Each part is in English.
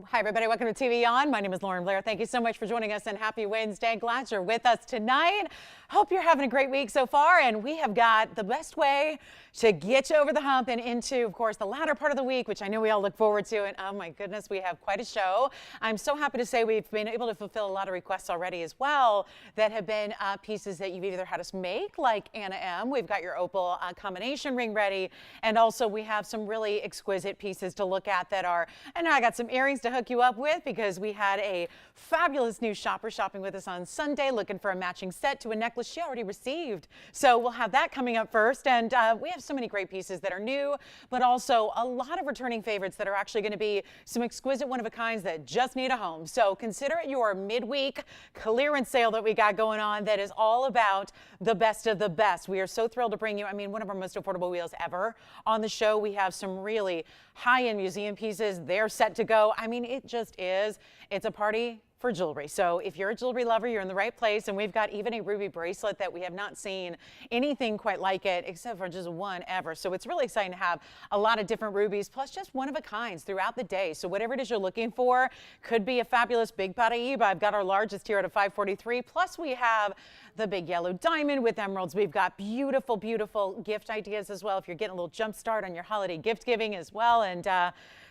Hi, everybody. Welcome to TVON. My name is Lauren Blair. Thank you so much for joining us, and happy Wednesday. Glad you're with us tonight. Hope you're having a great week so far, and we have got the best way to get you over the hump and into, of course, the latter part of the week, which I know we all look forward to. And oh my goodness, we have quite a show. I'm so happy to say we've been able to fulfill a lot of requests already as well that have been pieces that you've either had us make, like Anna M. We've got your opal combination ring ready, and also we have some really exquisite pieces to look at that are, and I got some earrings to hook you up with because we had a fabulous new shopper shopping with us on Sunday looking for a matching set to a necklace she already received. So we'll have that coming up first, and we have so many great pieces that are new, but also a lot of returning favorites that are actually going to be some exquisite one-of-a-kinds that just need a home. So consider it your midweek clearance sale that we got going on that is all about the best of the best. We are so thrilled to bring you, one of our most affordable wheels ever on the show. We have some really high-end museum pieces. They're set to go. It just is. It's a party for jewelry. So if you're a jewelry lover, you're in the right place. And we've got even a ruby bracelet that we have not seen anything quite like it, except for just one ever. So it's really exciting to have a lot of different rubies, plus just one-of-a-kinds throughout the day. So whatever it is you're looking for, could be a fabulous big Paraiba. I've got our largest here at a 543. Plus we have the big yellow diamond with emeralds. We've got beautiful, beautiful gift ideas as well. If you're getting a little jump start on your holiday gift giving as well. And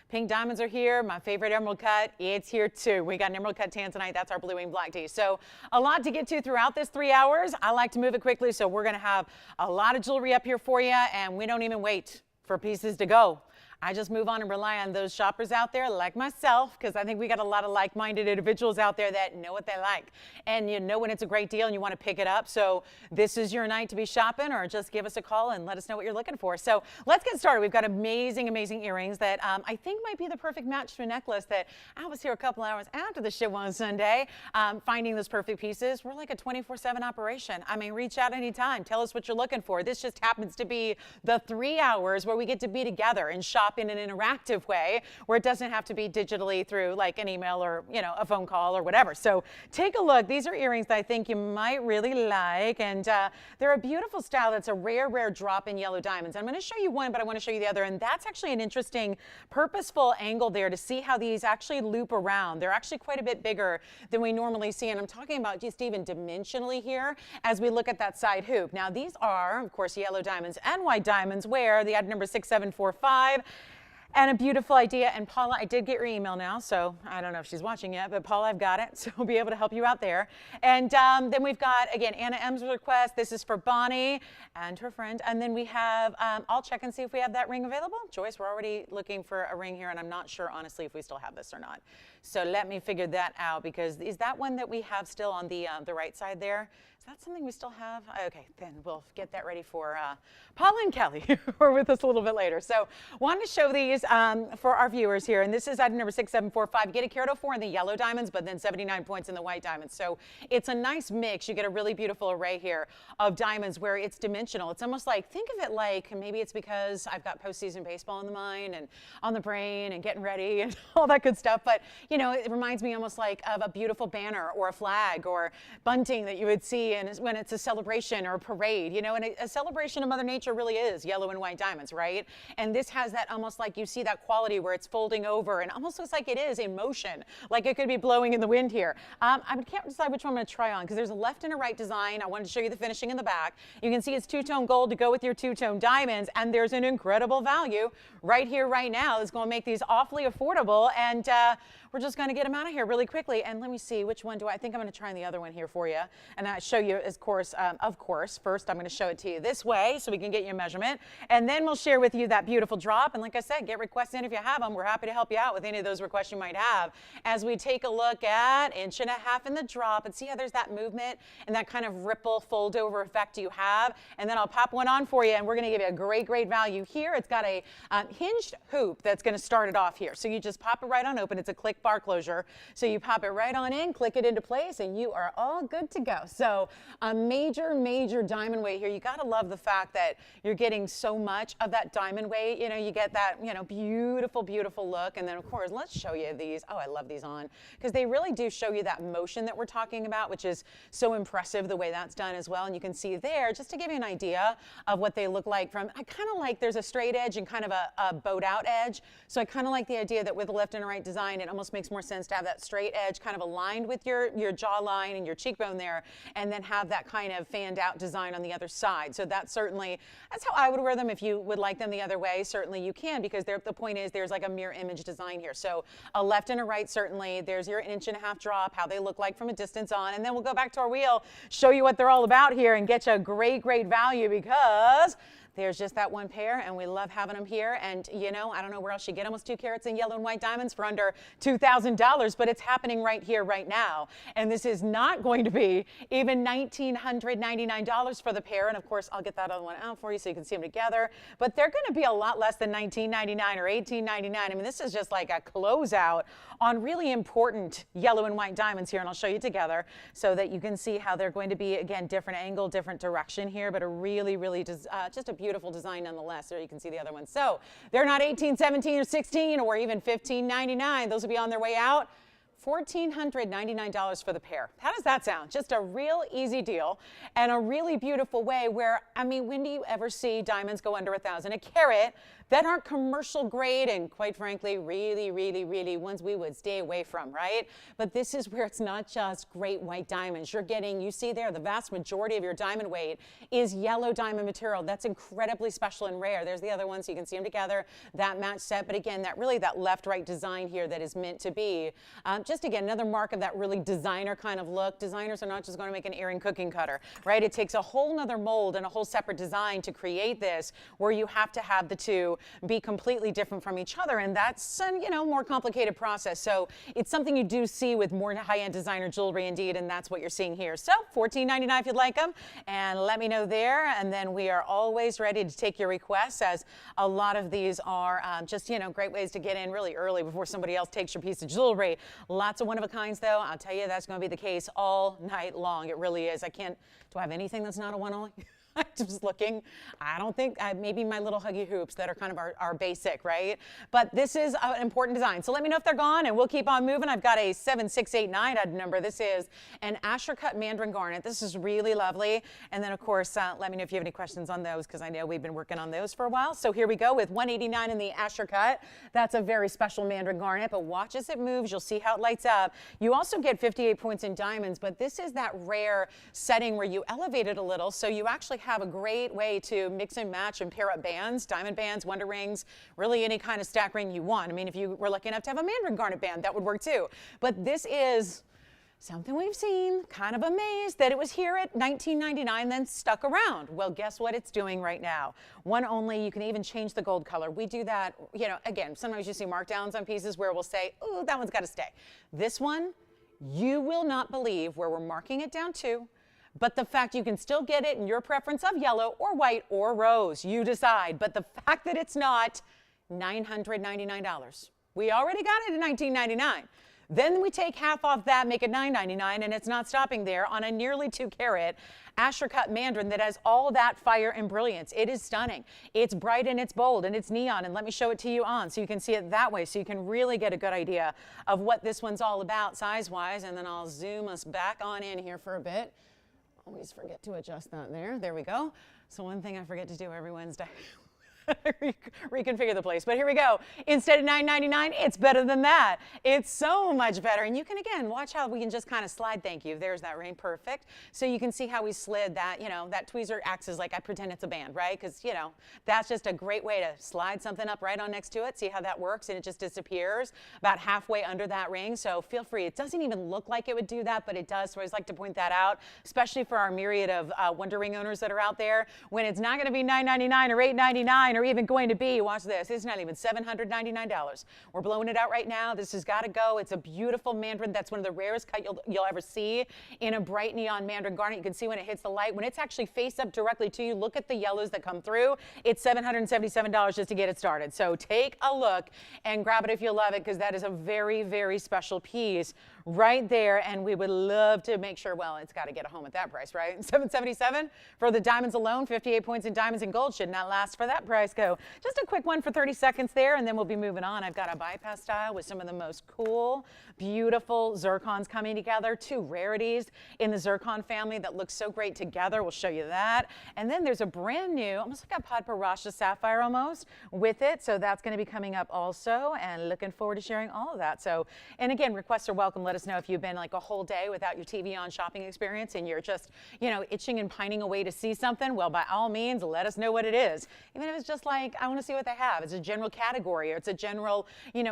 pink diamonds are here. My favorite emerald cut, it's here too. We got an emerald cut tanzanite. That's our blue wing black tea. So a lot to get to throughout this 3 hours. I like to move it quickly, so we're going to have a lot of jewelry up here for you, and we don't even wait for pieces to go. I just move on and rely on those shoppers out there like myself, because I think we got a lot of like-minded individuals out there that know what they like. And you know when it's a great deal and you want to pick it up. So this is your night to be shopping, or just give us a call and let us know what you're looking for. So let's get started. We've got amazing, amazing earrings that I think might be the perfect match to a necklace that I was here a couple hours after the show on Sunday, finding those perfect pieces. We're like a 24/7 operation. Reach out anytime. Tell us what you're looking for. This just happens to be the 3 hours where we get to be together and shop in an interactive way where it doesn't have to be digitally through like an email or a phone call or whatever. So take a look. These are earrings that I think you might really like, and they're a beautiful style. That's a rare drop in yellow diamonds. I'm going to show you one, but I want to show you the other, and that's actually an interesting purposeful angle there to see how these actually loop around. They're actually quite a bit bigger than we normally see, and I'm talking about just even dimensionally here as we look at that side hoop. Now these are of course yellow diamonds and white diamonds, where the item number 6745. And a beautiful idea. And Paula, I did get your email now, so I don't know if she's watching yet, but Paula, I've got it, so we'll be able to help you out there. And then we've got, again, Anna M's request. This is for Bonnie and her friend. And then we have, I'll check and see if we have that ring available. Joyce, we're already looking for a ring here, and I'm not sure, honestly, if we still have this or not. So let me figure that out, because is that one that we have still on the right side there? Is that something we still have? Okay, then we'll get that ready for Paula and Kelly, who are with us a little bit later. So wanted to show these for our viewers here. And this is item number 6745. You get a carat 04 in the yellow diamonds, but then 79 points in the white diamonds. So it's a nice mix. You get a really beautiful array here of diamonds where it's dimensional. It's almost like, think of it like, maybe it's because I've got postseason baseball in the mind and on the brain and getting ready and all that good stuff. But, it reminds me almost like of a beautiful banner or a flag or bunting that you would see and when it's a celebration or a parade, and a celebration of Mother Nature really is yellow and white diamonds, right? And this has that almost like you see that quality where it's folding over and almost looks like it is in motion, like it could be blowing in the wind here. I can't decide which one I'm going to try on because there's a left and a right design. I wanted to show you the finishing in the back. You can see it's two-tone gold to go with your two-tone diamonds, and there's an incredible value right here, right now. That's going to make these awfully affordable, and we're just going to get them out of here really quickly. And let me see, which one I think I'm going to try the other one here for you. And I show you, of course, first I'm going to show it to you this way so we can get you a measurement. And then we'll share with you that beautiful drop. And like I said, get requests in if you have them. We're happy to help you out with any of those requests you might have. As we take a look at 1.5 inches in the drop, and see how there's that movement and that kind of ripple fold over effect you have. And then I'll pop one on for you, and we're going to give you a great value here. It's got a hinged hoop that's going to start it off here. So you just pop it right on open. It's a click bar closure. So you pop it right on in, click it into place, and you are all good to go. So a major, major diamond weight here. You got to love the fact that you're getting so much of that diamond weight. You know, you get that, you know, beautiful, beautiful look. And then, of course, let's show you these. Oh, I love these on because they really do show you that motion that we're talking about, which is so impressive the way that's done as well. And you can see there, just to give you an idea of what they look like from, I kind of like there's a straight edge and kind of a bowed out edge. So I kind of like the idea that with a left and a right design, it almost makes more sense to have that straight edge kind of aligned with your jawline and your cheekbone there, and then have that kind of fanned out design on the other side. So that's how I would wear them. If you would like them the other way, certainly you can, because the point is there's like a mirror image design here. So a left and a right, certainly. There's your 1.5 inch drop, how they look like from a distance on, and then we'll go back to our wheel, show you what they're all about here, and get you a great, great value, because there's just that one pair, and we love having them here. And, you know, I don't know where else you get almost 2 carats in yellow and white diamonds for under $2,000, but it's happening right here, right now. And this is not going to be even $1,999 for the pair. And, of course, I'll get that other one out for you so you can see them together. But they're going to be a lot less than $1,999 or $1,899. I mean, this is just like a closeout on really important yellow and white diamonds here. And I'll show you together so that you can see how they're going to be, again, different angle, different direction here, but a really, really just a beautiful design nonetheless. There you can see the other ones. So they're not $18, $17, or $16, or even $15.99. Those will be on their way out. $1,499 for the pair. How does that sound? Just a real easy deal and a really beautiful way where, I mean, when do you ever see diamonds go under $1,000 a carat that aren't commercial grade and, quite frankly, really, really, really ones we would stay away from, right? But this is where it's not just great white diamonds. You're getting, you see there, the vast majority of your diamond weight is yellow diamond material. That's incredibly special and rare. There's the other ones, so you can see them together, that match set. But again, that really, that left-right design here that is meant to be just, again, another mark of that really designer kind of look. Designers are not just going to make an earring cookie cutter, right? It takes a whole nother mold and a whole separate design to create this, where you have to have the two be completely different from each other, and that's a, you know, more complicated process. So it's something you do see with more high-end designer jewelry indeed, and that's what you're seeing here. So $14.99 if you'd like them, and let me know there. And then we are always ready to take your requests, as a lot of these are just, you know, great ways to get in really early before somebody else takes your piece of jewelry. Lots of one-of-a-kinds, though. I'll tell you, that's going to be the case all night long. It really is. Do I have anything that's not a one-only? I'm just looking. I don't think, maybe my little Huggy hoops that are kind of our basic, right? But this is an important design. So let me know if they're gone, and we'll keep on moving. I've got a 7689 number. This is an Asher cut Mandarin garnet. This is really lovely. And then, of course, let me know if you have any questions on those, because I know we've been working on those for a while. So here we go with 189 in the Asher cut. That's a very special Mandarin garnet, but watch as it moves. You'll see how it lights up. You also get 58 points in diamonds, but this is that rare setting where you elevate it a little, so you actually have a great way to mix and match and pair up bands, diamond bands, wonder rings, really any kind of stack ring you want. I mean, if you were lucky enough to have a Mandarin garnet band, that would work too. But this is something we've seen, kind of amazed that it was here at $19.99, then stuck around. Well, guess what it's doing right now? One only. You can even change the gold color. We do that, you know, again, sometimes you see markdowns on pieces where we'll say, oh, that one's got to stay. This one, you will not believe where we're marking it down to, but the fact you can still get it in your preference of yellow or white or rose, you decide. But the fact that it's not $999. We already got it at $19.99. Then we take half off that, make it $9.99, and it's not stopping there on a nearly 2 carat Asher cut Mandarin that has all that fire and brilliance. It is stunning. It's bright and it's bold and it's neon, and let me show it to you on so you can see it that way, so you can really get a good idea of what this one's all about size-wise. And then I'll zoom us back on in here for a bit. Always forget to adjust that there. There we go. So one thing I forget to do every Wednesday. Reconfigure the place. But here we go. Instead of $9.99, it's better than that. It's so much better. And you can, again, watch how we can just kind of slide. Thank you. There's that ring. Perfect. So you can see how we slid that, you know, that tweezer acts as like I pretend it's a band, right? Because, you know, that's just a great way to slide something up right on next to it. See how that works? And it just disappears about halfway under that ring. So feel free. It doesn't even look like it would do that, but it does. So I always like to point that out, especially for our myriad of Wonder Ring owners that are out there. When it's not going to be $9.99 or $8.99 or are even going to be, watch this, it's not even $799. We're blowing it out right now. This has got to go. It's a beautiful Mandarin. That's one of the rarest cut you'll ever see in a bright neon Mandarin garnet. You can see when it hits the light. When it's actually face up directly to you, look at the yellows that come through. It's $777 just to get it started. So take a look and grab it if you love it, because that is a very, very special piece right there, and we would love to make sure, well, it's got to get a home at that price, right? $777 for the diamonds alone. 58 points in diamonds and gold should not last for that price. Go just a quick one for 30 seconds there, and then we'll be moving on. I've got a bypass style with some of the most cool, beautiful zircons coming together. Two rarities in the zircon family that look so great together. We'll show you that. And then there's a brand new, almost like a Padparadscha sapphire almost with it. So that's going to be coming up also, and looking forward to sharing all of that. So, and again, requests are welcome. Let us know if you've been like a whole day without your TVON shopping experience and you're just, itching and pining away to see something. Well, by all means, let us know what it is. Even if it's just like, I want to see what they have. It's a general category, or it's a general,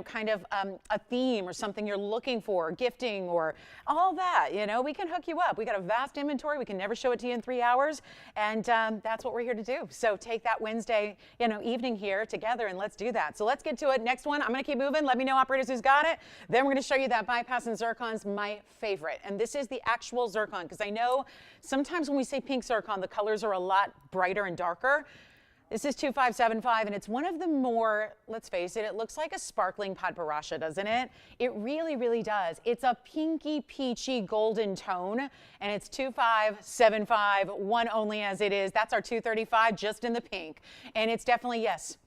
kind of a theme or something you're looking for, gifting or all that, we can hook you up. We got a vast inventory. We can never show it to you in 3 hours. And that's what we're here to do. So take that Wednesday, evening here together and let's do that. So let's get to it. Next one, I'm going to keep moving. Let me know, operators, who's got it. Then we're going to show you that bypass and zircons, my favorite. And this is the actual zircon, because I know sometimes when we say pink zircon, the colors are a lot brighter and darker. This is 2575, and it's one of the more, let's face it, it looks like a sparkling Padparadscha, doesn't it? It really, really does. It's a pinky, peachy, golden tone, and it's 2575, one only as it is. That's our 235, just in the pink. And it's definitely, yes.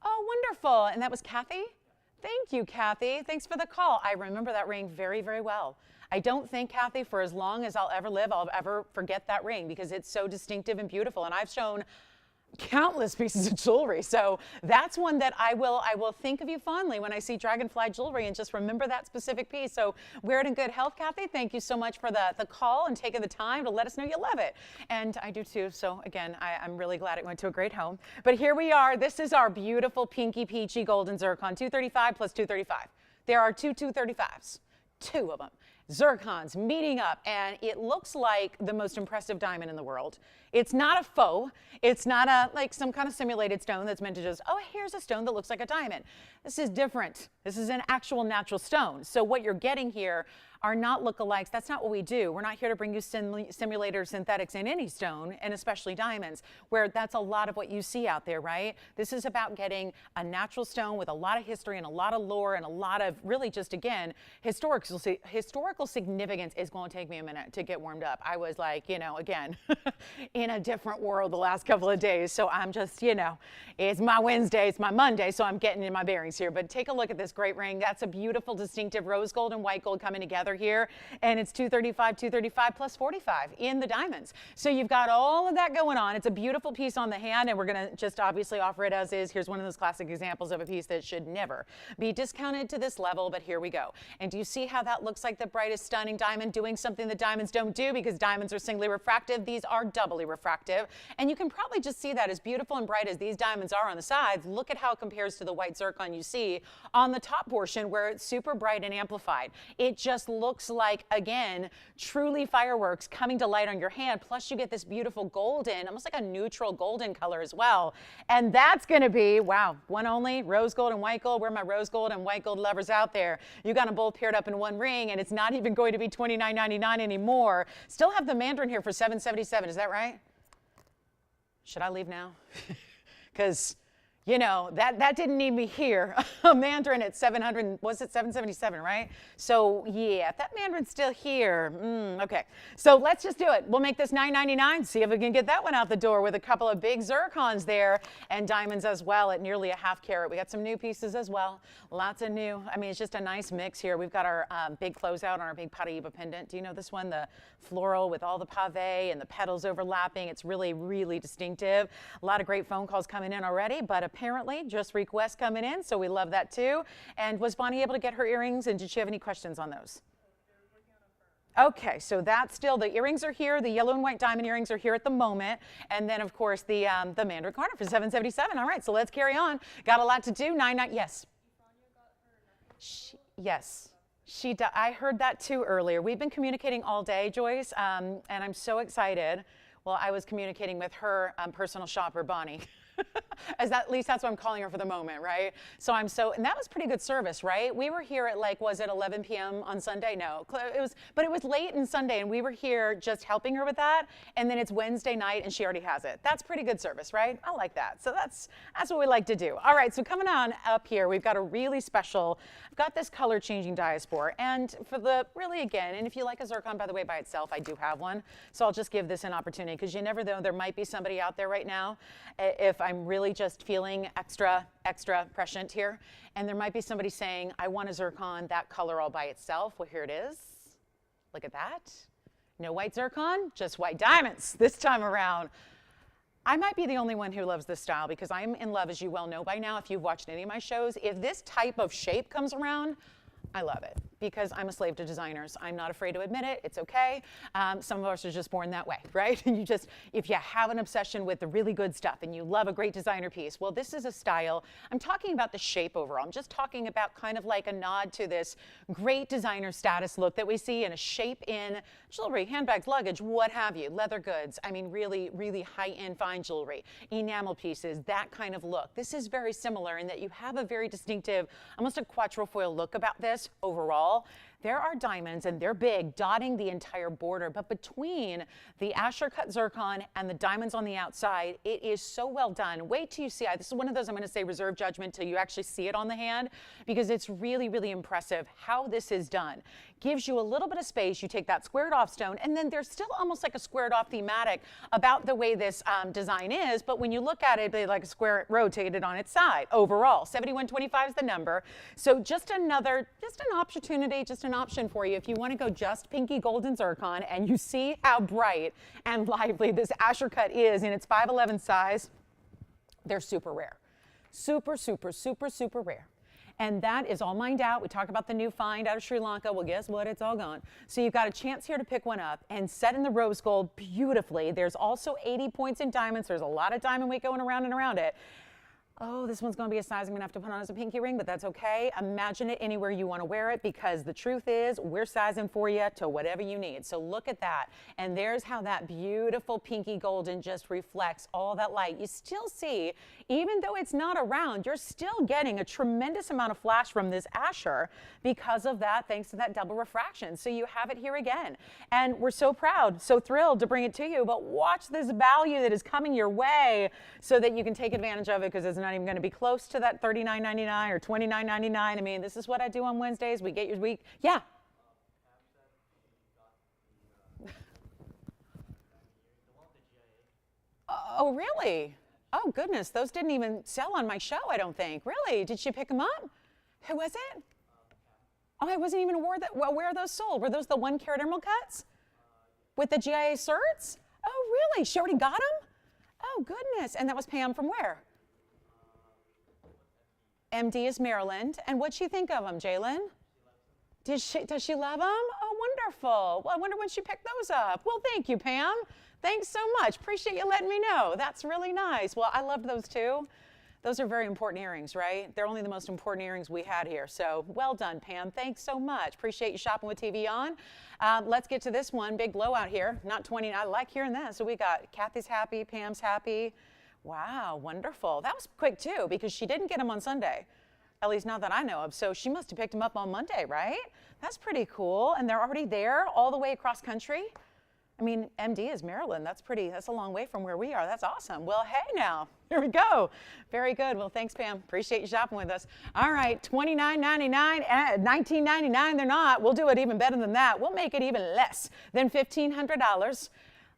Oh, wonderful. And that was Kathy? Thank you, Kathy. Thanks for the call. I remember that ring very, very well. I don't think, Kathy, for as long as I'll ever live, I'll ever forget that ring, because it's so distinctive and beautiful. And I've shown countless pieces of jewelry. So that's one that I will think of you fondly when I see dragonfly jewelry and just remember that specific piece. So wear it in good health, Kathy. Thank you so much for the call and taking the time to let us know you love it. And I do too. So again, I'm really glad it went to a great home. But here we are. This is our beautiful pinky peachy golden zircon, 235 plus 235. There are two 235s, two of them. Zircons meeting up, and it looks like the most impressive diamond in the world. It's not a faux. It's not like some kind of simulated stone that's meant to just, oh, here's a stone that looks like a diamond. This is different. This is an actual natural stone. So what you're getting here are not lookalikes. That's not what we do. We're not here to bring you simulator synthetics in any stone, and especially diamonds, where that's a lot of what you see out there, right? This is about getting a natural stone with a lot of history and a lot of lore and a lot of really just, again, historical significance. Is going to take me a minute to get warmed up. I was like, again, in a different world the last couple of days. So I'm just, it's my Wednesday, it's my Monday, so I'm getting in my bearings here. But take a look at this great ring. That's a beautiful, distinctive rose gold and white gold coming together here, and it's 235 plus 45 in the diamonds. So you've got all of that going on. It's a beautiful piece on the hand, and we're going to just obviously offer it as is. Here's one of those classic examples of a piece that should never be discounted to this level, but here we go. And do you see how that looks like the brightest, stunning diamond doing something that diamonds don't do, because diamonds are singly refractive? These are doubly refractive, and you can probably just see that as beautiful and bright as these diamonds are on the sides. Look at how it compares to the white zircon you see on the top portion, where it's super bright and amplified. It just looks like, again, truly fireworks coming to light on your hand. Plus you get this beautiful golden, almost like a neutral golden color as well. And that's going to be, wow, one only, rose gold and white gold. Where are my rose gold and white gold lovers out there? You got them both paired up in one ring, and it's not even going to be $29.99 anymore. Still have the Mandarin here for $777. Is that right? Should I leave now? Because that didn't need me here. A Mandarin at 700, was it 777, right? So yeah, if that Mandarin's still here, okay. So let's just do it. We'll make this $9.99. See if we can get that one out the door with a couple of big zircons there and diamonds as well at nearly a half carat. We got some new pieces as well. Lots of new. I mean, it's just a nice mix here. We've got our big closeout on our big Paraiba pendant. Do you know this one? The floral with all the pave and the petals overlapping. It's really, really distinctive. A lot of great phone calls coming in already, but apparently just requests coming in, so we love that too. And was Bonnie able to get her earrings, and did she have any questions on those? Okay, so that's still, the earrings are here, the yellow and white diamond earrings are here at the moment, and then of course the Mandarin garnet for $777. All right, so let's carry on. Got a lot to do. Yes. Yes. I heard that too earlier. We've been communicating all day, Joyce, and I'm so excited. Well, I was communicating with her personal shopper, Bonnie. At least that's what I'm calling her for the moment, right? So and that was pretty good service, right? We were here at like, was it 11 p.m. on Sunday? No, but it was late in Sunday, and we were here just helping her with that, and then it's Wednesday night, and she already has it. That's pretty good service, right? I like that. So that's what we like to do. All right, so coming on up here, we've got a really special, I've got this color changing diaspora, and for the, really again, and if you like a zircon, by the way, by itself, I do have one, so I'll just give this an opportunity, because you never know, there might be somebody out there right now, if I'm really just feeling extra prescient here, and there might be somebody saying, I want a zircon, that color all by itself. Well, here it is. Look at that. No white zircon, just white diamonds this time around. I might be the only one who loves this style, because I'm in love, as you well know by now, if you've watched any of my shows. If this type of shape comes around, I love it, because I'm a slave to designers. I'm not afraid to admit it. It's okay. Some of us are just born that way, right? And if you have an obsession with the really good stuff and you love a great designer piece, well, this is a style. I'm talking about the shape overall. I'm just talking about kind of like a nod to this great designer status look that we see in a shape in jewelry, handbags, luggage, what have you, leather goods. I mean, really, really high-end fine jewelry, enamel pieces, that kind of look. This is very similar in that you have a very distinctive, almost a quatrefoil look about this. Overall, there are diamonds, and they're big, dotting the entire border, but between the Asher cut zircon and the diamonds on the outside, it is so well done. Wait till you see it. This is one of those, I'm going to say, reserve judgment till you actually see it on the hand, because it's really, really impressive how this is done. Gives you a little bit of space. You take that squared off stone, and then there's still almost like a squared off thematic about the way this design is, but when you look at it, like a square rotated on its side. Overall, 7125 is the number. So just an opportunity, just an option for you if you want to go just pinky golden zircon, and you see how bright and lively this Asher cut is in its 511 size. They're super rare. Super, super, super, super rare. And that is all mined out. We talk about the new find out of Sri Lanka. Well, guess what? It's all gone. So you've got a chance here to pick one up and set in the rose gold beautifully. There's also 80 points in diamonds. There's a lot of diamond weight going around and around it. Oh, this one's going to be a size I'm going to have to put on as a pinky ring, but that's okay. Imagine it anywhere you want to wear it, because the truth is we're sizing for you to whatever you need. So look at that. And there's how that beautiful pinky golden just reflects all that light. You still see, even though it's not around, you're still getting a tremendous amount of flash from this Asher because of that, thanks to that double refraction. So you have it here again. And we're so proud, so thrilled to bring it to you, but watch this value that is coming your way so that you can take advantage of it, because it's not even going to be close to that $39.99 or $29.99. I mean, this is what I do on Wednesdays. We get your week. Yeah. Oh, really? Oh, goodness. Those didn't even sell on my show, I don't think. Really? Did she pick them up? Who was it? Oh, I wasn't even aware that. Well, where are those sold? Were those the 1 carat emerald cuts? With the GIA certs? Oh, really? She already got them? Oh, goodness. And that was Pam from where? MD is Maryland. And what'd she think of them, Jalen? Does she love them? Oh, wonderful. Well, I wonder when she picked those up. Well, thank you, Pam. Thanks so much. Appreciate you letting me know. That's really nice. Well, I loved those too. Those are very important earrings, right? They're only the most important earrings we had here. So well done, Pam. Thanks so much. Appreciate you shopping with TVON. Let's get to this one. Big blowout here. Not 20. I like hearing that. So we got Kathy's happy. Pam's happy. Wow, wonderful. That was quick too, because she didn't get them on Sunday. At least not that I know of. So she must have picked them up on Monday, right? That's pretty cool. And they're already there all the way across country. I mean, MD is Maryland. That's a long way from where we are. That's awesome. Well, hey now, here we go. Very good. Well, thanks, Pam. Appreciate you shopping with us. All right, $29.99, $19.99 they're not. We'll do it even better than that. We'll make it even less than $1,500.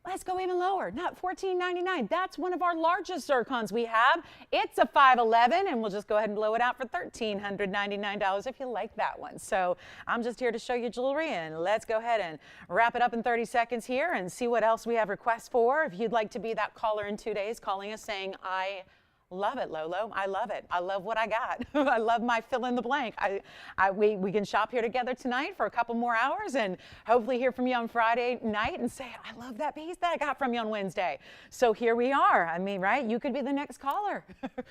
Let's go even lower, not $14.99. That's one of our largest zircons we have. It's a 511, and we'll just go ahead and blow it out for $1,399 if you like that one. So I'm just here to show you jewelry, and let's go ahead and wrap it up in 30 seconds here and see what else we have requests for. If you'd like to be that caller in 2 days, calling us saying, I Love it, Lolo. I love it. I love what I got. I love my fill in the blank. We can shop here together tonight for a couple more hours and hopefully hear from you on Friday night and say, I love that piece that I got from you on Wednesday. So here we are. I mean, right? You could be the next caller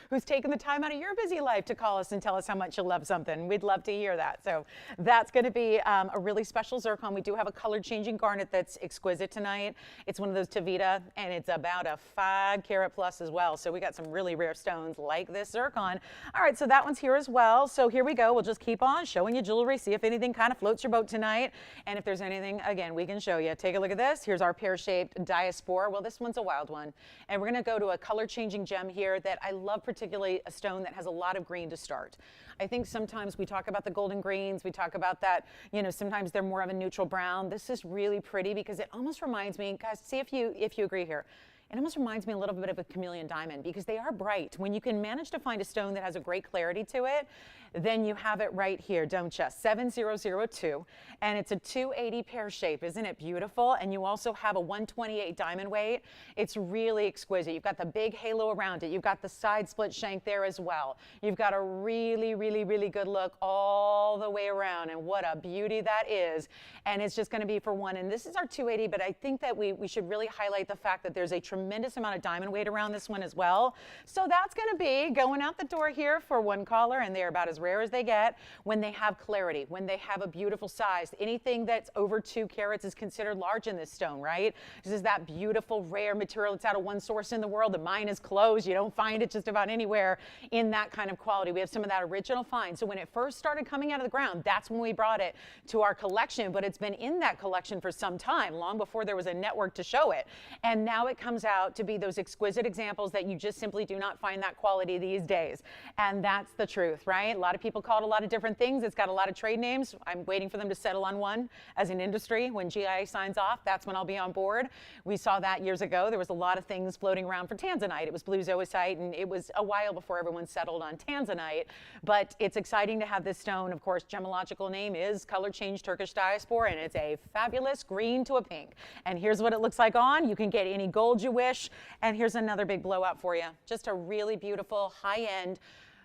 who's taking the time out of your busy life to call us and tell us how much you love something. We'd love to hear that. So that's going to be a really special zircon. We do have a color changing garnet that's exquisite tonight. It's one of those Tavita, and it's about a 5 carat plus as well. So we got some really rare stones like this zircon. All right, so that one's here as well. So here we go. We'll just keep on showing you jewelry, see if anything kind of floats your boat tonight. And if there's anything, again, we can show you. Take a look at this. Here's our pear-shaped diaspora. Well, this one's a wild one. And we're going to go to a color-changing gem here that I love, particularly a stone that has a lot of green to start. I think sometimes we talk about the golden greens. We talk about that, you know, sometimes they're more of a neutral brown. This is really pretty because it almost reminds me, guys, see if you agree here. It almost reminds me a little bit of a chameleon diamond because they are bright. When you can manage to find a stone that has a great clarity to it, then you have it right here, don't you? 7002, and it's a 280 pear shape. Isn't it beautiful? And you also have a 128 diamond weight. It's really exquisite. You've got the big halo around it. You've got the side split shank there as well. You've got a really, really, really good look all the way around, and what a beauty that is. And it's just going to be for one. And this is our 280, but I think that we should really highlight the fact that there's a tremendous amount of diamond weight around this one as well. So that's going to be going out the door here for one caller, and they're about as rare as they get when they have clarity, when they have a beautiful size. Anything that's over 2 carats is considered large in this stone, right? This is that beautiful, rare material. It's out of one source in the world. The mine is closed. You don't find it just about anywhere in that kind of quality. We have some of that original find. So when it first started coming out of the ground, that's when we brought it to our collection, but it's been in that collection for some time, long before there was a network to show it. And now it comes out to be those exquisite examples that you just simply do not find that quality these days. And that's the truth, right? A lot of people call it a lot of different things. It's got a lot of trade names. I'm waiting for them to settle on one as an industry. When GIA signs off, that's when I'll be on board. We saw that years ago. There was a lot of things floating around for tanzanite. It was blue zoisite, and it was a while before everyone settled on tanzanite. But it's exciting to have this stone. Of course, gemological name is color change Turkish diaspora, and it's a fabulous green to a pink. And here's what it looks like on. You can get any gold you wish. And here's another big blowout for you. Just a really beautiful, high-end,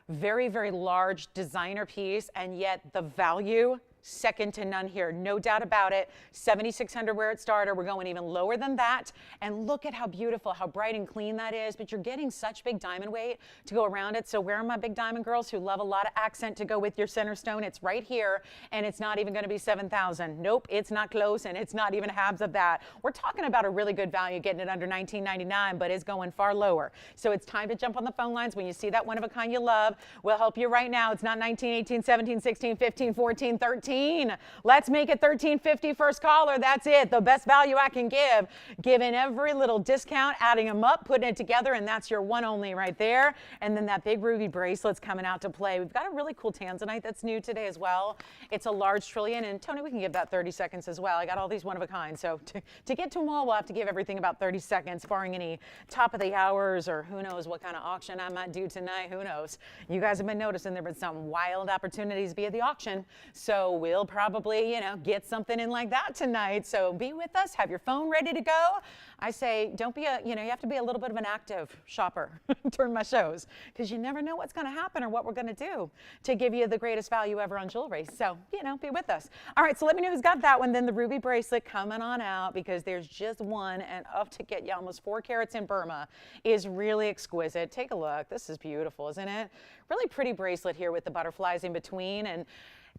very, very large designer piece, and yet the value, second to none here. No doubt about it. 7,600 where it started. We're going even lower than that. And look at how beautiful, how bright and clean that is. But you're getting such big diamond weight to go around it. So where are my big diamond girls who love a lot of accent to go with your center stone? It's right here. And it's not even going to be 7,000. Nope, it's not close. And it's not even halves of that. We're talking about a really good value, getting it under $19.99, but it's going far lower. So it's time to jump on the phone lines. When you see that one of a kind you love, we'll help you right now. It's not 19, 18, 17, 16, 15, 14, 13. Let's make it $13.50 first caller. That's it. The best value I can give. Giving every little discount, adding them up, putting it together, and that's your one only right there. And then that big ruby bracelet's coming out to play. We've got a really cool tanzanite that's new today as well. It's a large trillion. And Tony, we can give that 30 seconds as well. I got all these one of a kind. So to get to them all, we'll have to give everything about 30 seconds, barring any top of the hours or who knows what kind of auction I might do tonight. Who knows? You guys have been noticing there have been some wild opportunities via the auction. So we'll probably, you know, get something in like that tonight. So be with us. Have your phone ready to go. I say, don't be you have to be a little bit of an active shopper during my shows, because you never know what's going to happen or what we're going to do to give you the greatest value ever on jewelry. So, be with us. All right, so let me know who's got that one. Then the ruby bracelet coming on out, because there's just one, and up to get you almost 4 carats in Burma is really exquisite. Take a look. This is beautiful, isn't it? Really pretty bracelet here with the butterflies in between. And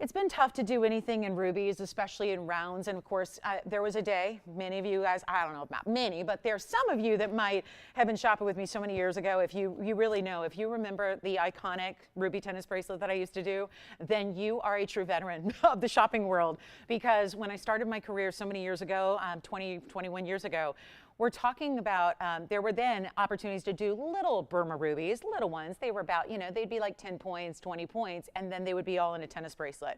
it's been tough to do anything in rubies, especially in rounds. And of course, there was a day, many of you guys, I don't know about many, but there's some of you that might have been shopping with me so many years ago. If you really know, if you remember the iconic ruby tennis bracelet that I used to do, then you are a true veteran of the shopping world. Because when I started my career so many years ago, 21 years ago, we're talking about, there were then opportunities to do little Burma rubies, little ones. They were about, they'd be like 10 points, 20 points, and then they would be all in a tennis bracelet.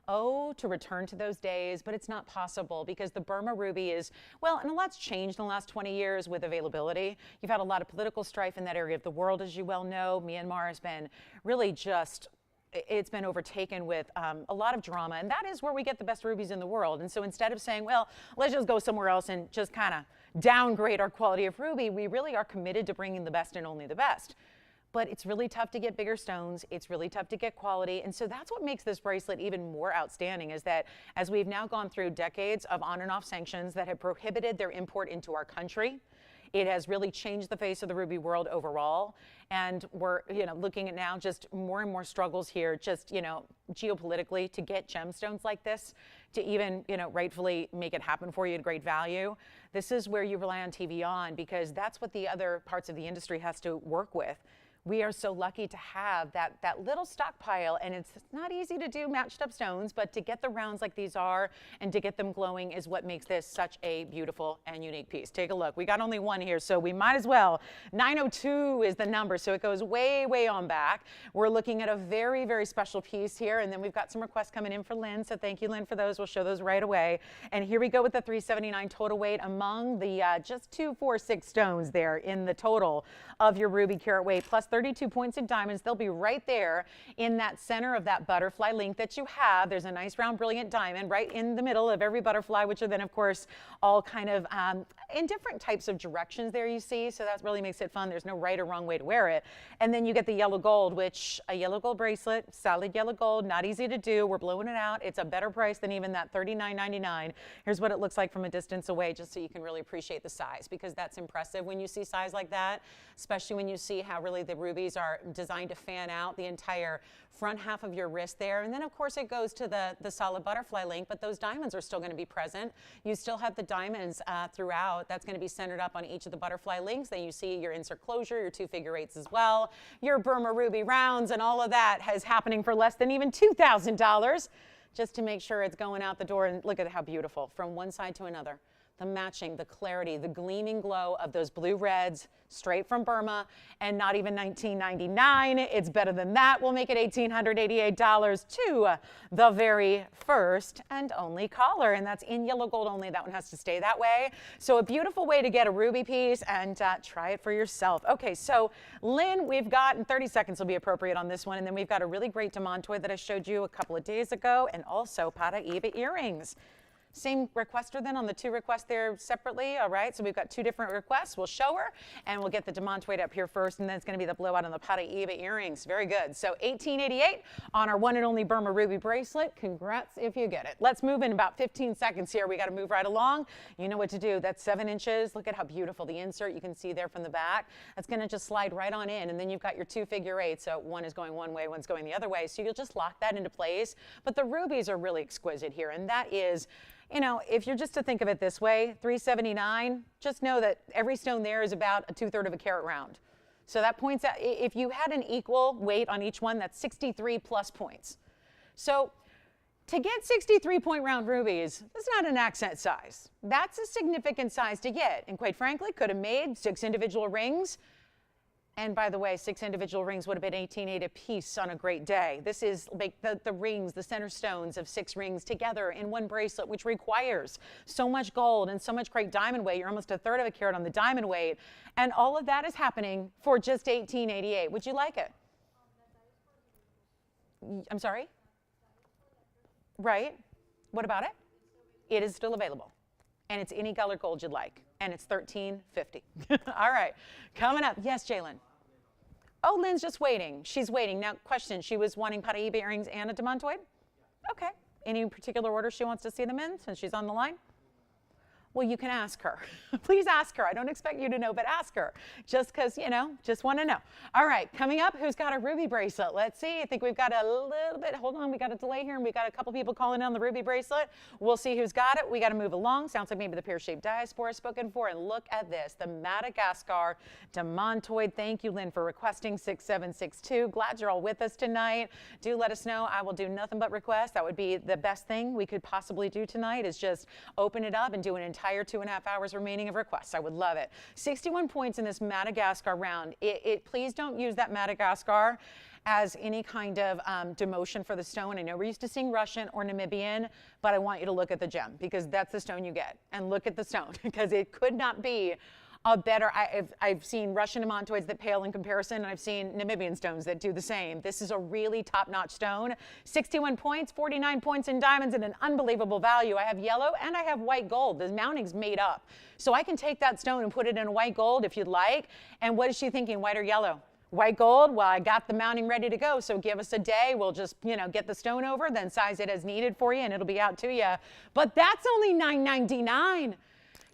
Oh, to return to those days, but it's not possible, because the Burma ruby is, well, and a lot's changed in the last 20 years with availability. You've had a lot of political strife in that area of the world, as you well know. Myanmar has been really just, it's been overtaken with a lot of drama, and that is where we get the best rubies in the world. And so instead of saying, well, let's just go somewhere else and just kind of downgrade our quality of ruby, we really are committed to bringing the best and only the best. but it's really tough to get bigger stones. It's really tough to get quality. And so that's what makes this bracelet even more outstanding, is that as we've now gone through decades of on and off sanctions that have prohibited their import into our country, it has really changed the face of the ruby world overall. And we're, looking at now just more and more struggles here, just, geopolitically, to get gemstones like this, to even, rightfully make it happen for you at great value. This is where you rely on TVON, because that's what the other parts of the industry has to work with. We are so lucky to have that little stockpile, and it's not easy to do matched up stones, but to get the rounds like these are and to get them glowing is what makes this such a beautiful and unique piece. Take a look. We got only one here, so we might as well. 902 is the number, so it goes way, way on back. We're looking at a very, very special piece here, and then we've got some requests coming in for Lynn, so thank you, Lynn, for those. We'll show those right away. And here we go with the 379 total weight among the just 246 stones there in the total of your ruby carat weight, plus 32 points in diamonds. They'll be right there in that center of that butterfly link that you have. There's a nice round brilliant diamond right in the middle of every butterfly, which are then of course all kind of in different types of directions there, you see. So that really makes it fun. There's no right or wrong way to wear it. And then you get the yellow gold, which a yellow gold bracelet, solid yellow gold, not easy to do. We're blowing it out. It's a better price than even that $39.99. Here's what it looks like from a distance away, just so you can really appreciate the size, because that's impressive when you see size like that, especially when you see how really the rubies are designed to fan out the entire front half of your wrist there. And then of course it goes to the solid butterfly link, but those diamonds are still going to be present. You still have the diamonds throughout. That's going to be centered up on each of the butterfly links. Then you see your insert closure, your 2 figure eights as well, your Burma ruby rounds, and all of that is happening for less than even $2,000, just to make sure it's going out the door. And look at how beautiful from one side to another. The matching, the clarity, the gleaming glow of those blue reds straight from Burma, and not even $19.99. It's better than that. We'll make it $1,888 to the very first and only caller, and that's in yellow gold only. That one has to stay that way. So a beautiful way to get a ruby piece, and try it for yourself. Okay, so Lynn, we've got, in 30 seconds will be appropriate on this one, and then we've got a really great demantoid that I showed you a couple of days ago, and also Paraiba earrings. Same requester then on the 2 requests there separately. All right, so we've got 2 different requests. We'll show her, and we'll get the demantoid up here first, and then it's going to be the blowout on the Paraiba earrings. Very good. So $18.88 on our one and only Burma ruby bracelet. Congrats if you get it. Let's move in about 15 seconds here. We got to move right along. You know what to do. That's 7 inches. Look at how beautiful the insert you can see there from the back. That's going to just slide right on in, and then you've got your 2 figure eights. So one is going one way, one's going the other way. So you'll just lock that into place. But the rubies are really exquisite here, and that is, if you're just to think of it this way, $379, just know that every stone there is about a 2/3 of a carat round. So that points out, if you had an equal weight on each one, that's 63 plus points. So to get 63-point round rubies, that's not an accent size. That's a significant size to get. And quite frankly, could have made 6 individual rings. And by the way, 6 individual rings would have been $18.80 a piece on a great day. This is like the rings, the center stones of 6 rings together in one bracelet, which requires so much gold and so much great diamond weight. You're almost a 1/3 of a carat on the diamond weight. And all of that is happening for just $18.88. Would you like it? I'm sorry? Right. What about it? It is still available. And it's any color gold you'd like. And it's $13.50. All right, coming up. Yes, Jalen. Oh, Lynn's just waiting. She's waiting. Now, question, she was wanting Paraiba earrings and a demantoid? Okay. Any particular order she wants to see them in since she's on the line? Well, you can ask her. Please ask her. I don't expect you to know, but ask her. Just because, just want to know. All right, coming up, who's got a ruby bracelet? Let's see. I think we've got a little bit. Hold on, we got a delay here, and we got a couple people calling in on the ruby bracelet. We'll see who's got it. We got to move along. Sounds like maybe the pear-shaped diaspora is spoken for. And look at this, the Madagascar demantoid. Thank you, Lynn, for requesting 6762. Glad you're all with us tonight. Do let us know. I will do nothing but request. That would be the best thing we could possibly do tonight, is just open it up and do an entire 2.5 hours remaining of requests. I would love it. 61 points in this Madagascar round. Please don't use that Madagascar as any kind of demotion for the stone. I know we're used to seeing Russian or Namibian, but I want you to look at the gem, because that's the stone you get. And look at the stone, because it could not be a better. I've seen Russian demantoids that pale in comparison, and I've seen Namibian stones that do the same. This is a really top-notch stone. 61 points, 49 points in diamonds, and an unbelievable value. I have yellow and I have white gold. The mounting's made up. So I can take that stone and put it in white gold if you'd like. And what is she thinking, white or yellow? White gold, well, I got the mounting ready to go, so give us a day. We'll just, get the stone over, then size it as needed for you, and it'll be out to you. But that's only $9.99.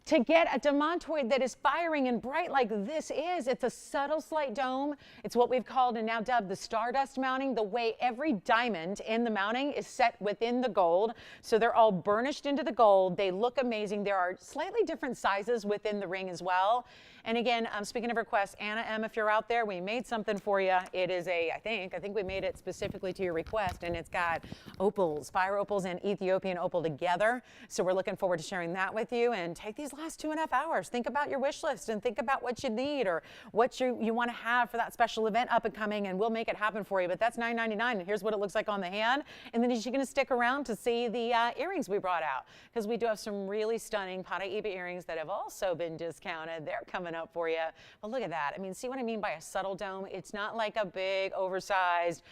To get a demantoid that is firing and bright like this is. It's a subtle slight dome. It's what we've called and now dubbed the stardust mounting, the way every diamond in the mounting is set within the gold. So they're all burnished into the gold. They look amazing. There are slightly different sizes within the ring as well. And again, speaking of requests, Anna M., if you're out there, we made something for you. It is I think we made it specifically to your request, and it's got opals, fire opals and Ethiopian opal together. So we're looking forward to sharing that with you. And take these last 2.5 hours. Think about your wish list and think about what you need or what you want to have for that special event up and coming, and we'll make it happen for you. But that's $9.99, and here's what it looks like on the hand. And then is you going to stick around to see the earrings we brought out, because we do have some really stunning Paraiba earrings that have also been discounted. They're coming up for you. But look at that. I mean, see what I mean by a subtle dome? It's not like a big, oversized,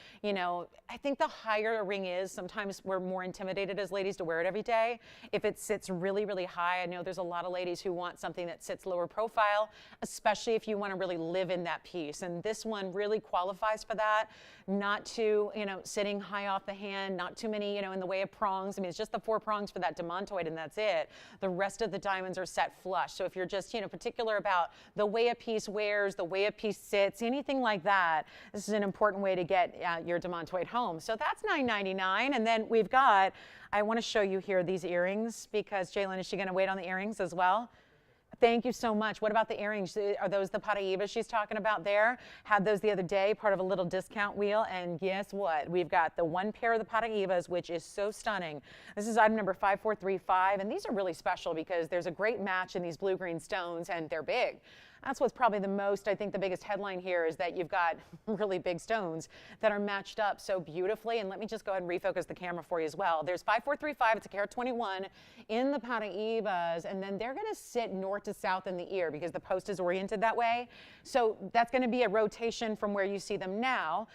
I think the higher a ring is, sometimes we're more intimidated as ladies to wear it every day. If it sits really, really high, I know there's a lot of ladies who want something that sits lower profile, especially if you want to really live in that piece. And this one really qualifies for that. Not too, sitting high off the hand, not too many, in the way of prongs. I mean, it's just the 4 prongs for that demantoid, and that's it. The rest of the diamonds are set flush. So if you're just, particular about the way a piece wears, the way a piece sits, anything like that, this is an important way to get your demantoid home. So that's $9.99. And then we've got, I want to show you here these earrings, because Jalen, is she going to wait on the earrings as well? Thank you so much. What about the earrings? Are those the Paraiba she's talking about there? Had those the other day, part of a little discount wheel. And guess what? We've got the 1 pair of the Paraibas, which is so stunning. This is item number 5435. And these are really special because there's a great match in these blue-green stones, and they're big. That's what's probably the most, I think the biggest headline here is that you've got really big stones that are matched up so beautifully. And let me just go ahead and refocus the camera for you as well. There's 5435, it's a carat 21 in the Paraibas, and then they're going to sit north to south in the ear because the post is oriented that way. So that's going to be a rotation from where you see them now.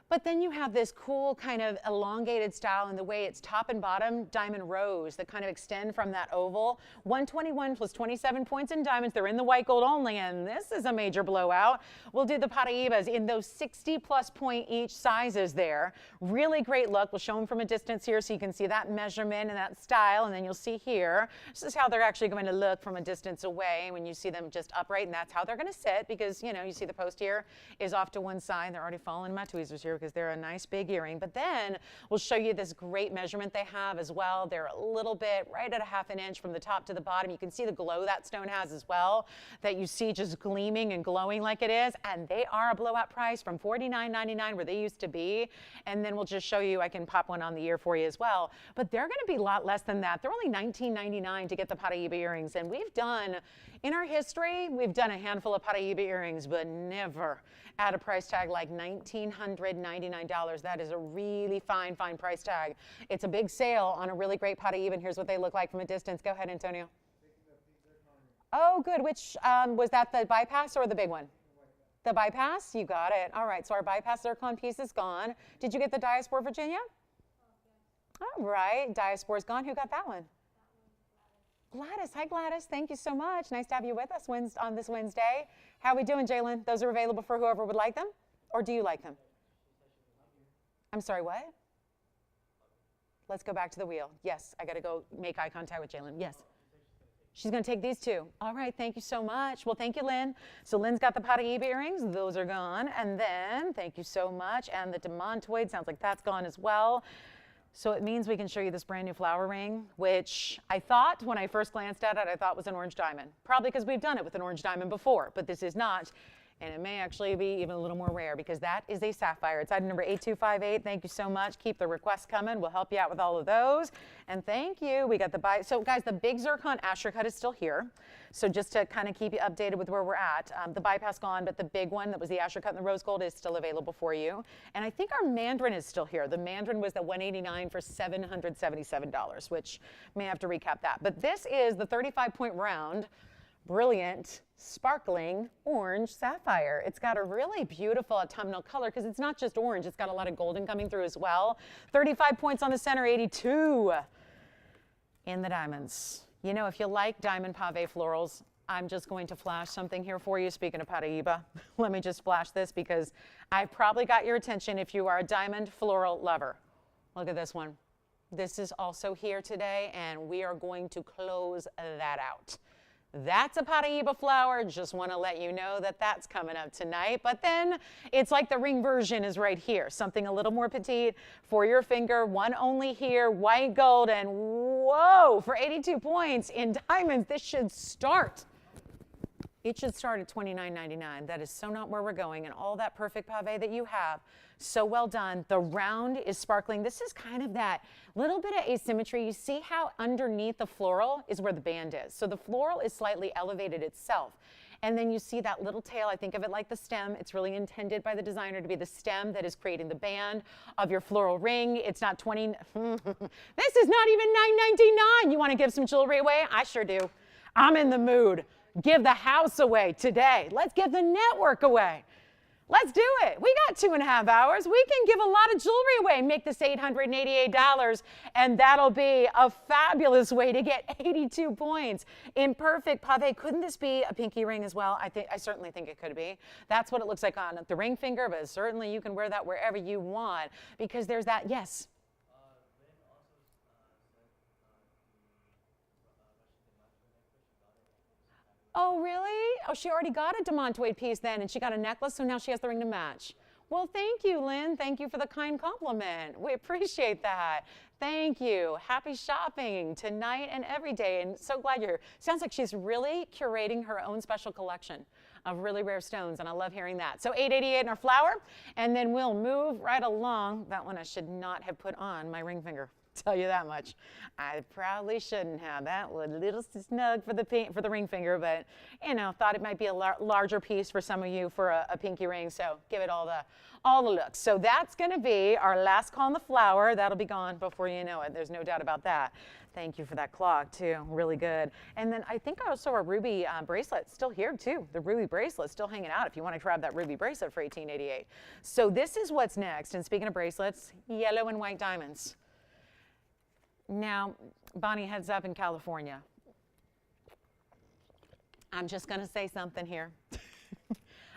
But then you have this cool kind of elongated style in the way it's top and bottom diamond rows that kind of extend from that oval. 121 plus 27 points in diamonds. They're in the white gold only, and this is a major blowout. We'll do the Paraibas in those 60 plus point each sizes there. Really great look. We'll show them from a distance here so you can see that measurement and that style, and then you'll see here. This is how they're actually going to look from a distance away when you see them just upright, and that's how they're going to sit because, you see the post here is off to one side. They're already falling in my tweezers here because they're a nice big earring. But then we'll show you this great measurement they have as well. They're a little bit right at a ½ an inch from the top to the bottom. You can see the glow that stone has as well, that you see just gleaming and glowing like it is. And they are a blowout price from $49.99 where they used to be. And then we'll just show you, I can pop one on the ear for you as well. But they're going to be a lot less than that. They're only $19.99 to get the Paraiba earrings. And we've done, in our history, we've done a handful of Paraiba earrings, but never at a price tag like $1,999. That is a really fine price tag. It's a big sale on a really great Paraiba, and here's what they look like from a distance. Go ahead, Antonio. Oh, good. Which, was that the bypass or the big one? The bypass? You got it. All right, so our bypass zircon piece is gone. Did you get the diaspora, Virginia? All right, diaspora's gone. Who got that one? Gladys. Hi, Gladys. Thank you so much. Nice to have you with us on this Wednesday. How are we doing, Jalen? Those are available for whoever would like them? Or do you like them? I'm sorry, what? Let's go back to the wheel. Yes, I got to go make eye contact with Jalen. Yes. She's going to take these two. All right, thank you so much. Well, thank you, Lynn. So Lynn's got the Paraiba earrings. Those are gone. And then, thank you so much. And the demantoid, sounds like that's gone as well. So it means we can show you this brand new flower ring, which I thought when I first glanced at it, I thought was an orange diamond. Probably because we've done it with an orange diamond before, but this is not. And it may actually be even a little more rare because that is a sapphire. It's item number 8258. Thank you so much. Keep the requests coming. We'll help you out with all of those. And thank you. We got the So guys, the big zircon asher cut is still here. So just to kind of keep you updated with where we're at, the bypass gone, but the big one that was the asher cut and the rose gold is still available for you. And I think our Mandarin is still here. The Mandarin was the $189 for $777, which may have to recap that. But this is the 35-point round, brilliant, sparkling orange sapphire. It's got a really beautiful autumnal color because it's not just orange, it's got a lot of golden coming through as well. 35 points on the center, 82 in the diamonds. If you like diamond pave florals, I'm just going to flash something here for you. Speaking of Paraiba, let me just flash this because I've probably got your attention if you are a diamond floral lover. Look at this one. This is also here today, and we are going to close that out. That's a Paraiba flower. Just want to let you know that that's coming up tonight. But then it's like the ring version is right here. Something a little more petite for your finger. One only here, white gold, and whoa, for 82 points in diamonds, this should start. It should start at $29.99. That is so not where we're going. And all that perfect pave that you have, so well done. The round is sparkling. This is kind of that little bit of asymmetry. You see how underneath the floral is where the band is. So the floral is slightly elevated itself. And then you see that little tail. I think of it like the stem. It's really intended by the designer to be the stem that is creating the band of your floral ring. It's not 20. This is not even $9.99. You want to give some jewelry away? I sure do. I'm in the mood. Give the house away today. Let's give the network away. Let's do it. We got 2.5 hours. We can give a lot of jewelry away, make this $888, and that'll be a fabulous way to get 82 points in perfect pave. Couldn't this be a pinky ring as well? I certainly think it could be. That's what it looks like on the ring finger, but certainly you can wear that wherever you want because there's that, yes. Oh, really? Oh, she already got a demantoid piece then, and she got a necklace, so now she has the ring to match. Well, thank you, Lynn. Thank you for the kind compliment. We appreciate that. Thank you. Happy shopping tonight and every day, and so glad you're here. Sounds like she's really curating her own special collection of really rare stones, and I love hearing that. So $888 in our flower, and then we'll move right along. That one I should not have put on my ring finger. Tell you that much. I probably shouldn't have. That was a little snug for the ring finger, but thought it might be a larger piece for some of you for a pinky ring. So give it all the looks. So that's going to be our last call on the flower. That'll be gone before you know it. There's no doubt about that. Thank you for that clock too. Really good. And then I think also a ruby bracelet still here too. The ruby bracelet still hanging out if you want to grab that ruby bracelet for $1888. So this is what's next. And speaking of bracelets, yellow and white diamonds. Now, Bonnie heads up in California. I'm just going to say something here.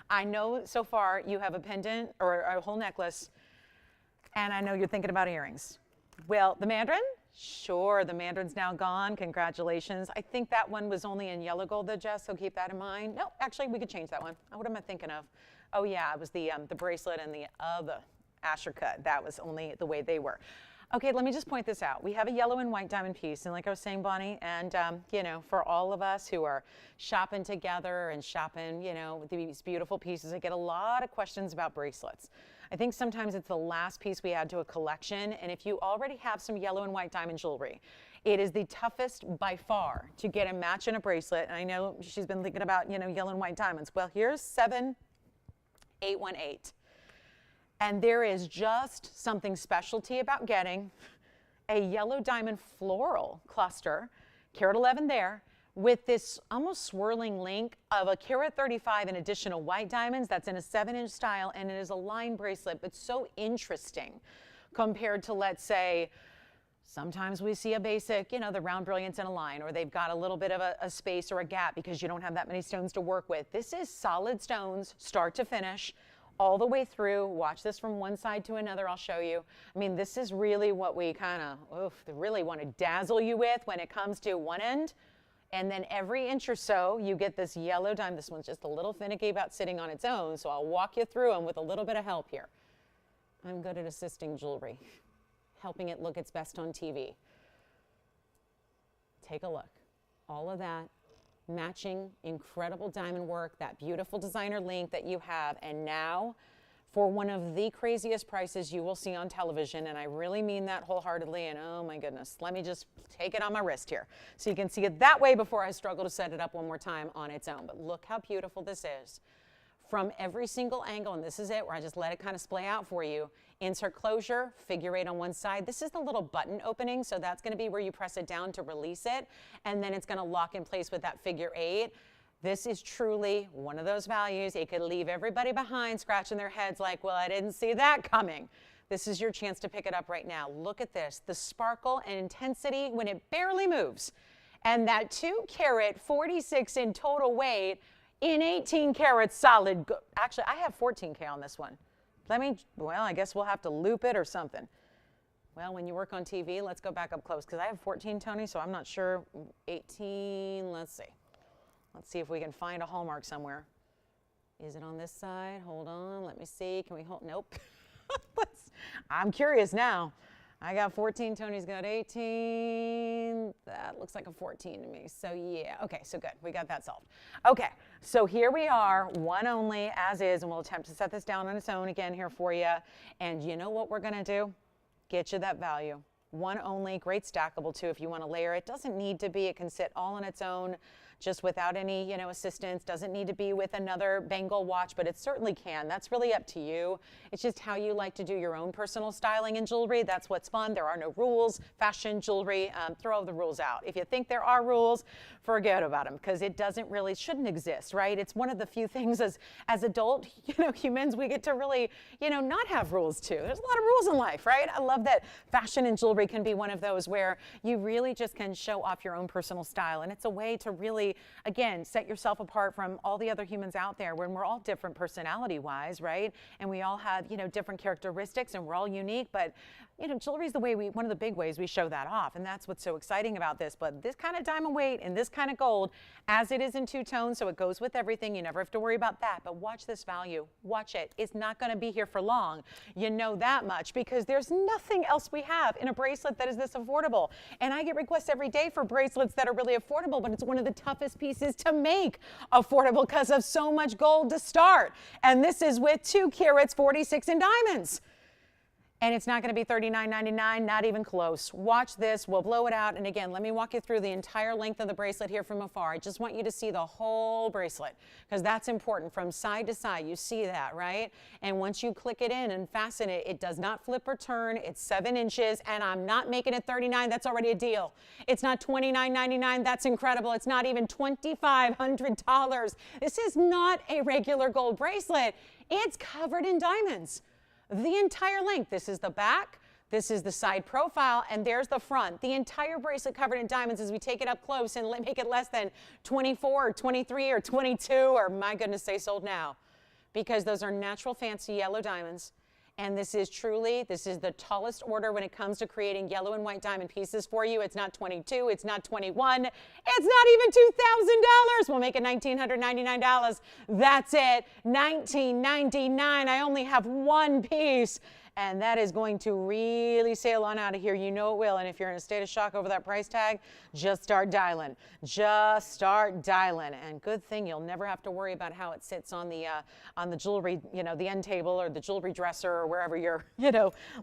I know so far you have a pendant or a whole necklace, and I know you're thinking about earrings. Well, the Mandarin? Sure, the Mandarin's now gone. Congratulations. I think that one was only in yellow gold, though, Jess, so keep that in mind. No, actually, we could change that one. What am I thinking of? Oh, yeah, it was the bracelet and the other Asher cut. That was only the way they were. Okay, let me just point this out. We have a yellow and white diamond piece, and like I was saying, Bonnie, and for all of us who are shopping together and shopping, with these beautiful pieces, I get a lot of questions about bracelets. I think sometimes it's the last piece we add to a collection, and if you already have some yellow and white diamond jewelry, it is the toughest by far to get a match in a bracelet. And I know she's been thinking about, yellow and white diamonds. Well, here's 7818. And there is just something specialty about getting a yellow diamond floral cluster, carat 11 there, with this almost swirling link of a carat 35 and additional white diamonds. That's in a 7-inch style, and it is a line bracelet, but so interesting compared to, let's say, sometimes we see a basic, the round brilliance in a line, or they've got a little bit of a space or a gap because you don't have that many stones to work with. This is solid stones, start to finish, all the way through. Watch this from one side to another. I'll show you. I mean, this is really what we really want to dazzle you with when it comes to one end. And then every inch or so, you get this yellow diamond. This one's just a little finicky about sitting on its own, so I'll walk you through them with a little bit of help here. I'm good at assisting jewelry, helping it look its best on TV. Take a look. All of that matching incredible diamond work, that beautiful designer link that you have, and now for one of the craziest prices you will see on television, and I really mean that wholeheartedly, and oh my goodness, let me just take it on my wrist here so you can see it that way before I struggle to set it up one more time on its own. But look how beautiful this is from every single angle, and this is it where I just let it kind of splay out for you. Insert closure, figure 8 on one side. This is the little button opening, so that's going to be where you press it down to release it, and then it's going to lock in place with that figure 8. This is truly one of those values. It could leave everybody behind scratching their heads like, well, I didn't see that coming. This is your chance to pick it up right now. Look at this, the sparkle and intensity when it barely moves. And that 2 carat 46 in total weight in 18 karat solid gold. Actually, I have 14K on this one. Well, I guess we'll have to loop it or something. Well, when you work on TV, let's go back up close because I have 14, Tony, so I'm not sure. 18, let's see. Let's see if we can find a hallmark somewhere. Is it on this side? Hold on, let me see. Can we hold? Nope. I'm curious now. I got 14, Tony's got 18. That looks like a 14 to me. So yeah, okay, so good. We got that solved. Okay, so here we are, one only as is, and we'll attempt to set this down on its own again here for you. And you know what we're gonna do? Get you that value. One only, great stackable too if you wanna layer it. Doesn't need to be, it can sit all on its own, just without any, assistance. Doesn't need to be with another bangle watch, but it certainly can. That's really up to you. It's just how you like to do your own personal styling in jewelry. That's what's fun. There are no rules. Fashion jewelry, throw the rules out. If you think there are rules, forget about them because it shouldn't exist, right? It's one of the few things as adult, humans, we get to really, not have rules too. There's a lot of rules in life, right? I love that fashion and jewelry can be one of those where you really just can show off your own personal style. And it's a way to really, again, set yourself apart from all the other humans out there when we're all different personality-wise, right? And we all have, different characteristics and we're all unique, but, jewelry is one of the big ways we show that off. And that's what's so exciting about this. But this kind of diamond weight and this kind of gold, as it is in 2 tones, so it goes with everything. You never have to worry about that. But watch this value. Watch it. It's not going to be here for long. You know that much because there's nothing else we have in a bracelet that is this affordable. And I get requests every day for bracelets that are really affordable, but it's one of the toughest pieces to make affordable because of so much gold to start. And this is with 2 carats 46 in diamonds. And it's not going to be $39.99, not even close. Watch this. We'll blow it out. And again, let me walk you through the entire length of the bracelet here from afar. I just want you to see the whole bracelet because that's important from side to side. You see that, right? And once you click it in and fasten it, it does not flip or turn. It's 7 inches, and I'm not making it $39. That's already a deal. It's not $29.99. That's incredible. It's not even $2,500. This is not a regular gold bracelet. It's covered in diamonds. The entire length. This is the back, this is the side profile, and there's the front. The entire bracelet covered in diamonds as we take it up close and make it less than 24 or 23 or 22, or my goodness, they sold now. Because those are natural fancy yellow diamonds. And this is the tallest order when it comes to creating yellow and white diamond pieces for you. It's not 22, it's not 21, it's not even $2,000. We'll make it $1,999. That's it, $1,999. I only have one piece. And that is going to really sail on out of here. You know it will. And if you're in a state of shock over that price tag, just start dialing. Just start dialing. And good thing you'll never have to worry about how it sits on the jewelry, the end table or the jewelry dresser or wherever you're,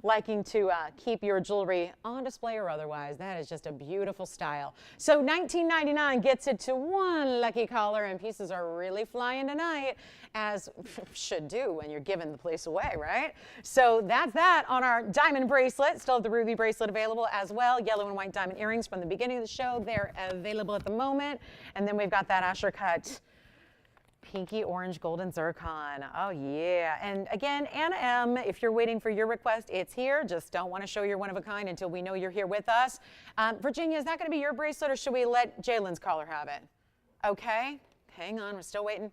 liking to keep your jewelry on display or otherwise. That is just a beautiful style. So $19.99 gets it to one lucky caller, and pieces are really flying tonight, as should do when you're giving the place away, right? So that's that on our diamond bracelet. Still have the ruby bracelet available as well. Yellow and white diamond earrings from the beginning of the show. They're available at the moment. And then we've got that Asher cut pinky orange golden zircon. Oh yeah. And again, Anna M, if you're waiting for your request, it's here. Just don't want to show you're one of a kind until we know you're here with us. Virginia, is that going to be your bracelet, or should we let Jalen's caller have it? Okay. Hang on. We're still waiting.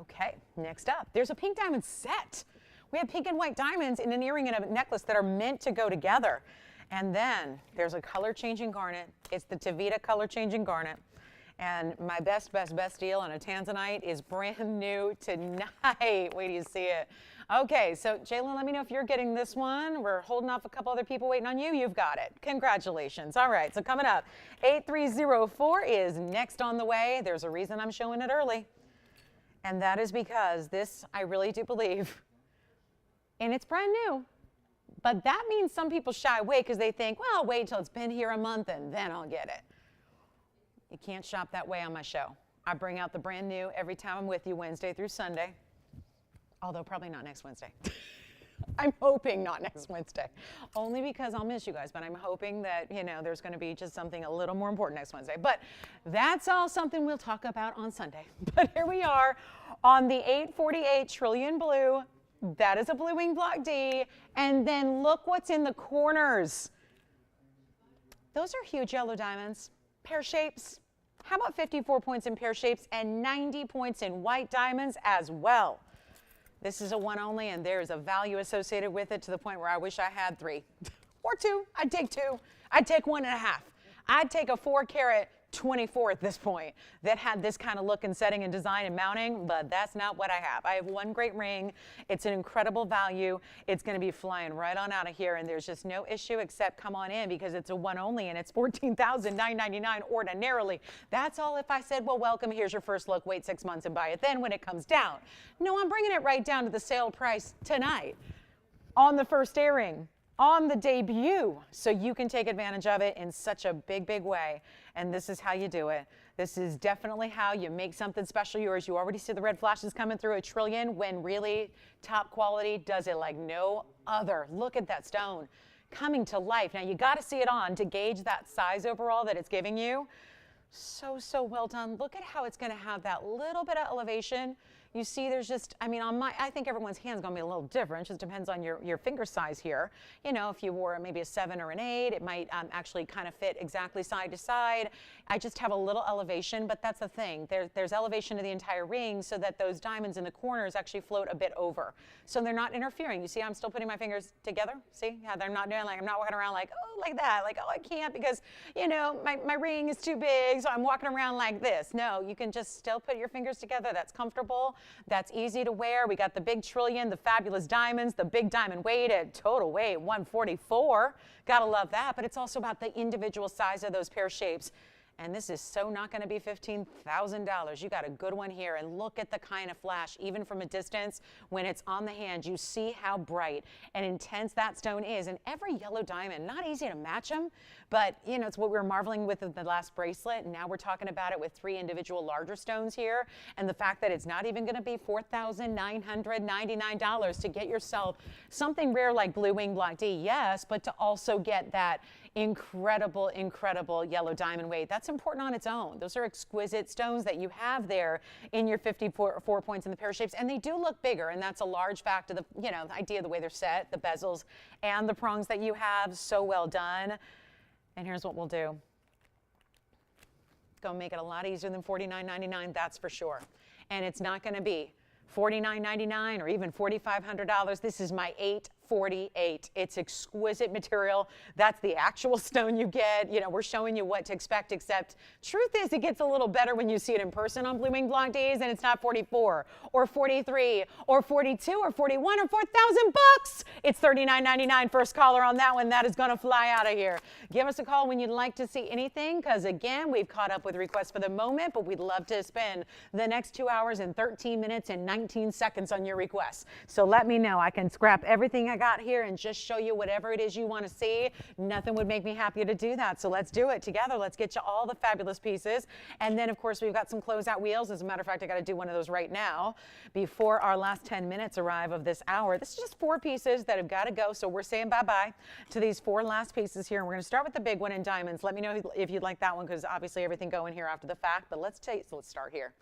Okay, next up, there's a pink diamond set. We have pink and white diamonds in an earring and a necklace that are meant to go together. And then there's a color-changing garnet. It's the Tavita color-changing garnet. And my best deal on a tanzanite is brand new tonight. Wait till you see it. Okay, so Jalen, let me know if you're getting this one. We're holding off a couple other people waiting on you. You've got it. Congratulations. All right, so coming up, 8304 is next on the way. There's a reason I'm showing it early. And that is because this, I really do believe, and it's brand new, but that means some people shy away because they think, well, I'll wait till it's been here a month and then I'll get it. You can't shop that way on my show. I bring out the brand new every time I'm with you, Wednesday through Sunday, although probably not next Wednesday. I'm hoping not next Wednesday, only because I'll miss you guys, but I'm hoping that, there's going to be just something a little more important next Wednesday. But that's all something we'll talk about on Sunday. But here we are on the 848 trillion blue That is a blue wing block D. And then look what's in the corners. Those are huge yellow diamonds. Pear shapes. How about 54 points in pear shapes and 90 points in white diamonds as well? This is a one only, and there's a value associated with it to the point where I wish I had 3 or 2. I'd take 2. I'd take 1.5. I'd take a 4-carat 24 at this point that had this kind of look and setting and design and mounting, but that's not what I have. I have one great ring. It's an incredible value. It's going to be flying right on out of here, and there's just no issue except come on in because it's a one only, and it's $14,999 ordinarily. That's all if I said, well, welcome, here's your first look, wait 6 months and buy it then when it comes down. No, I'm bringing it right down to the sale price tonight on the first airing, on the debut, so you can take advantage of it in such a big, big way. And this is how you do it. This is definitely how you make something special yours. You already see the red flashes coming through $1 trillion when really top quality does it like no other. Look at that stone coming to life. Now you got to see it on to gauge that size overall that it's giving you. So, so well done. Look at how it's going to have that little bit of elevation. You see there's just, I mean, I think everyone's hand's going to be a little different. It just depends on your finger size here. You know, if you wore maybe a 7 or an 8, it might actually kind of fit exactly side to side. I just have a little elevation, but that's the thing. There's elevation to the entire ring so that those diamonds in the corners actually float a bit over. So they're not interfering. You see, I'm still putting my fingers together. See? Yeah, they're not doing like, I'm not walking around like, oh, like that. Like, oh, I can't because, you know, my ring is too big, so I'm walking around like this. No, you can just still put your fingers together. That's comfortable. That's easy to wear. We got the big trillion, the fabulous diamonds, the big diamond weight at total weight 144. Gotta love that, but it's also about the individual size of those pear shapes. And this is so not going to be $15,000. You got a good one here. And look at the kind of flash, even from a distance, when it's on the hand, you see how bright and intense that stone is. And every yellow diamond, not easy to match them, but you know, it's what we were marveling with the last bracelet. And now we're talking about it with 3 individual larger stones here. And the fact that it's not even going to be $4,999 to get yourself something rare like Blue Wing Block D, yes, but to also get that incredible, incredible yellow diamond weight. That's important on its own. Those are exquisite stones that you have there in your 54 points in the pear shapes, and they do look bigger, and that's a large fact of the, you know, the idea of the way they're set, the bezels and the prongs that you have. So well done. And here's what we'll do. Go make it a lot easier than $49.99, that's for sure. And it's not going to be $49.99 or even $4,500. This is my $848. It's exquisite material. That's the actual stone you get. You know, we're showing you what to expect, except truth is it gets a little better when you see it in person on Blue Wing Block Days, and it's not 44 or 43 or 42 or 41 or 4,000 bucks. It's $39.99. First caller on that one. That is going to fly out of here. Give us a call when you'd like to see anything, because again, we've caught up with requests for the moment, but we'd love to spend the next 2 hours and 13 minutes and 19 seconds on your requests. So let me know. I can scrap everything I got here and just show you whatever it is you want to see. Nothing would make me happier to do that. So let's do it together. Let's get you all the fabulous pieces. And then, of course, we've got some closeout wheels. As a matter of fact, I got to do one of those right now before our last 10 minutes arrive of this hour. This is just 4 pieces that have got to go. So we're saying bye-bye to these 4 last pieces here. And we're going to start with the big one in diamonds. Let me know if you'd like that one, because obviously everything going here after the fact. But let's start here.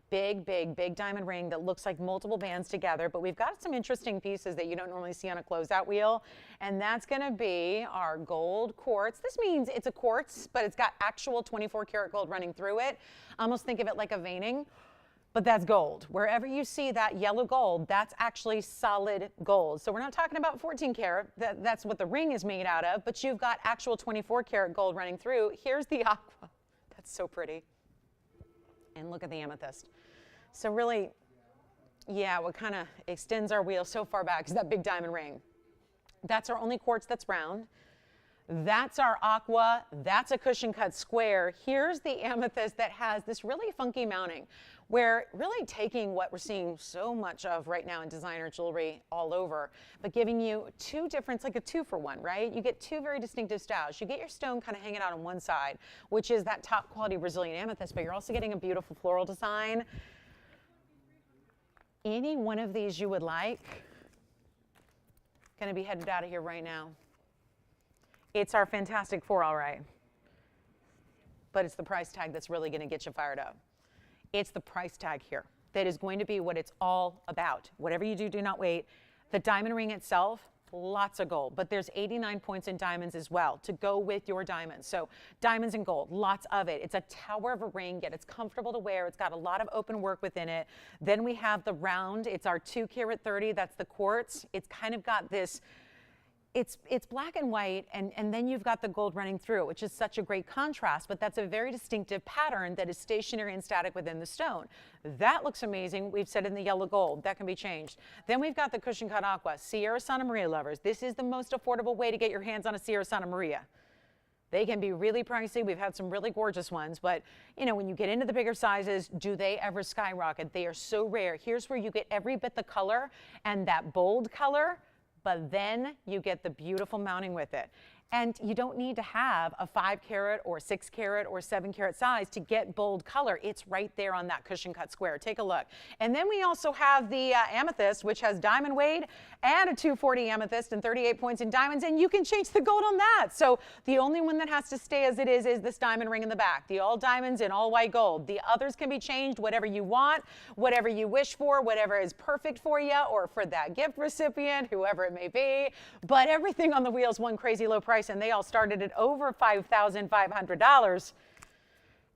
Big, big, big diamond ring that looks like multiple bands together, but we've got some interesting pieces that you don't normally see on a closeout wheel, and that's going to be our gold quartz. This means it's a quartz, but it's got actual 24-karat gold running through it. Almost think of it like a veining, but that's gold. Wherever you see that yellow gold, that's actually solid gold. So we're not talking about 14-karat. That's what the ring is made out of, but you've got actual 24-karat gold running through. Here's the aqua. That's so pretty. And look at the amethyst. So really, yeah, what kind of extends our wheel so far back is that big diamond ring. That's our only quartz that's round. That's our aqua. That's a cushion cut square. Here's the amethyst that has this really funky mounting, where really taking what we're seeing so much of right now in designer jewelry all over, but giving you 2 different, it's like a 2-for-1, right? You get 2 very distinctive styles. You get your stone kind of hanging out on one side, which is that top quality Brazilian amethyst, but you're also getting a beautiful floral design. Any one of these you would like, going to be headed out of here right now. It's our Fantastic 4, all right. But it's the price tag that's really going to get you fired up. It's the price tag here that is going to be what it's all about. Whatever you do, do not wait. The diamond ring itself, lots of gold, but there's 89 points in diamonds as well to go with your diamonds. So diamonds and gold, lots of it. It's a tower of a ring, yet it's comfortable to wear. It's got a lot of open work within it. Then we have the round. It's our 2 carat 30. That's the quartz. It's kind of got this, it's black and white, and then you've got the gold running through it, which is such a great contrast, but that's a very distinctive pattern that is stationary and static within the stone. That looks amazing. We've said in the yellow gold. That can be changed. Then we've got the cushion cut aqua. Sierra Santa Maria lovers, this is the most affordable way to get your hands on a Sierra Santa Maria. They can be really pricey. We've had some really gorgeous ones, but you know, when you get into the bigger sizes, do they ever skyrocket? They are so rare. Here's where you get every bit the color and that bold color, but then you get the beautiful mounting with it. And you don't need to have a 5 carat or 6 carat or 7 carat size to get bold color. It's right there on that cushion cut square. Take a look. And then we also have the amethyst, which has diamond weight and a 240 amethyst and 38 points in diamonds, and you can change the gold on that. So the only one that has to stay as it is this diamond ring in the back. The all diamonds and all white gold. The others can be changed, whatever you want, whatever you wish for, whatever is perfect for you or for that gift recipient, whoever it may be. But everything on the wheel is one crazy low price, and they all started at over $5,500,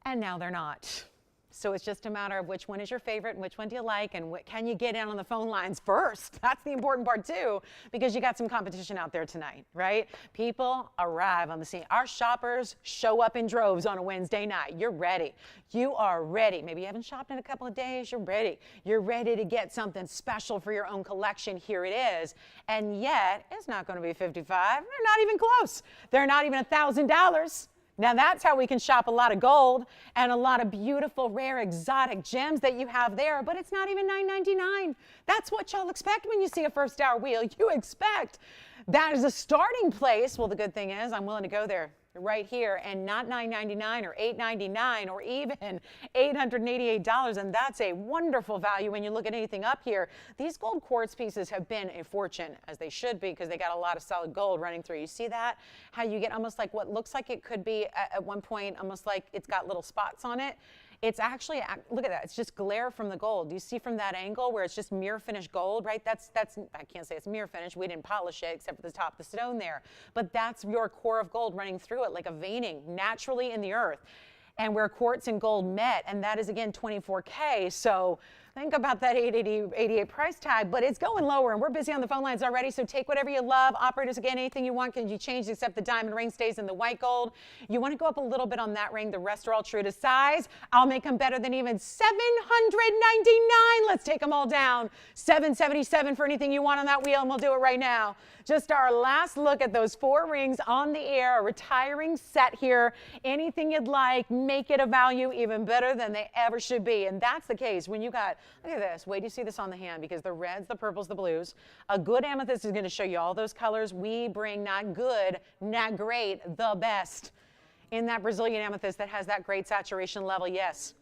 and now they're not. So it's just a matter of which one is your favorite and which one do you like, and what can you get in on the phone lines first. That's the important part too, because you got some competition out there tonight, right? People arrive on the scene. Our shoppers show up in droves on a Wednesday night. You're ready. You are ready. Maybe you haven't shopped in a couple of days. You're ready. You're ready to get something special for your own collection. Here it is. And yet, it's not going to be $55. They're not even close. They're not even $1,000. Now that's how we can shop a lot of gold and a lot of beautiful, rare, exotic gems that you have there, but it's not even $9.99. That's what y'all expect when you see a first hour wheel. You expect that is a starting place. Well, the good thing is I'm willing to go there right here, and not $9.99 or $8.99 or even $888, and that's a wonderful value when you look at anything up here. These gold quartz pieces have been a fortune, as they should be, because they got a lot of solid gold running through. You see that? How you get almost like what looks like it could be at one point, almost like it's got little spots on it. It's actually, look at that, it's just glare from the gold. Do you see from that angle where it's just mirror finished gold, right? That's I can't say it's mirror finish. We didn't polish it except for the top of the stone there. But that's your core of gold running through it like a veining naturally in the earth. And where quartz and gold met, and that is again 24K. So think about that $888 price tag, but it's going lower, and we're busy on the phone lines already, so take whatever you love. Operators, again, anything you want can be changed except the diamond ring stays in the white gold. You want to go up a little bit on that ring. The rest are all true to size. I'll make them better than even $799. Let's take them all down. $777 for anything you want on that wheel, and we'll do it right now. Just our last look at those 4 rings on the air, a retiring set here. Anything you'd like, make it a value even better than they ever should be. And that's the case when you got, look at this, wait till you see this on the hand, because the reds, the purples, the blues. A good amethyst is going to show you all those colors. We bring not good, not great, the best in that Brazilian amethyst that has that great saturation level, yes.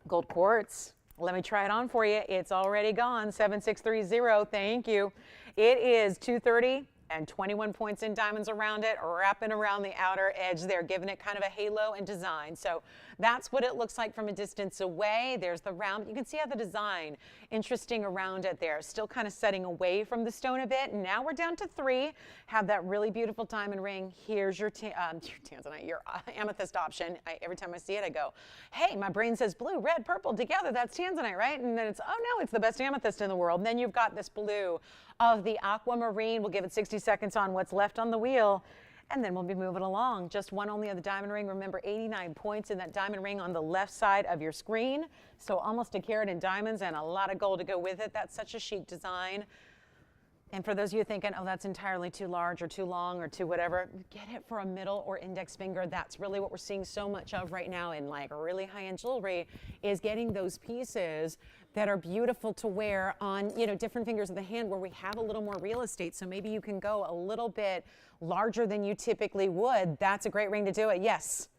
Gold quartz. Let me try it on for you. It's already gone, 7630, thank you. It is 230 and 21 points in diamonds around it, wrapping around the outer edge there, giving it kind of a halo and design. So that's what it looks like from a distance away. There's the round. You can see how the design, interesting around it there, still kind of setting away from the stone a bit. And now we're down to 3. Have that really beautiful diamond ring. Here's your tanzanite, your amethyst option. Every time I see it, I go, hey, my brain says blue, red, purple together. That's tanzanite, right? And then it's, oh no, it's the best amethyst in the world. And then you've got this blue of the aquamarine. We'll give it 60 seconds on what's left on the wheel, and then we'll be moving along. Just one only of the diamond ring. Remember, 89 points in that diamond ring on the left side of your screen. So almost a carat in diamonds and a lot of gold to go with it. That's such a chic design. And for those of you thinking, oh, that's entirely too large or too long or too whatever, get it for a middle or index finger. That's really what we're seeing so much of right now in like really high-end jewelry, is getting those pieces that are beautiful to wear on, you know, different fingers of the hand where we have a little more real estate. So maybe you can go a little bit larger than you typically would. That's a great ring to do it. Yes.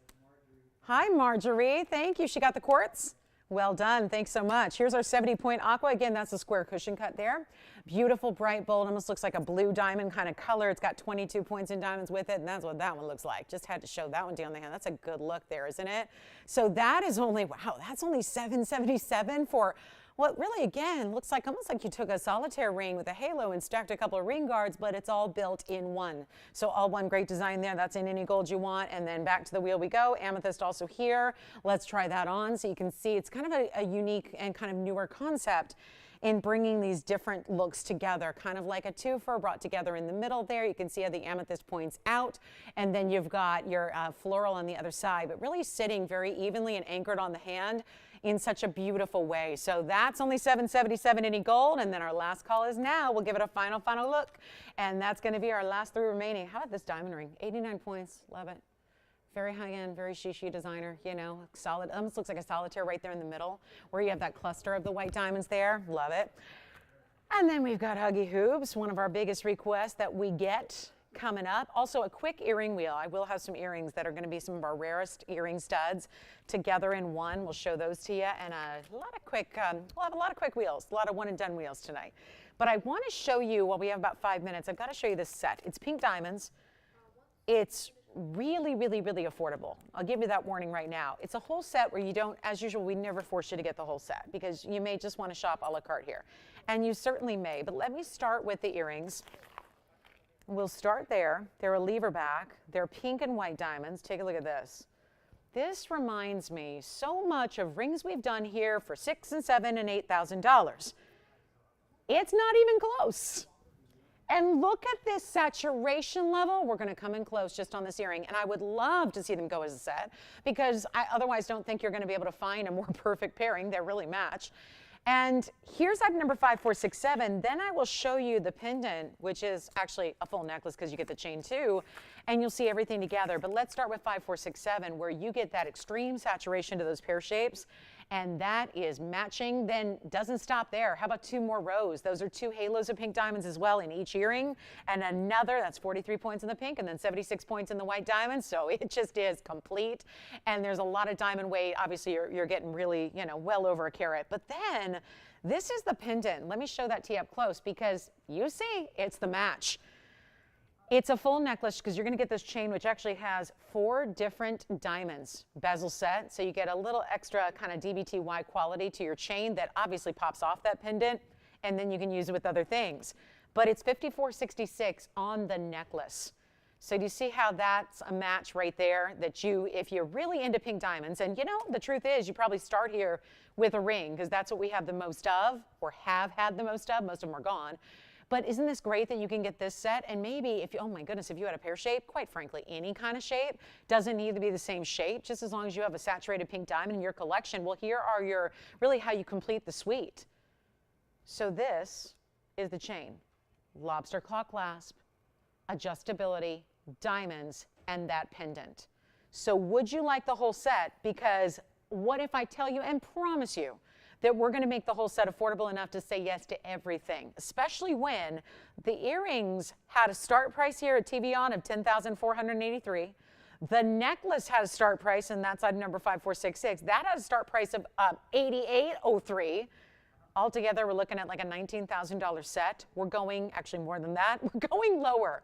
Hi, Marjorie. Thank you. She got the quartz. Well done. Thanks so much. Here's our 70-point aqua. Again, that's a square cushion cut there. Beautiful, bright, bold, almost looks like a blue diamond kind of color. It's got 22 points in diamonds with it, and that's what that one looks like. Just had to show that one to you on the hand. That's a good look there, isn't it? So that is only, wow, that's only $777 for, what really, again, looks like almost like you took a solitaire ring with a halo and stacked a couple of ring guards, but it's all built in one. So all one great design there. That's in any gold you want. And then back to the wheel we go. Amethyst also here. Let's try that on so you can see it's kind of a unique and kind of newer concept in bringing these different looks together, kind of like a twofer brought together in the middle there. You can see how the amethyst points out, and then you've got your floral on the other side, but really sitting very evenly and anchored on the hand in such a beautiful way. So that's only $777 any gold, and then our last call is now. We'll give it a final look, and that's going to be our last 3 remaining. How about this diamond ring? 89 points. Love it. Very high-end, very shishi designer, you know, solid. Almost looks like a solitaire right there in the middle where you have that cluster of the white diamonds there. Love it. And then we've got Huggy hoops, one of our biggest requests that we get coming up. Also a quick earring wheel. I will have some earrings that are going to be some of our rarest earring studs together in one. We'll show those to you, and a lot of quick, we'll have a lot of quick wheels, a lot of one-and-done wheels tonight. But I want to show you, well, we have about 5 minutes. I've got to show you this set. It's pink diamonds. It's really affordable. I'll give you that warning right now. It's a whole set where you don't, as usual, we never force you to get the whole set because you may just want to shop a la carte here. And you certainly may, but let me start with the earrings. We'll start there. They're a lever back. They're pink and white diamonds. Take a look at this. This reminds me so much of rings we've done here for $6,000 and $7,000 and $8,000. It's not even close. And look at this saturation level. We're going to come in close just on this earring. And I would love to see them go as a set because I otherwise don't think you're going to be able to find a more perfect pairing. They really match. And here's item number 5467. Then I will show you the pendant, which is actually a full necklace because you get the chain too. And you'll see everything together. But let's start with 5467 where you get that extreme saturation to those pear shapes. And that is matching, then doesn't stop there. How about 2 more rows? Those are 2 halos of pink diamonds as well in each earring. And another, that's 43 points in the pink and then 76 points in the white diamonds. So it just is complete. And there's a lot of diamond weight. Obviously, you're getting really, you know, well over a carat. But then this is the pendant. Let me show that to you up close because you see it's the match. It's a full necklace because you're going to get this chain, which actually has 4 different diamonds bezel set. So you get a little extra kind of DBTY quality to your chain that obviously pops off that pendant, and then you can use it with other things. But it's $54.66 on the necklace. So do you see how that's a match right there that you, if you're really into pink diamonds, and you know, the truth is you probably start here with a ring because that's what we have the most of or have had the most of. Most of them are gone. But isn't this great that you can get this set? And maybe if you, oh my goodness, if you had a pear shape, quite frankly, any kind of shape, doesn't need to be the same shape, just as long as you have a saturated pink diamond in your collection. Well, here are your, really how you complete the suite. So this is the chain. Lobster claw clasp, adjustability, diamonds, and that pendant. So would you like the whole set? Because what if I tell you and promise you that we're going to make the whole set affordable enough to say yes to everything, especially when the earrings had a start price here at TVON of $10,483. The necklace had a start price, and that's item number 5466. That had a start price of $88.03. Altogether, we're looking at like a $19,000 set. We're going, actually more than that, we're going lower.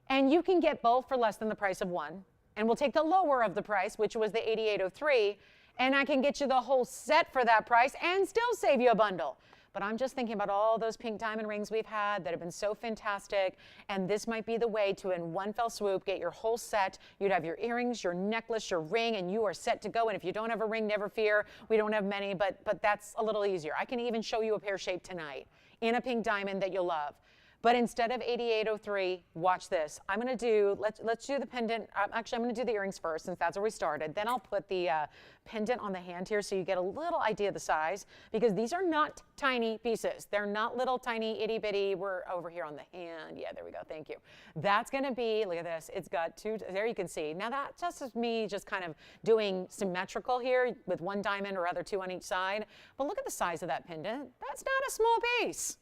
And you can get both for less than the price of one. And we'll take the lower of the price, which was the $88.03. And I can get you the whole set for that price and still save you a bundle. But I'm just thinking about all those pink diamond rings we've had that have been so fantastic. And this might be the way to, in one fell swoop, get your whole set. You'd have your earrings, your necklace, your ring, and you are set to go. And if you don't have a ring, never fear. We don't have many, but that's a little easier. I can even show you a pear shape tonight in a pink diamond that you'll love. But instead of $88.03, watch this. I'm going to do, let's do the pendant. Actually, I'm going to do the earrings first since that's where we started. Then I'll put the pendant on the hand here so you get a little idea of the size because these are not tiny pieces. They're not little tiny itty bitty. We're over here on the hand. Yeah, there we go. Thank you. That's going to be, look at this. It's got 2, there you can see. Now that just is me just kind of doing symmetrical here with 1 diamond or other 2 on each side. But look at the size of that pendant. That's not a small piece.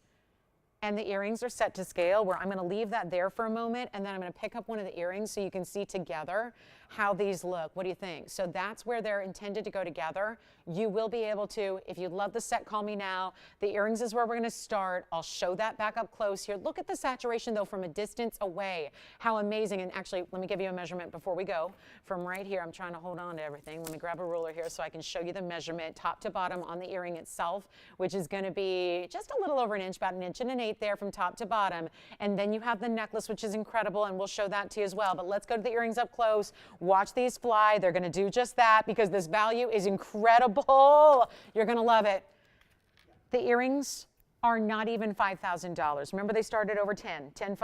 And the earrings are set to scale where I'm going to leave that there for a moment and then I'm going to pick up one of the earrings so you can see together how these look. What do you think? So that's where they're intended to go together. You will be able to, if you love the set, call me now. The earrings is where we're going to start. I'll show that back up close here. Look at the saturation though from a distance away. How amazing. And actually, let me give you a measurement before we go. From right here, I'm trying to hold on to everything. Let me grab a ruler here so I can show you the measurement top to bottom on the earring itself, which is going to be just a little over an inch, about an inch and an eighth there from top to bottom. And then you have the necklace, which is incredible, and we'll show that to you as well. But let's go to the earrings up close. Watch these fly. They're going to do just that because this value is incredible. You're going to love it. The earrings are not even $5,000. Remember, they started over 10.5.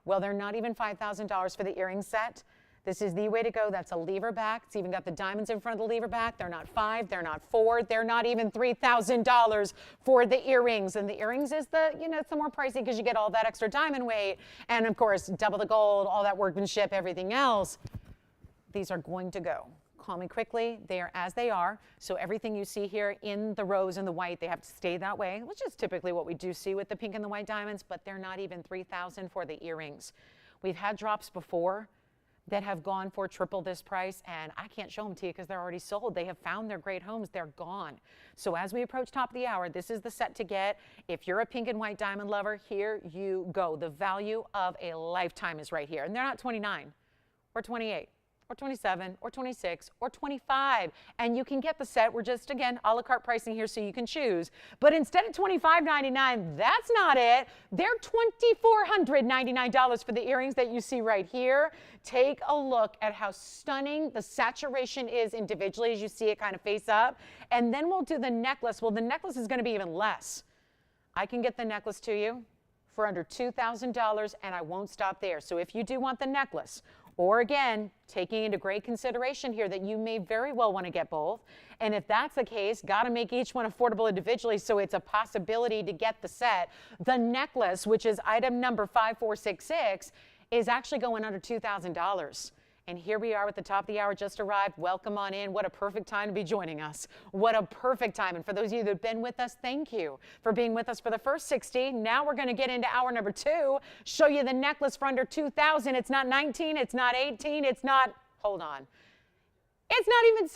Well, they're not even $5,000 for the earring set. This is the way to go. That's a lever back. It's even got the diamonds in front of the lever back. They're not $5,000. They're not $4,000. They're not even $3,000 for the earrings. And the earrings is the, it's the more pricey because you get all that extra diamond weight. And of course, double the gold, all that workmanship, everything else. These are going to go. Call me quickly. They are as they are. So everything you see here in the rose and the white, they have to stay that way, which is typically what we do see with the pink and the white diamonds, but they're not even $3,000 for the earrings. We've had drops before that have gone for triple this price, and I can't show them to you because they're already sold. They have found their great homes. They're gone. So as we approach top of the hour, this is the set to get. If you're a pink and white diamond lover, here you go. The value of a lifetime is right here. And they're not 29 or 28. Or 27, or 26, or 25. And you can get the set. We're just, again, a la carte pricing here so you can choose. But instead of $25.99, that's not it. They're $2,499 for the earrings that you see right here. Take a look at how stunning the saturation is individually as you see it kind of face up. And then we'll do the necklace. Well, the necklace is going to be even less. I can get the necklace to you for under $2,000, and I won't stop there. So if you do want the necklace, or again, taking into great consideration here that you may very well want to get both. And if that's the case, got to make each one affordable individually so it's a possibility to get the set. The necklace, which is item number 5466, is actually going under $2,000. And here we are at the top of the hour, just arrived. Welcome on in. What a perfect time to be joining us. What a perfect time. And for those of you that have been with us, thank you for being with us for the first 60. Now we're going to get into hour number 2, show you the necklace for under $2,000. It's not 19, it's not 18, it's not, hold on. It's not even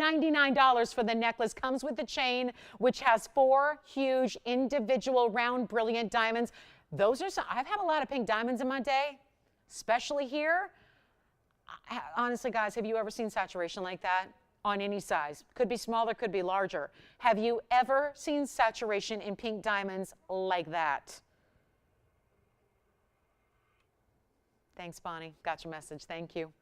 $1,799 for the necklace. Comes with the chain, which has 4 huge individual round brilliant diamonds. Those are some, I've had a lot of pink diamonds in my day, especially here. Honestly, guys, have you ever seen saturation like that on any size? Could be smaller, could be larger. Have you ever seen saturation in pink diamonds like that? Thanks, Bonnie. Got your message. Thank you.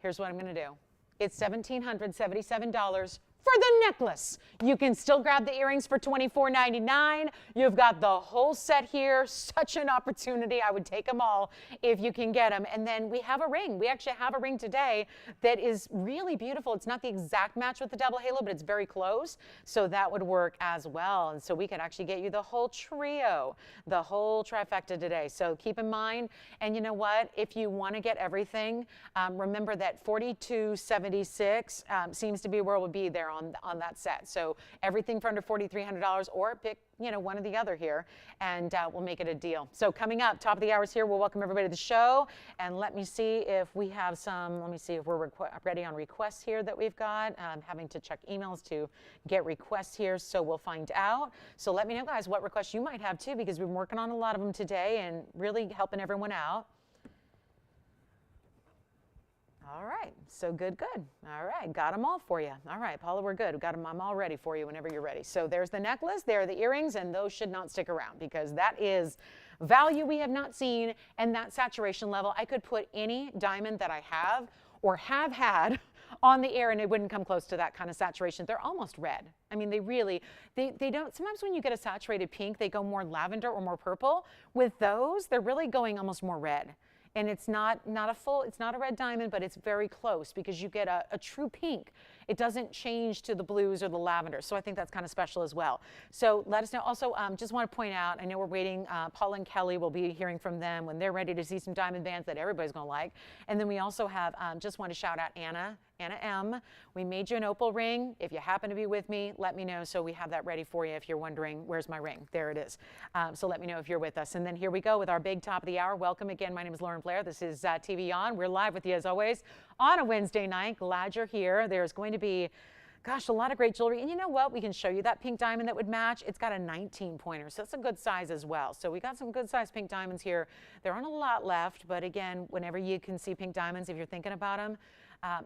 Here's what I'm going to do. It's $1,777 for the necklace. You can still grab the earrings for $24.99. You've got the whole set here. Such an opportunity. I would take them all if you can get them. And then we have a ring. We actually have a ring today that is really beautiful. It's not the exact match with the double halo, but it's very close. So that would work as well. And so we could actually get you the whole trio, the whole trifecta today. So keep in mind, and you know what? If you want to get everything, remember that $4,276 seems to be where we'll be there on that set. So everything for under $4,300, or pick one or the other here, and we'll make it a deal. So coming up, top of the hours here, we'll welcome everybody to the show, and let me see if we have some, let me see if we're ready on requests here that we've got. I'm having to check emails to get requests here, so we'll find out. So let me know, guys, what requests you might have too, because we've been working on a lot of them today and really helping everyone out. All right, so good. All right, got them all for you. All right, Paula, we're good. We got them. I'm all ready for you whenever you're ready. So there's the necklace, there are the earrings, and those should not stick around because that is value we have not seen, and that saturation level. I could put any diamond that I have or have had on the air and it wouldn't come close to that kind of saturation. They're almost red. I mean, they don't, sometimes when you get a saturated pink, they go more lavender or more purple. With those, they're really going almost more red. And it's not a red diamond, but it's very close because you get a true pink. It doesn't change to the blues or the lavender. So I think that's kind of special as well. So let us know. Also, just want to point out, I know we're waiting. Paula and Kelly will be hearing from them when they're ready to see some diamond bands that everybody's going to like. And then we also have, just want to shout out Anna M. We made you an opal ring. If you happen to be with me, let me know so we have that ready for you if you're wondering, where's my ring? There it is. So let me know if you're with us. And then here we go with our big top of the hour. Welcome again. My name is Lauren Blair. This is TVON. We're live with you as always on a Wednesday night. Glad you're here. There's going to be, gosh, a lot of great jewelry. And you know what? We can show you that pink diamond that would match. It's got a 19 pointer, so that's a good size as well. So we got some good size pink diamonds here. There aren't a lot left, but again, whenever you can see pink diamonds, if you're thinking about them,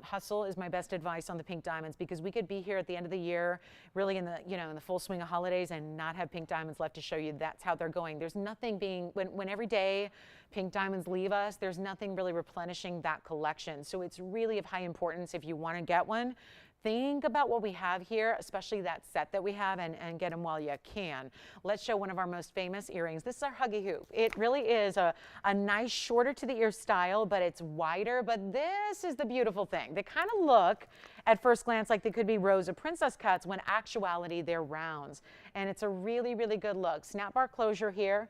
hustle is my best advice on the pink diamonds, because we could be here at the end of the year, really in the, in the full swing of holidays, and not have pink diamonds left to show you. That's how they're going. There's nothing being, when every day pink diamonds leave us, there's nothing really replenishing that collection. So it's really of high importance if you want to get one. Think about what we have here, especially that set that we have, and get them while you can. Let's show one of our most famous earrings. This is our Huggy hoop. It really is a nice shorter to the ear style, but it's wider. But this is the beautiful thing. They kind of look at first glance like they could be rose or princess cuts, when actuality they're rounds. And it's a really, really good look. Snap bar closure here.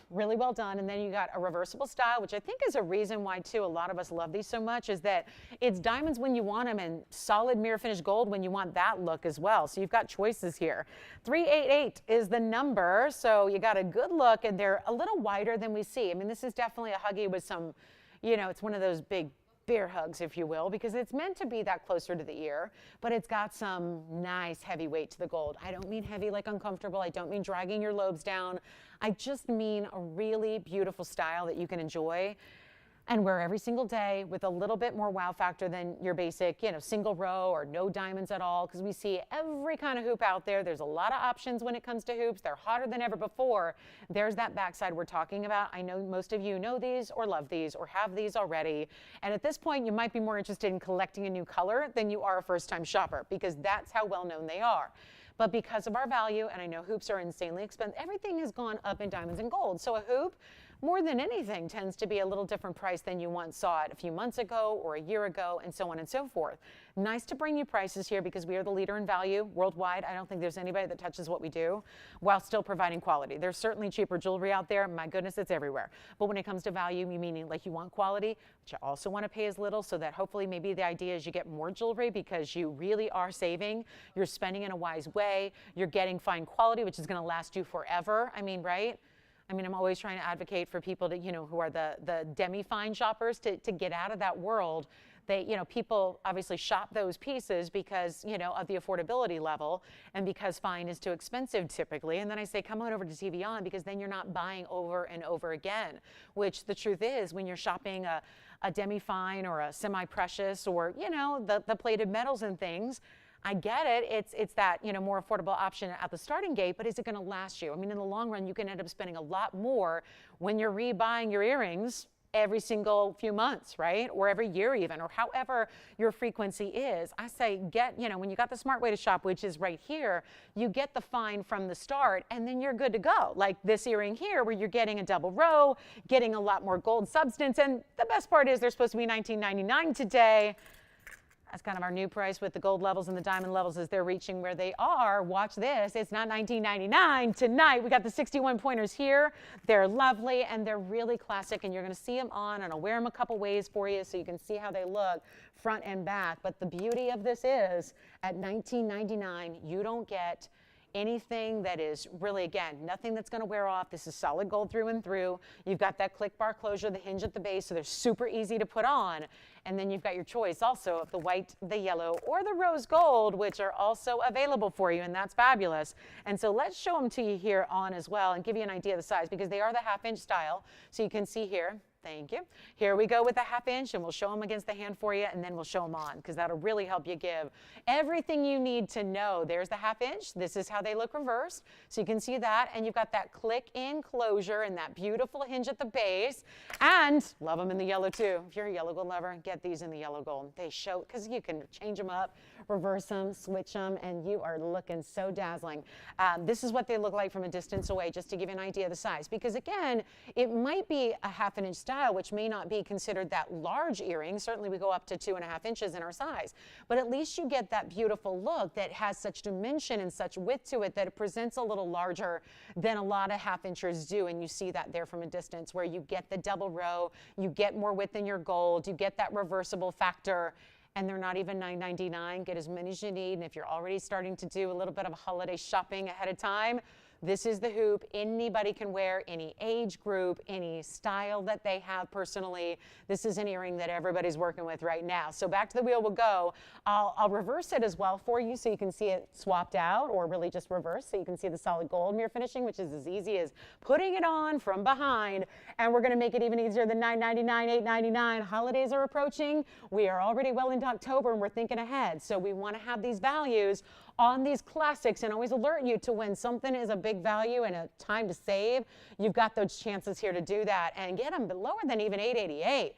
Really well done. And then you got a reversible style, which I think is a reason why too a lot of us love these so much, is that it's diamonds when you want them and solid mirror finish gold when you want that look as well. So you've got choices here. 388 is the number, so you got a good look, and they're a little wider than we see. I mean, this is definitely a Huggy with some, it's one of those big bear hugs, if you will, because it's meant to be that closer to the ear, but it's got some nice heavy weight to the gold. I don't mean heavy like uncomfortable. I don't mean dragging your lobes down. I just mean a really beautiful style that you can enjoy and wear every single day, with a little bit more wow factor than your basic, single row or no diamonds at all, because we see every kind of hoop out there. There's a lot of options when it comes to hoops. They're hotter than ever before. There's that backside we're talking about. I know most of you know these or love these or have these already. And at this point, you might be more interested in collecting a new color than you are a first-time shopper, because that's how well known they are. But because of our value, and I know hoops are insanely expensive, everything has gone up in diamonds and gold. So a hoop, more than anything, tends to be a little different price than you once saw it a few months ago or a year ago, and so on and so forth. Nice to bring you prices here, because we are the leader in value worldwide. I don't think there's anybody that touches what we do while still providing quality. There's certainly cheaper jewelry out there. My goodness, it's everywhere. But when it comes to value, meaning like you want quality, but you also want to pay as little, so that hopefully maybe the idea is you get more jewelry because you really are saving. You're spending in a wise way. You're getting fine quality, which is going to last you forever. I mean, right? I mean, I'm always trying to advocate for people to, who are the demi-fine shoppers to get out of that world. They, people obviously shop those pieces because, of the affordability level, and because fine is too expensive typically. And then I say, come on over to TVON, because then you're not buying over and over again, which the truth is, when you're shopping a demi-fine or a semi-precious or, the plated metals and things, I get it. It's that, more affordable option at the starting gate, but is it going to last you? I mean, in the long run, you can end up spending a lot more when you're rebuying your earrings every single few months, right? Or every year even, or however your frequency is. I say get, when you got the smart way to shop, which is right here, you get the fine from the start, and then you're good to go. Like this earring here, where you're getting a double row, getting a lot more gold substance, and the best part is they're supposed to be $19.99 today. That's kind of our new price with the gold levels and the diamond levels as they're reaching where they are. Watch this. It's not $19.99 tonight. We got the 61 pointers here. They're lovely, and they're really classic, and you're going to see them on, and I'll wear them a couple ways for you so you can see how they look front and back. But the beauty of this is, at $19.99, you don't get anything that is really, again, nothing that's going to wear off. This is solid gold through and through. You've got that click bar closure, the hinge at the base, so they're super easy to put on. And then you've got your choice also of the white, the yellow, or the rose gold, which are also available for you, and that's fabulous. And so let's show them to you here on as well and give you an idea of the size, because they are the half-inch style. So you can see here. Thank you. Here we go with the half-inch, and we'll show them against the hand for you, and then we'll show them on, because that'll really help you give everything you need to know. There's the half-inch. This is how they look reversed. So you can see that, and you've got that click-in closure and that beautiful hinge at the base. And love them in the yellow, too. If you're a yellow gold lover, get these in the yellow gold. They show, because you can change them up, reverse them, switch them, and you are looking so dazzling. This is what they look like from a distance away, just to give you an idea of the size. Because, again, it might be a half-inch style, which may not be considered that large earring. Certainly we go up to 2.5 inches in our size, but at least you get that beautiful look that has such dimension and such width to it that it presents a little larger than a lot of half-inchers do. And you see that there from a distance, where you get the double row, you get more width in your gold, you get that reversible factor, and they're not even $9.99. Get as many as you need. And if you're already starting to do a little bit of holiday shopping ahead of time, This is the hoop anybody can wear, any age group, any style that they have personally. This is an earring that everybody's working with right now. So back to the wheel we'll go. I'll reverse it as well for you so you can see it swapped out, or really just reverse so you can see the solid gold mirror finishing, which is as easy as putting it on from behind. And we're going to make it even easier than $9.99, $8.99. Holidays are approaching. We are already well into October and we're thinking ahead. So we want to have these values on these classics and always alert you to when something is a big value and a time to save. You've got those chances here to do that and get them lower than even $8.88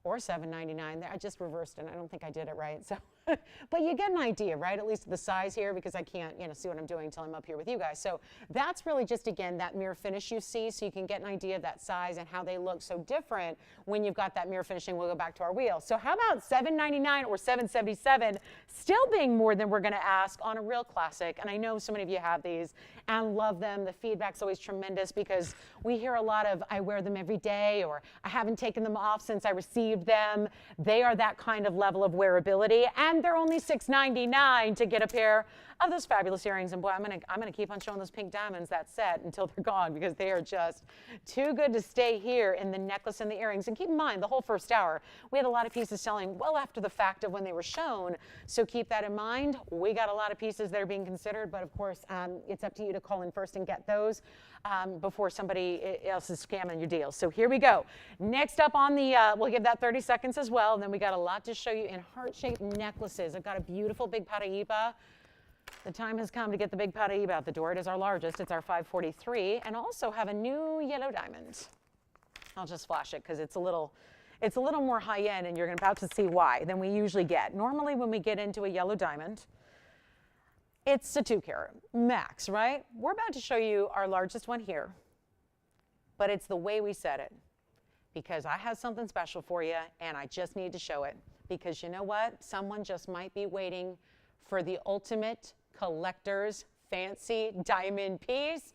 or $7.99. There, I just reversed it. I don't think I did it right. So, but you get an idea, right? At least the size here, because I can't, see what I'm doing until I'm up here with you guys. So that's really just, again, that mirror finish you see, so you can get an idea of that size and how they look so different when you've got that mirror finishing. We'll go back to our wheel. So how about $7.99 or $7.77 still being more than we're going to ask on a real classic? And I know so many of you have these and love them. The feedback's always tremendous because we hear a lot of, I wear them every day, or I haven't taken them off since I received them. They are that kind of level of wearability, and they're only $6.99 to get a pair of those fabulous earrings. And boy, I'm gonna keep on showing those pink diamonds, that set, until they're gone, because they are just too good to stay here in the necklace and the earrings. And keep in mind, the whole first hour, we had a lot of pieces selling well after the fact of when they were shown. So keep that in mind. We got a lot of pieces that are being considered, but of course, it's up to you to call in first and get those before somebody else is scamming your deals. So here we go. Next up on the, we'll give that 30 seconds as well. And then we got a lot to show you in heart-shaped necklaces. I've got a beautiful big Paraiba. The time has come to get the big Paraiba out the door. It is our largest. It's our 543, and also have a new yellow diamond. I'll just flash it because it's a little more high-end, and you're about to see why than we usually get. Normally, when we get into a yellow diamond, it's a 2 carat max, right? We're about to show you our largest one here, but it's the way we set it, because I have something special for you, and I just need to show it, because you know what? Someone just might be waiting for the ultimate collector's fancy diamond piece,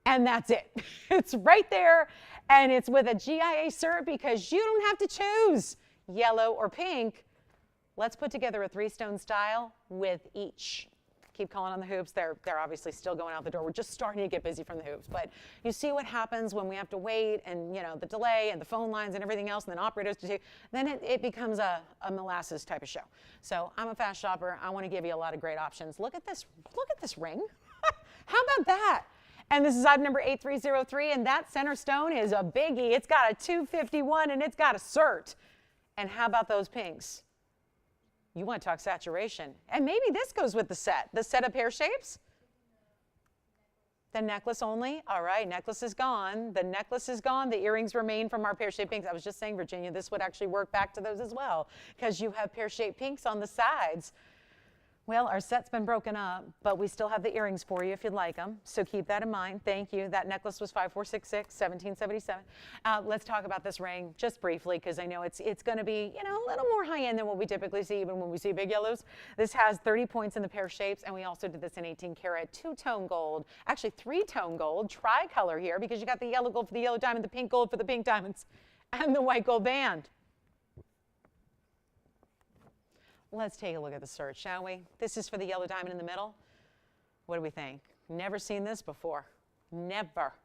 and that's it. It's right there, and it's with a GIA cert, because you don't have to choose yellow or pink. Let's put together a 3-stone style with each. Keep calling on the hoops. They're obviously still going out the door. We're just starting to get busy from the hoops. But you see what happens when we have to wait, and the delay and the phone lines and everything else, and then operators to do, then it becomes a molasses type of show. So I'm a fast shopper. I want to give you a lot of great options. Look at this ring. How about that? And this is item number 8303, and that center stone is a biggie. It's got a 251 and it's got a cert. And how about those pinks? You want to talk saturation. And maybe this goes with the set of pear shapes? The necklace only? All right, necklace is gone. The necklace is gone. The earrings remain from our pear-shaped pinks. I was just saying, Virginia, this would actually work back to those as well, because you have pear-shaped pinks on the sides. Well, our set's been broken up, but we still have the earrings for you if you'd like them. So keep that in mind. Thank you. That necklace was 5466, 1777. Let's talk about this ring just briefly, because I know it's going to be, a little more high-end than what we typically see, even when we see big yellows. This has 30 points in the pear shapes, and we also did this in 18-karat 2-tone gold, actually 3-tone gold, tricolor here, because you got the yellow gold for the yellow diamond, the pink gold for the pink diamonds, and the white gold band. Let's take a look at the search, shall we? This is for the yellow diamond in the middle. What do we think? Never seen this before. Never.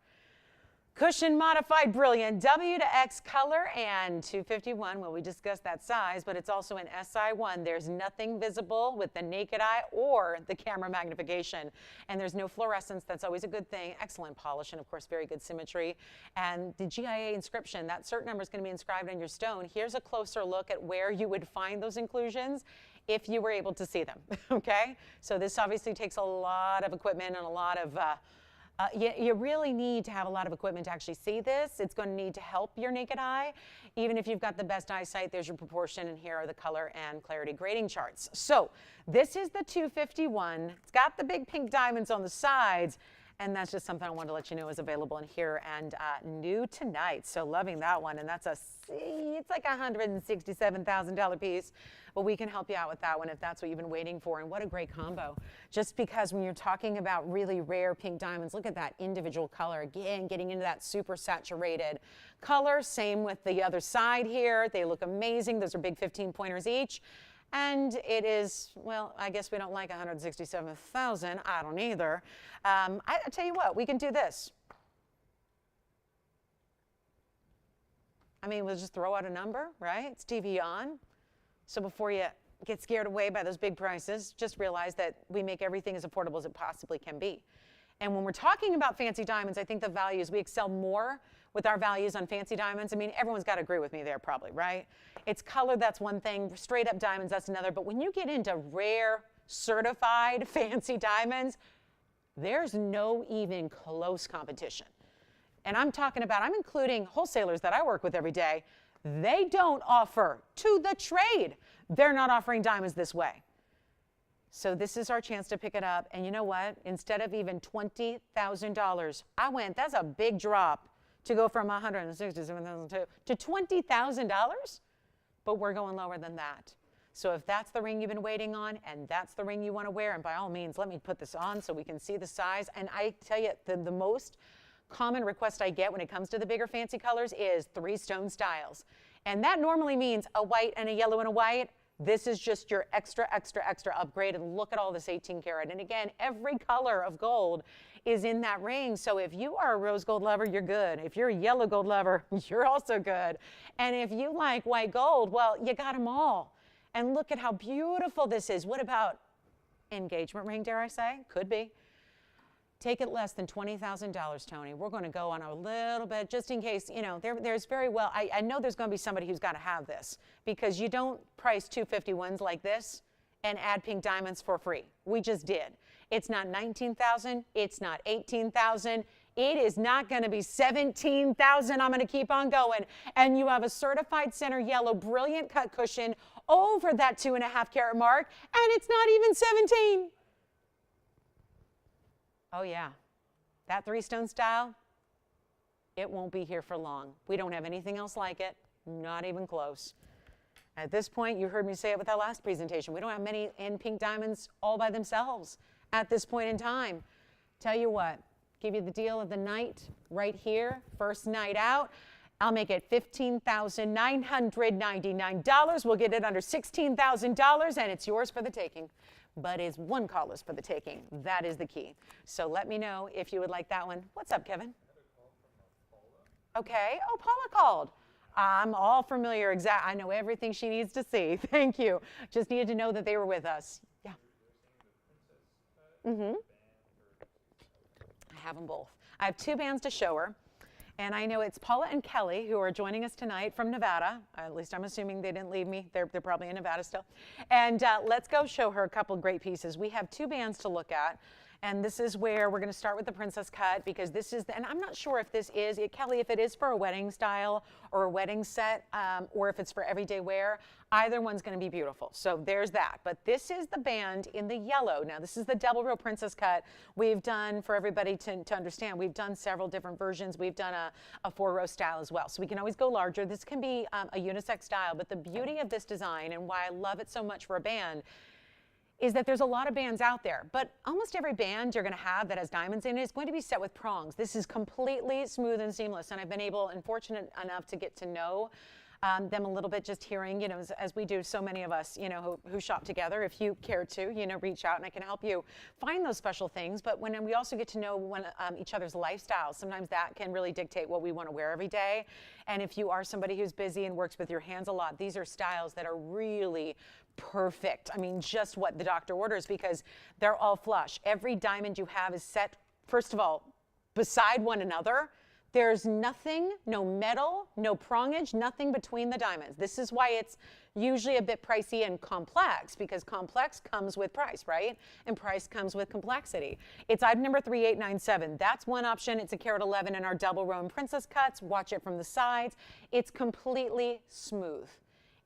Cushion modified brilliant W to X color and 251. Well, we discussed that size, but it's also an SI1. There's nothing visible with the naked eye or the camera magnification. And there's no fluorescence. That's always a good thing. Excellent polish and, of course, very good symmetry. And the GIA inscription, that cert number is going to be inscribed on your stone. Here's a closer look at where you would find those inclusions if you were able to see them, okay? So this obviously takes a lot of equipment and a lot of you really need to have a lot of equipment to actually see this. It's going to need to help your naked eye. Even if you've got the best eyesight, there's your proportion, and here are the color and clarity grading charts. So this is the 251. It's got the big pink diamonds on the sides, and that's just something I wanted to let you know is available in here and new tonight. So loving that one, and that's it's like a $167,000 piece, but we can help you out with that one if that's what you've been waiting for. And what a great combo. Just because when you're talking about really rare pink diamonds, look at that individual color. Again, getting into that super saturated color. Same with the other side here. They look amazing. Those are big 15 pointers each. And it is, well, I guess we don't like 167,000. I don't either. I tell you what, we can do this. I mean, we'll just throw out a number, right? It's TVON. So before you get scared away by those big prices, just realize that we make everything as affordable as it possibly can be. And when we're talking about fancy diamonds, I think the values, we excel more with our values on fancy diamonds. I mean, everyone's got to agree with me there probably, right? It's color, that's one thing. Straight up diamonds, that's another. But when you get into rare, certified, fancy diamonds, there's no even close competition. And I'm including wholesalers that I work with every day. They don't offer to the trade. They're not offering diamonds this way. So this is our chance to pick it up. And you know what? Instead of even $20,000, that's a big drop to go from $167,000 to $20,000. But we're going lower than that. So if that's the ring you've been waiting on and that's the ring you want to wear, and by all means, let me put this on so we can see the size. And I tell you, the most common request I get when it comes to the bigger fancy colors is 3-stone styles. And that normally means a white and a yellow and a white. This is just your extra, extra, extra upgrade. And look at all this 18 karat. And again, every color of gold is in that ring. So if you are a rose gold lover, you're good. If you're a yellow gold lover, you're also good. And if you like white gold, well, you got them all. And look at how beautiful this is. What about engagement ring, dare I say? Could be. Take it less than $20,000, Tony. We're going to go on a little bit, just in case, you know, there's very well, I know there's going to be somebody who's got to have this, because you don't price 251s like this and add pink diamonds for free. We just did. It's not $19,000. It's not $18,000. It is not going to be $17,000. I'm going to keep on going. And you have a certified center yellow brilliant cut cushion over that 2.5 carat mark, and it's not even 17. Oh yeah, that 3-stone style, it won't be here for long. We don't have anything else like it, not even close. At this point, you heard me say it with our last presentation, we don't have many in pink diamonds all by themselves at this point in time. Tell you what, give you the deal of the night right here, first night out. I'll make it $15,999. We'll get it under $16,000, and it's yours for the taking. But it's one caller's for the taking. That is the key. So let me know if you would like that one. What's up, Kevin? Okay. Oh, Paula called. I'm all familiar. I know everything she needs to see. Thank you. Just needed to know that they were with us. Yeah. I have them both. I have 2 bands to show her. And I know it's Paula and Kelly who are joining us tonight from Nevada. At least I'm assuming they didn't leave me. They're probably in Nevada still. And let's go show her a couple great pieces. We have 2 bands to look at. And this is where we're going to start with the princess cut, because this is, and I'm not sure if this is, Kelly, if it is for a wedding style or a wedding set, or if it's for everyday wear, either one's going to be beautiful. So there's that. But this is the band in the yellow. Now, this is the double row princess cut. We've done, for everybody to understand, we've done several different versions. We've done a 4-row style as well. So we can always go larger. This can be a unisex style. But the beauty of this design, and why I love it so much for a band, is that there's a lot of bands out there, but almost every band you're going to have that has diamonds in it is going to be set with prongs. This is completely smooth and seamless, and I've been able and fortunate enough to get to know them a little bit, just hearing, you know, as we do, so many of us, you know, who shop together. If you care to, you know, reach out and I can help you find those special things. But when we also get to know each other's lifestyles, sometimes that can really dictate what we want to wear every day. And if you are somebody who's busy and works with your hands a lot, these are styles that are really perfect. I mean, just what the doctor orders, because they're all flush. Every diamond you have is set, first of all, beside one another. There's nothing, no metal, no prongage, nothing between the diamonds. This is why it's usually a bit pricey and complex, because complex comes with price, right? And price comes with complexity. It's item number 3897. That's one option. It's a carat 11 in our double row and princess cuts. Watch it from the sides. It's completely smooth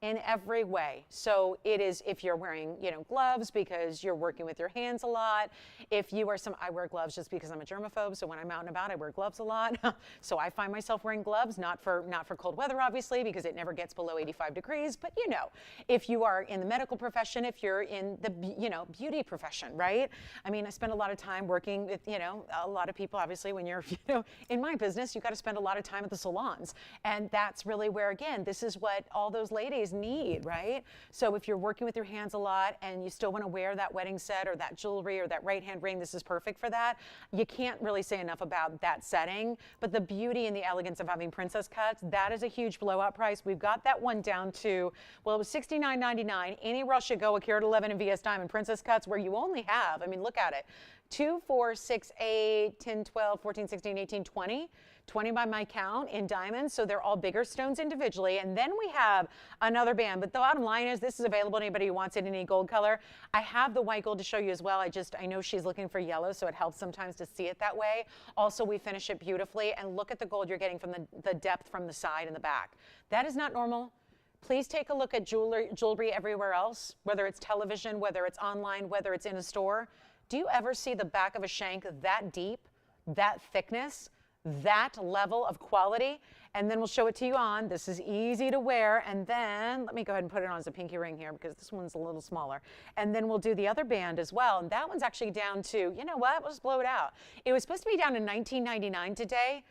in every way. So it is, if you're wearing, you know, gloves because you're working with your hands a lot. If you are I wear gloves just because I'm a germaphobe, so when I'm out and about, I wear gloves a lot. So I find myself wearing gloves, not for cold weather, obviously, because it never gets below 85 degrees. But you know, if you are in the medical profession, if you're in the, you know, beauty profession, right? I mean, I spend a lot of time working with, you know, a lot of people, obviously, when you're, you know, in my business, you got to spend a lot of time at the salons. And that's really where, again, this is what all those ladies need, right? So if you're working with your hands a lot and you still want to wear that wedding set or that jewelry or that right hand ring, this is perfect for that. You can't really say enough about that setting, but the beauty and the elegance of having princess cuts, that is a huge blowout price. We've got that one down to, well, it was $69.99. Anywhere else you go, a carat 11 in VS diamond princess cuts where you only have, I mean, look at it, 2, 4, 6, 8, 10, 12, 14, 16, 18, 20. 20 by my count in diamonds, so they're all bigger stones individually. And then we have another band, but the bottom line is this is available to anybody who wants it in any gold color. I have the white gold to show you as well. I know she's looking for yellow, so it helps sometimes to see it that way. Also, we finish it beautifully, and look at the gold you're getting from the depth from the side and the back. That is not normal. Please take a look at jewelry everywhere else, whether it's television, whether it's online, whether it's in a store. Do you ever see the back of a shank that deep, that thickness, that level of quality? And then we'll show it to you on. This is easy to wear. And then let me go ahead and put it on as a pinky ring here because this one's a little smaller. And then we'll do the other band as well. And that one's actually down to, you know what, we'll just blow it out. It was supposed to be down to $19.99 today.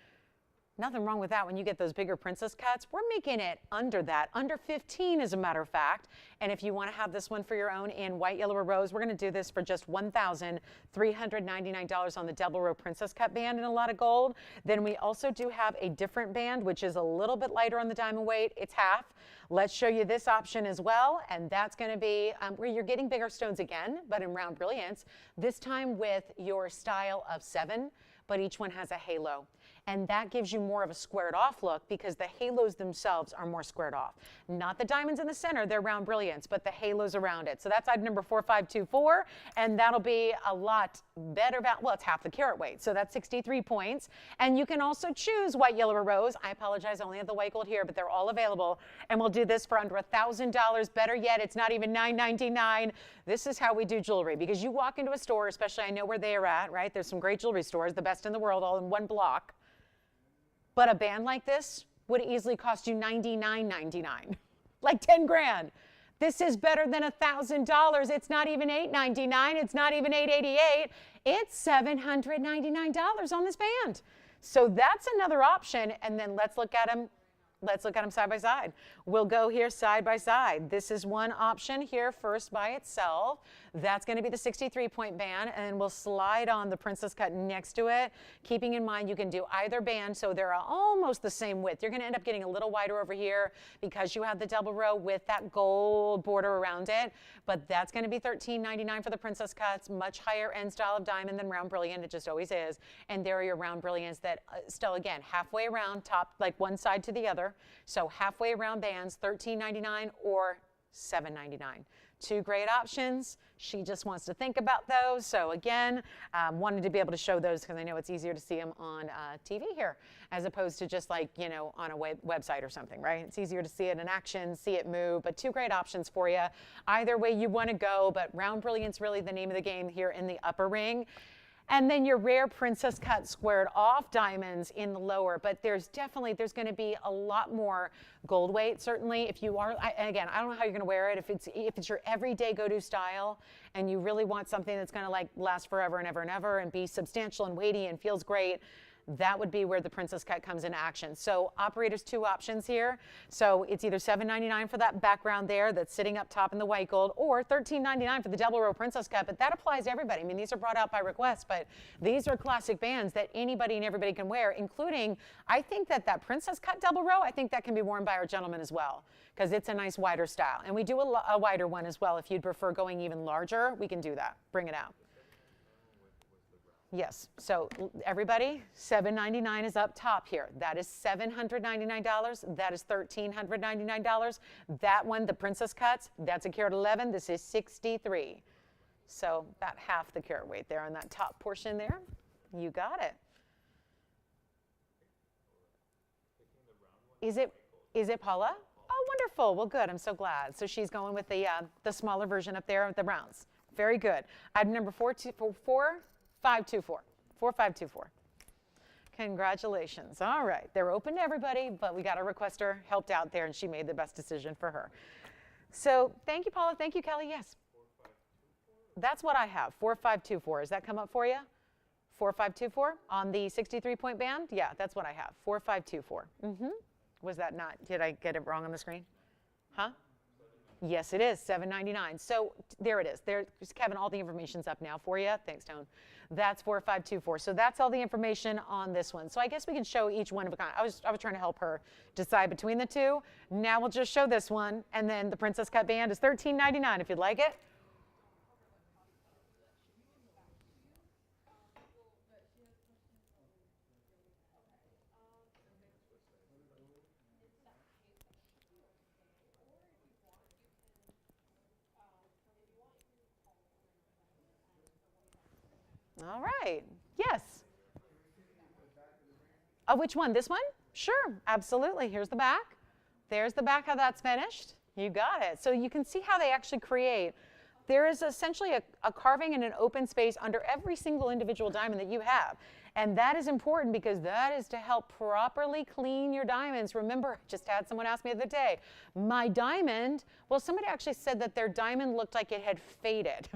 Nothing wrong with that when you get those bigger princess cuts. We're making it under that, under 15 as a matter of fact. And if you want to have this one for your own in white, yellow, or rose, we're going to do this for just $1,399 on the double row princess cut band in a lot of gold. Then we also do have a different band, which is a little bit lighter on the diamond weight. It's half. Let's show you this option as well. And that's going to be where you're getting bigger stones again, but in round brilliance, this time with your style of 7, but each one has a halo. And that gives you more of a squared off look because the halos themselves are more squared off. Not the diamonds in the center, they're round brilliance, but the halos around it. So that's item number 4524, and that'll be a lot better, well, it's half the carat weight, so that's 63 points. And you can also choose white, yellow, or rose. I apologize, I only have the white gold here, but they're all available. And we'll do this for under $1,000. Better yet, it's not even $9.99. This is how we do jewelry, because you walk into a store, especially I know where they are at, right? There's some great jewelry stores, the best in the world, all in one block. But a band like this would easily cost you $99.99, like 10 grand. This is better than $1,000. It's not even $899. It's not even $888. It's $799 on this band. So that's another option. And then let's look at them. Let's look at them side by side. We'll go here side by side. This is one option here first by itself. That's going to be the 63-point band, and we'll slide on the princess cut next to it, keeping in mind you can do either band, so they're almost the same width. You're going to end up getting a little wider over here because you have the double row with that gold border around it, but that's going to be $13.99 for the princess cuts, much higher end style of diamond than round brilliant. It just always is. And there are your round brilliants that still, again, halfway around, top like one side to the other. So halfway around bands, $13.99 or $7.99. Two great options. She just wants to think about those. So again, wanted to be able to show those because I know it's easier to see them on TV here as opposed to just like, you know, on a website or something, right? It's easier to see it in action, see it move, but two great options for you. Either way you want to go, but round brilliant's really the name of the game here in the upper ring. And then your rare princess cut squared off diamonds in the lower, but there's going to be a lot more gold weight, certainly. If you are, again, I don't know how you're going to wear it. If it's your everyday go-to style and you really want something that's going to like last forever and ever and ever and be substantial and weighty and feels great, that would be where the princess cut comes into action. So operators, two options here. So it's either $7.99 for that background there that's sitting up top in the white gold, or $13.99 for the double row princess cut, but that applies to everybody. I mean, these are brought out by request, but these are classic bands that anybody and everybody can wear, including, I think that princess cut double row, I think that can be worn by our gentlemen as well, because it's a nice wider style. And we do a wider one as well. If you'd prefer going even larger, we can do that. Bring it out. Yes, so everybody, $7.99 is up top here. That is $799. That is $1,399. That one, the princess cuts, that's a carat 11. This is 63. So about half the carat weight there on that top portion there. You got it. Is it Paula? Oh, wonderful. Well, good. I'm so glad. So she's going with the smaller version up there with the rounds. Very good. Item number 4524. Congratulations. All right. They're open to everybody, but we got a requester helped out there, and she made the best decision for her. So thank you, Paula. Thank you, Kelly. Yes. 4524? That's what I have. 4524. Does that come up for you? 4524 on the 63-point band? Yeah, that's what I have. 4524. Was that not? Did I get it wrong on the screen? Huh? Yes, it is, $7.99. So there it is. There's Kevin, all the information's up now for you. Thanks, Tone. That's 4524. So that's all the information on this one. So I guess we can show each one of a kind. I was trying to help her decide between the two. Now we'll just show this one, and then the Princess Cut band is $13.99 if you'd like it. All right. Yes. Oh, which one? This one? Sure. Absolutely. Here's the back. There's the back, how that's finished. You got it. So you can see how they actually create. There is essentially a carving in an open space under every single individual diamond that you have. And that is important because that is to help properly clean your diamonds. Remember, I just had someone ask me the other day, my diamond, well, somebody actually said that their diamond looked like it had faded.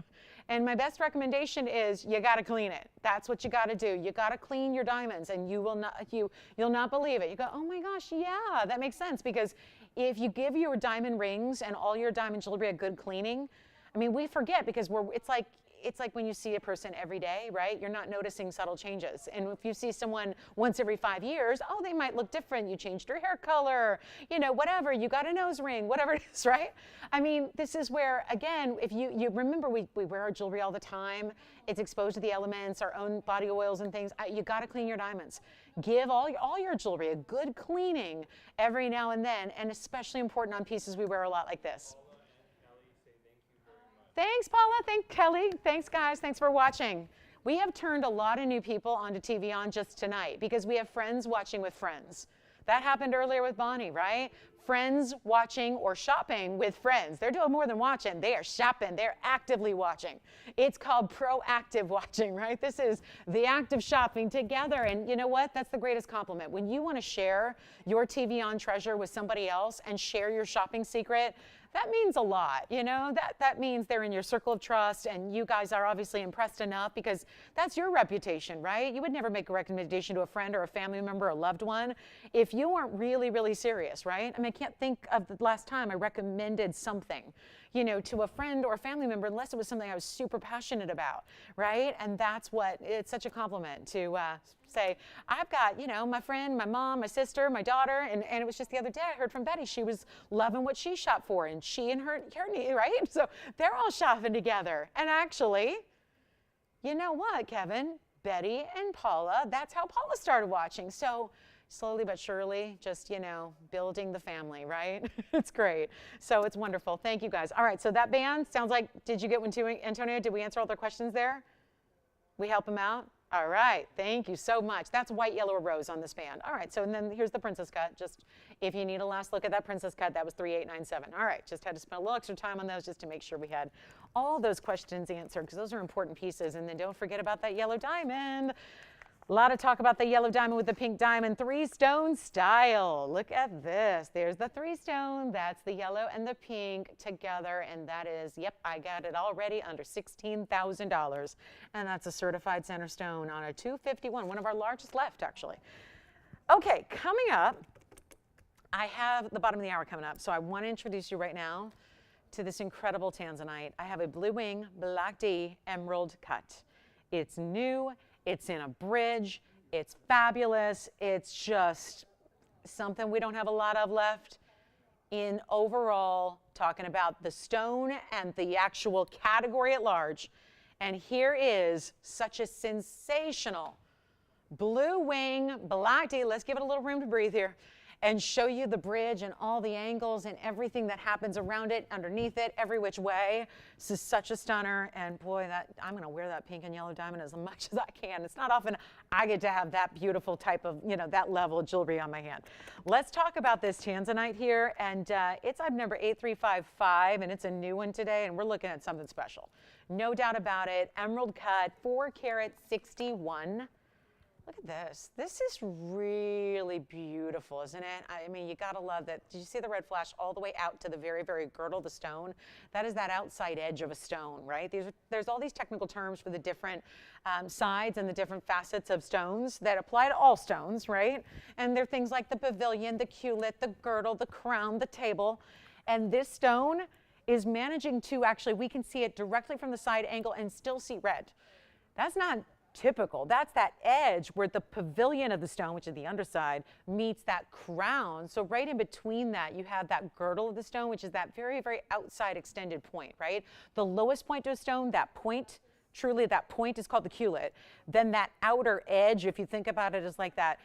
And my best recommendation is you got to clean it. That's what you got to do. You got to clean your diamonds, and you'll not believe it. You go, oh my gosh, yeah, that makes sense, because if you give your diamond rings and all your diamond jewelry a good cleaning, I mean, we forget because it's like when you see a person every day, right? You're not noticing subtle changes. And if you see someone once every 5 years, oh, they might look different. You changed your hair color, you know, whatever. You got a nose ring, whatever it is, right? I mean, this is where, again, if you remember, we wear our jewelry all the time. It's exposed to the elements, our own body oils and things. You got to clean your diamonds. Give all your jewelry a good cleaning every now and then, and especially important on pieces we wear a lot like this. Thanks, Paula. Thanks, Kelly. Thanks, guys. Thanks for watching. We have turned a lot of new people onto TVON just tonight because we have friends watching with friends. That happened earlier with Bonnie, right? Friends watching or shopping with friends. They're doing more than watching. They are shopping. They're actively watching. It's called proactive watching, right? This is the act of shopping together. And you know what? That's the greatest compliment. When you want to share your TVON treasure with somebody else and share your shopping secret, that means a lot, you know, that means they're in your circle of trust, and you guys are obviously impressed enough because that's your reputation, right? You would never make a recommendation to a friend or a family member or a loved one if you weren't really, really serious, right? I mean, I can't think of the last time I recommended something, you know, to a friend or a family member unless it was something I was super passionate about, right? And that's what, it's such a compliment to say, I've got, you know, my friend, my mom, my sister, my daughter, and it was just the other day I heard from Betty, she was loving what she shopped for, and she and her right? So they're all shopping together. And actually, you know what, Kevin? Betty and Paula, that's how Paula started watching. So slowly but surely, just, you know, building the family, right? It's great. So it's wonderful. Thank you, guys. All right, so that band sounds like, did you get one too, Antonio? Did we answer all their questions there? We help them out? All right, thank you so much. That's white, yellow, or rose on this band. All right, so and then here's the Princess Cut. Just if you need a last look at that Princess Cut, that was $3,897. All right, just had to spend a little extra time on those just to make sure we had all those questions answered because those are important pieces. And then don't forget about that yellow diamond. A lot of talk about the yellow diamond with the pink diamond, 3-stone style. Look at this. There's the 3-stone. That's the yellow and the pink together. And that is, yep, I got it already under $16,000. And that's a certified center stone on a 251, one of our largest left, actually. Okay, coming up, I have the bottom of the hour coming up. So I want to introduce you right now to this incredible tanzanite. I have a blue wing, black D, emerald cut. It's new. It's in a bridge, it's fabulous, it's just something we don't have a lot of left in overall, talking about the stone and the actual category at large. And here is such a sensational blue wing, black D, let's give it a little room to breathe here, and show you the bridge and all the angles and everything that happens around it, underneath it, every which way. This is such a stunner, and boy, I'm gonna wear that pink and yellow diamond as much as I can. It's not often I get to have that beautiful type of, you know, that level of jewelry on my hand. Let's talk about this tanzanite here, and it's item number 8355, and it's a new one today, and we're looking at something special. No doubt about it, emerald cut, 4 carat 61. Look at this. This is really beautiful, isn't it? I mean, you gotta love that. Did you see the red flash all the way out to the very, very girdle of the stone? That is that outside edge of a stone, right? There's all these technical terms for the different sides and the different facets of stones that apply to all stones, right? And they're things like the pavilion, the culet, the girdle, the crown, the table. And this stone is managing to actually, we can see it directly from the side angle and still see red. That's not typical. That's that edge where the pavilion of the stone, which is the underside, meets that crown. So right in between that, you have that girdle of the stone, which is that very, very outside extended point, right? The lowest point to a stone, that point, truly that point is called the culate. Then that outer edge, if you think about it as like that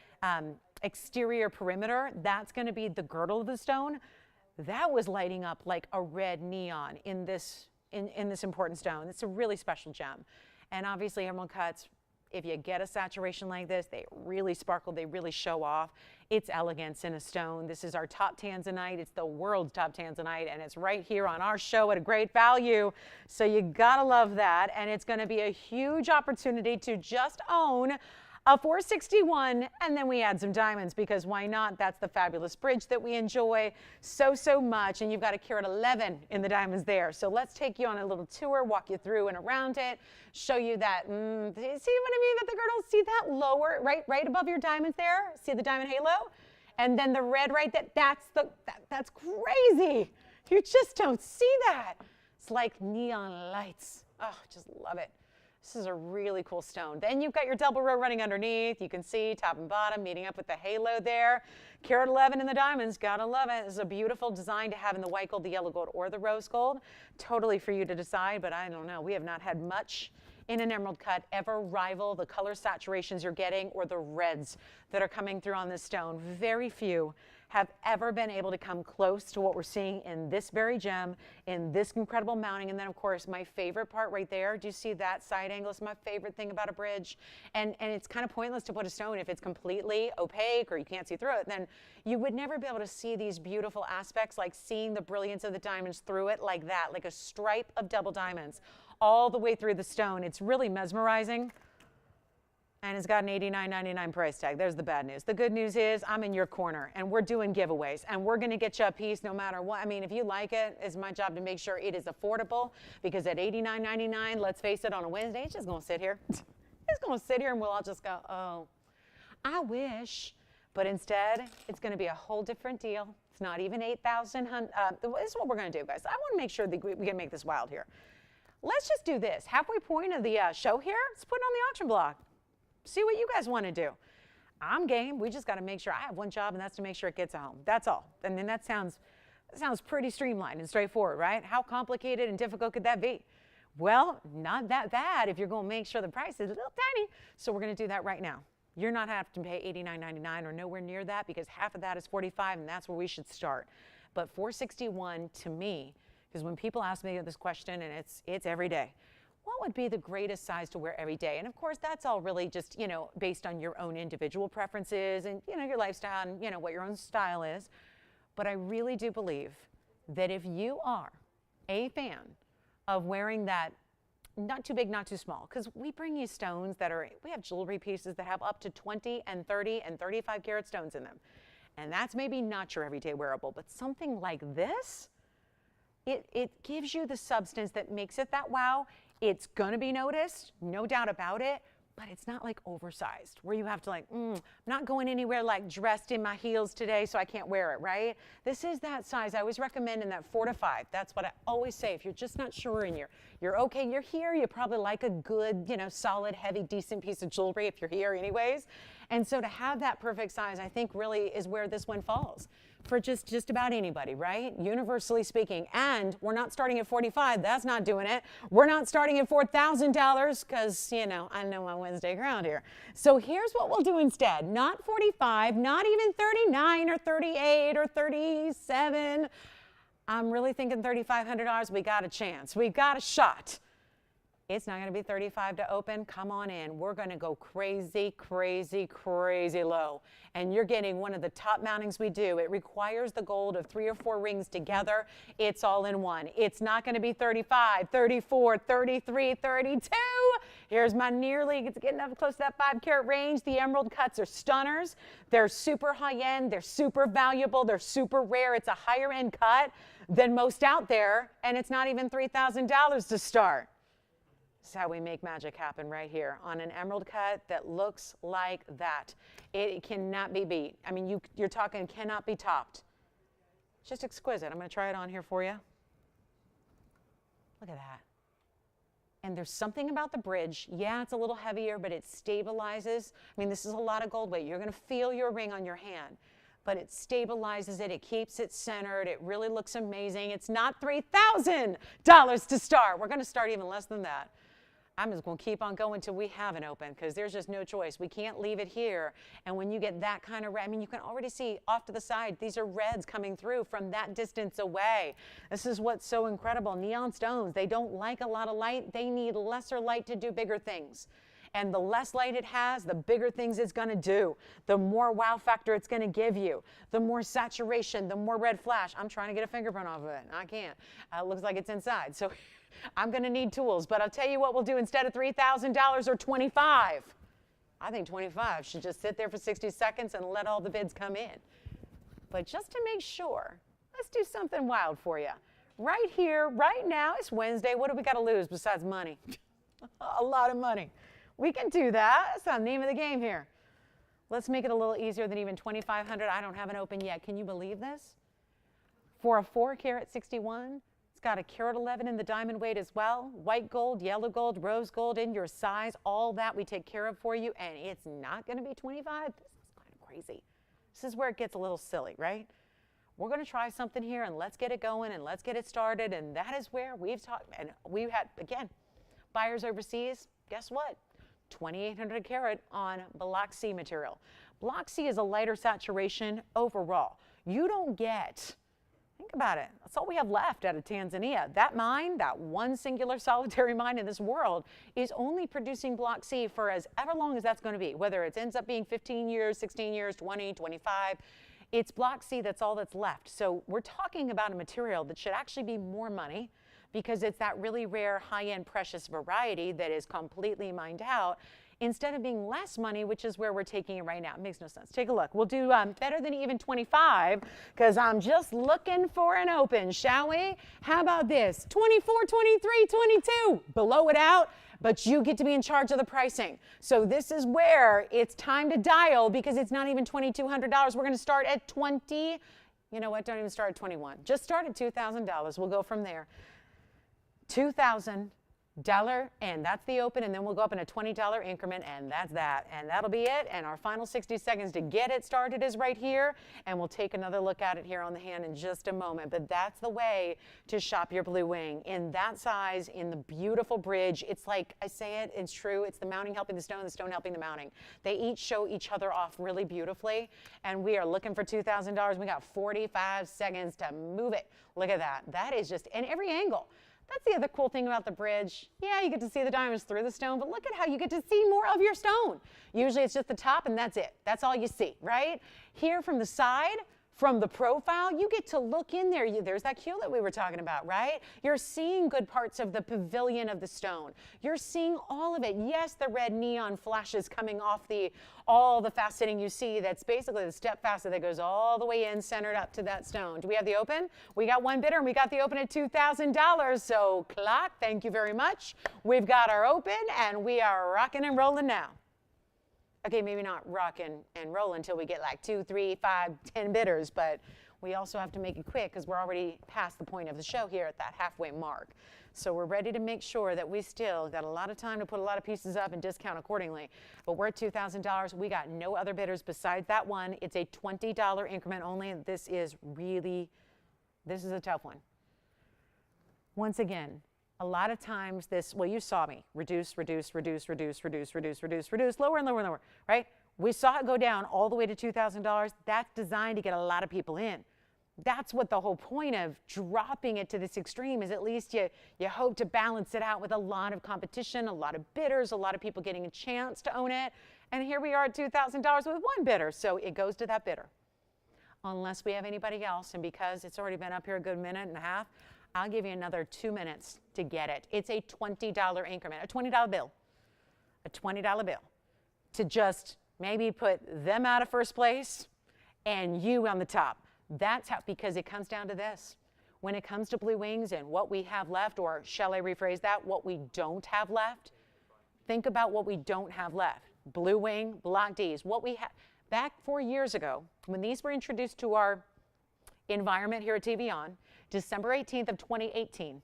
exterior perimeter, that's going to be the girdle of the stone. That was lighting up like a red neon in this important stone. It's a really special gem. And obviously emerald cuts, if you get a saturation like this, they really sparkle, they really show off. It's elegance in a stone. This is our top tanzanite. It's the world's top tanzanite, and it's right here on our show at a great value. So you gotta love that. And it's gonna be a huge opportunity to just own a 461, and then we add some diamonds, because why not? That's the fabulous bridge that we enjoy so much, and you've got a carat 11 in the diamonds there. So let's take you on a little tour, walk you through and around it, show you that, see what I mean with the girdle? See that lower, right above your diamonds there? See the diamond halo? And then the red right there, that's crazy. You just don't see that. It's like neon lights. Oh, just love it. This is a really cool stone. Then you've got your double row running underneath. You can see top and bottom meeting up with the halo there. Carat 11 in the diamonds, gotta love it. This is a beautiful design to have in the white gold, the yellow gold, or the rose gold. Totally for you to decide, but I don't know. We have not had much in an emerald cut ever rival the color saturations you're getting or the reds that are coming through on this stone. Very few have ever been able to come close to what we're seeing in this very gem, in this incredible mounting. And then of course, my favorite part right there, do you see that side angle? It's my favorite thing about a bridge. And it's kind of pointless to put a stone if it's completely opaque or you can't see through it, then you would never be able to see these beautiful aspects, like seeing the brilliance of the diamonds through it like that, like a stripe of double diamonds all the way through the stone. It's really mesmerizing. And it's got an $89.99 price tag. There's the bad news. The good news is I'm in your corner, and we're doing giveaways, and we're going to get you a piece no matter what. I mean, if you like it, it's my job to make sure it is affordable, because at $89.99, let's face it, on a Wednesday, it's just going to sit here. It's going to sit here, and we'll all just go, oh, I wish. But instead, it's going to be a whole different deal. It's not even $8,000. This is what we're going to do, guys. I want to make sure that we can make this wild here. Let's just do this. Halfway point of the show here, let's put it on the auction block. See what you guys want to do. I'm game. We just got to make sure. I have one job, and that's to make sure it gets home. That's all. And then that sounds pretty streamlined and straightforward, right? How complicated and difficult could that be? Well, not that bad if you're going to make sure the price is a little tiny. So we're going to do that right now. You're not having to pay $89.99 or nowhere near that, because half of that is $45, and that's where we should start. But $461 to me, because when people ask me this question, and it's every day, what would be the greatest size to wear every day? And of course, that's all really just, based on your own individual preferences and, your lifestyle and, what your own style is. But I really do believe that if you are a fan of wearing that, not too big, not too small, because we bring you stones we have jewelry pieces that have up to 20 and 30 and 35 carat stones in them. And that's maybe not your everyday wearable, but something like this, it gives you the substance that makes it that wow. It's gonna be noticed, no doubt about it, but it's not like oversized where you have to I'm not going anywhere like dressed in my heels today so I can't wear it, right? This is that size. I always recommend in that 4 to 5. That's what I always say. If you're just not sure and you're okay, you're here, you probably like a good, solid, heavy, decent piece of jewelry if you're here anyways. And so to have that perfect size, I think really is where this one falls for just about anybody, right? Universally speaking. And we're not starting at $45. That's not doing it. We're not starting at $4,000 because, I know my Wednesday ground here. So here's what we'll do instead. Not 45, not even 39 or 38 or 37. I'm really thinking $3,500. We got a chance. We got a shot. It's not going to be 35 to open. Come on in. We're going to go crazy, crazy, crazy low. And you're getting one of the top mountings we do. It requires the gold of 3 or 4 rings together. It's all in one. It's not going to be 35, 34, 33, 32. Here's my it's getting up close to that 5 carat range. The emerald cuts are stunners. They're super high end. They're super valuable. They're super rare. It's a higher end cut than most out there. And it's not even $3,000 to start. This is how we make magic happen right here on an emerald cut that looks like that. It cannot be beat. I mean, you're talking cannot be topped. Just exquisite. I'm going to try it on here for you. Look at that. And there's something about the bridge. Yeah, it's a little heavier, but it stabilizes. I mean, this is a lot of gold weight. You're going to feel your ring on your hand, but it stabilizes it. It keeps it centered. It really looks amazing. It's not $3,000 to start. We're going to start even less than that. I'm just going to keep on going until we have an open because there's just no choice. We can't leave it here. And when you get that kind of red, I mean, you can already see off to the side, these are reds coming through from that distance away. This is what's so incredible. Neon stones, they don't like a lot of light. They need lesser light to do bigger things. And the less light it has, the bigger things it's going to do. The more wow factor it's going to give you. The more saturation, the more red flash. I'm trying to get a fingerprint off of it. I can't. It looks like it's inside. So I'm going to need tools. But I'll tell you what we'll do instead of $3,000 or $25,000. I think $25,000 should just sit there for 60 seconds and let all the bids come in. But just to make sure, let's do something wild for you. Right here, right now, it's Wednesday. What do we got to lose besides money? A lot of money. We can do that. That's the name of the game here. Let's make it a little easier than even $2,500. I don't have an open yet. Can you believe this? For a 4 carat 61, it's got a carat 11 in the diamond weight as well. White gold, yellow gold, rose gold in your size. All that we take care of for you. And it's not going to be $25,000. This is kind of crazy. This is where it gets a little silly, right? We're going to try something here and let's get it going and let's get it started. And that is where we've talked. And we've had, again, buyers overseas. Guess what? 2,800 a carat on Block C material. Block C is a lighter saturation overall. You don't get, think about it, that's all we have left out of Tanzania. That mine, that one singular solitary mine in this world, is only producing Block C for as ever long as that's going to be, whether it ends up being 15 years, 16 years, 20, 25. It's Block C, that's all that's left. So we're talking about a material that should actually be more money, because it's that really rare, high-end, precious variety that is completely mined out, instead of being less money, which is where we're taking it right now. It makes no sense. Take a look. We'll do better than even 25, because I'm just looking for an open, shall we? How about this? 24, 23, 22. Below it out, but you get to be in charge of the pricing. So this is where it's time to dial, because it's not even $2,200. We're going to start at 20. You know what? Don't even start at 21. Just start at $2,000. We'll go from there. $2,000, and that's the open, and then we'll go up in a $20 increment, and that's that. And that'll be it. And our final 60 seconds to get it started is right here, and we'll take another look at it here on the hand in just a moment. But that's the way to shop your blue wing. In that size, in the beautiful bridge, it's like, I say it, it's true, it's the mounting helping the stone helping the mounting. They each show each other off really beautifully, and we are looking for $2,000. We got 45 seconds to move it. Look at that. That is just, in every angle. That's the other cool thing about the bridge. Yeah, you get to see the diamonds through the stone, but look at how you get to see more of your stone. Usually it's just the top and that's it. That's all you see, right? Here from the side, from the profile, you get to look in there. There's that cue that we were talking about, right? You're seeing good parts of the pavilion of the stone. You're seeing all of it. Yes, the red neon flashes coming off all the faceting you see. That's basically the step facet that goes all the way in, centered up to that stone. Do we have the open? We got one bidder, and we got the open at $2,000. So clock, thank you very much. We've got our open, and we are rocking and rolling now. Okay, maybe not rocking and roll until we get like 2, 3, 5, 10 bidders, but we also have to make it quick because we're already past the point of the show here at that halfway mark. So we're ready to make sure that we still got a lot of time to put a lot of pieces up and discount accordingly. But we're at $2,000. We got no other bidders besides that one. It's a $20 increment only. This is a tough one. Once again, a lot of times well, you saw me, reduce, lower and lower and lower, right? We saw it go down all the way to $2,000. That's designed to get a lot of people in. That's what the whole point of dropping it to this extreme is. At least you hope to balance it out with a lot of competition, a lot of bidders, a lot of people getting a chance to own it. And here we are at $2,000 with one bidder. So it goes to that bidder. Unless we have anybody else. And because it's already been up here a good minute and a half, I'll give you another 2 minutes to get it. It's a $20 increment, a $20 bill, to just maybe put them out of first place and you on the top. That's how, because it comes down to this. When it comes to blue wings and what we have left, or shall I rephrase that, what we don't have left, think about what we don't have left. Blue wing, Block Ds, what we had back 4 years ago, when these were introduced to our environment here at TVON, December 18th of 2018,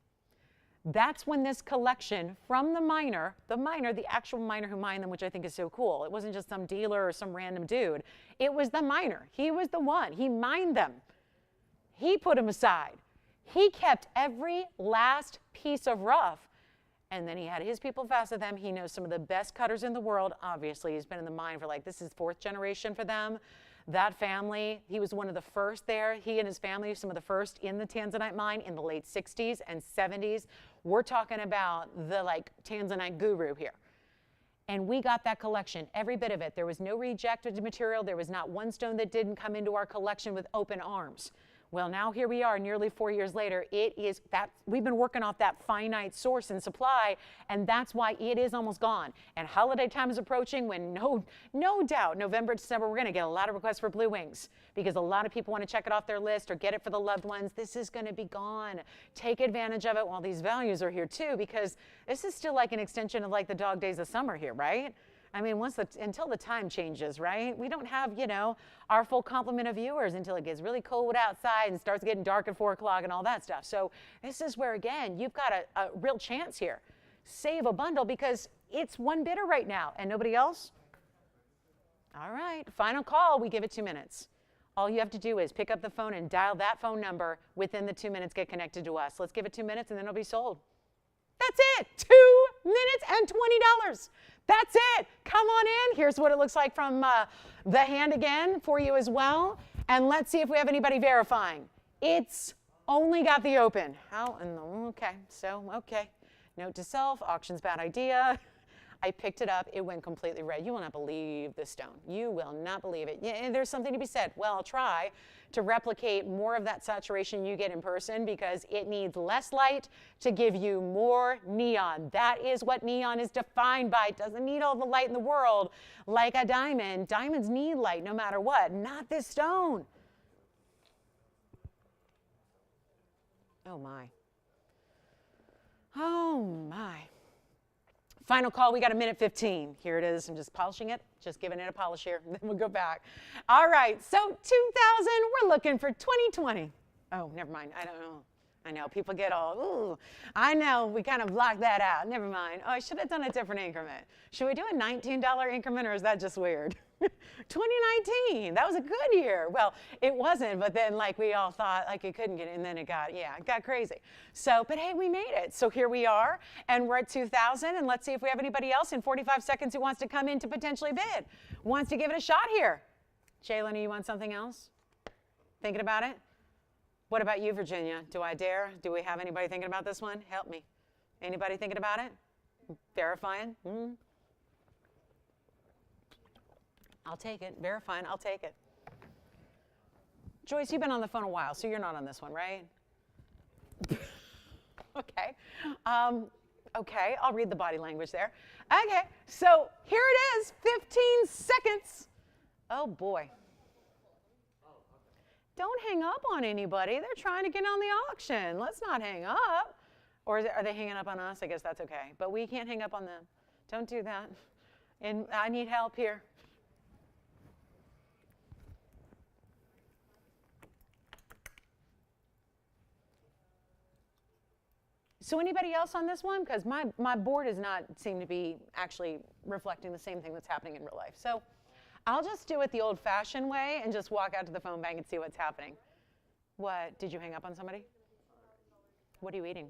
That's when this collection from the miner, the actual miner who mined them, which I think is so cool. It wasn't just some dealer or some random dude. It was the miner. He was the one. He mined them. He put them aside. He kept every last piece of rough. And then he had his people fasten them. He knows some of the best cutters in the world. Obviously, he's been in the mine for this is 4th generation for them. That family, he was one of the first there. He and his family, some of the first in the tanzanite mine in the late 60s and 70s. We're talking about the tanzanite guru here. And we got that collection, every bit of it. There was no rejected material. There was not one stone that didn't come into our collection with open arms. Well, now here we are, nearly 4 years later. It is that we've been working off that finite source and supply, and that's why it is almost gone. And holiday time is approaching when no doubt, November, December, we're going to get a lot of requests for blue wings because a lot of people want to check it off their list or get it for the loved ones. This is going to be gone. Take advantage of it while these values are here too, because this is still like an extension of the dog days of summer here, right? I mean, until the time changes, right? We don't have, our full complement of viewers until it gets really cold outside and starts getting dark at 4 o'clock and all that stuff. So this is where, again, you've got a real chance here. Save a bundle because it's one bidder right now. And nobody else? All right. Final call. We give it 2 minutes. All you have to do is pick up the phone and dial that phone number. Within the 2 minutes, get connected to us. Let's give it 2 minutes, and then it'll be sold. That's it. 2 minutes and $20. That's it. Come on in. Here's what it looks like from the hand again for you as well. And let's see if we have anybody verifying. It's only got the open. Okay. Note to self, auction's bad idea. I picked it up. It went completely red. You will not believe this stone. You will not believe it. Yeah, there's something to be said. Well, I'll try to replicate more of that saturation you get in person because it needs less light to give you more neon. That is what neon is defined by. It doesn't need all the light in the world like a diamond. Diamonds need light no matter what. Not this stone. Oh, my. Oh, my. Final call, we got 1:15. Here it is. I'm just polishing it, just giving it a polish here, and then we'll go back. All right, so 2000, we're looking for 2020. Oh, never mind, I don't know. I know, people get all, ooh. I know, we kind of blocked that out. Never mind. Oh, I should have done a different increment. Should we do a $19 increment, or is that just weird? 2019, that was a good year. Well, it wasn't, but then we all thought it couldn't get it, and then it got crazy. So, but hey, we made it. So here we are, and we're at 2000, and let's see if we have anybody else in 45 seconds who wants to come in to potentially bid, wants to give it a shot here. Jalen, you want something else? Thinking about it? What about you, Virginia? Do I dare? Do we have anybody thinking about this one? Help me. Anybody thinking about it? Verifying? I'll take it. Verifying, I'll take it. Joyce, you've been on the phone a while, so you're not on this one, right? Okay. Okay, I'll read the body language there. Okay, so here it is, 15 seconds. Oh, boy. Don't hang up on anybody. They're trying to get on the auction. Let's not hang up. Or are they hanging up on us? I guess that's okay. But we can't hang up on them. Don't do that. And I need help here. So anybody else on this one? Because my board does not seem to be actually reflecting the same thing that's happening in real life. So I'll just do it the old-fashioned way and just walk out to the phone bank and see what's happening. What? Did you hang up on somebody? What are you eating?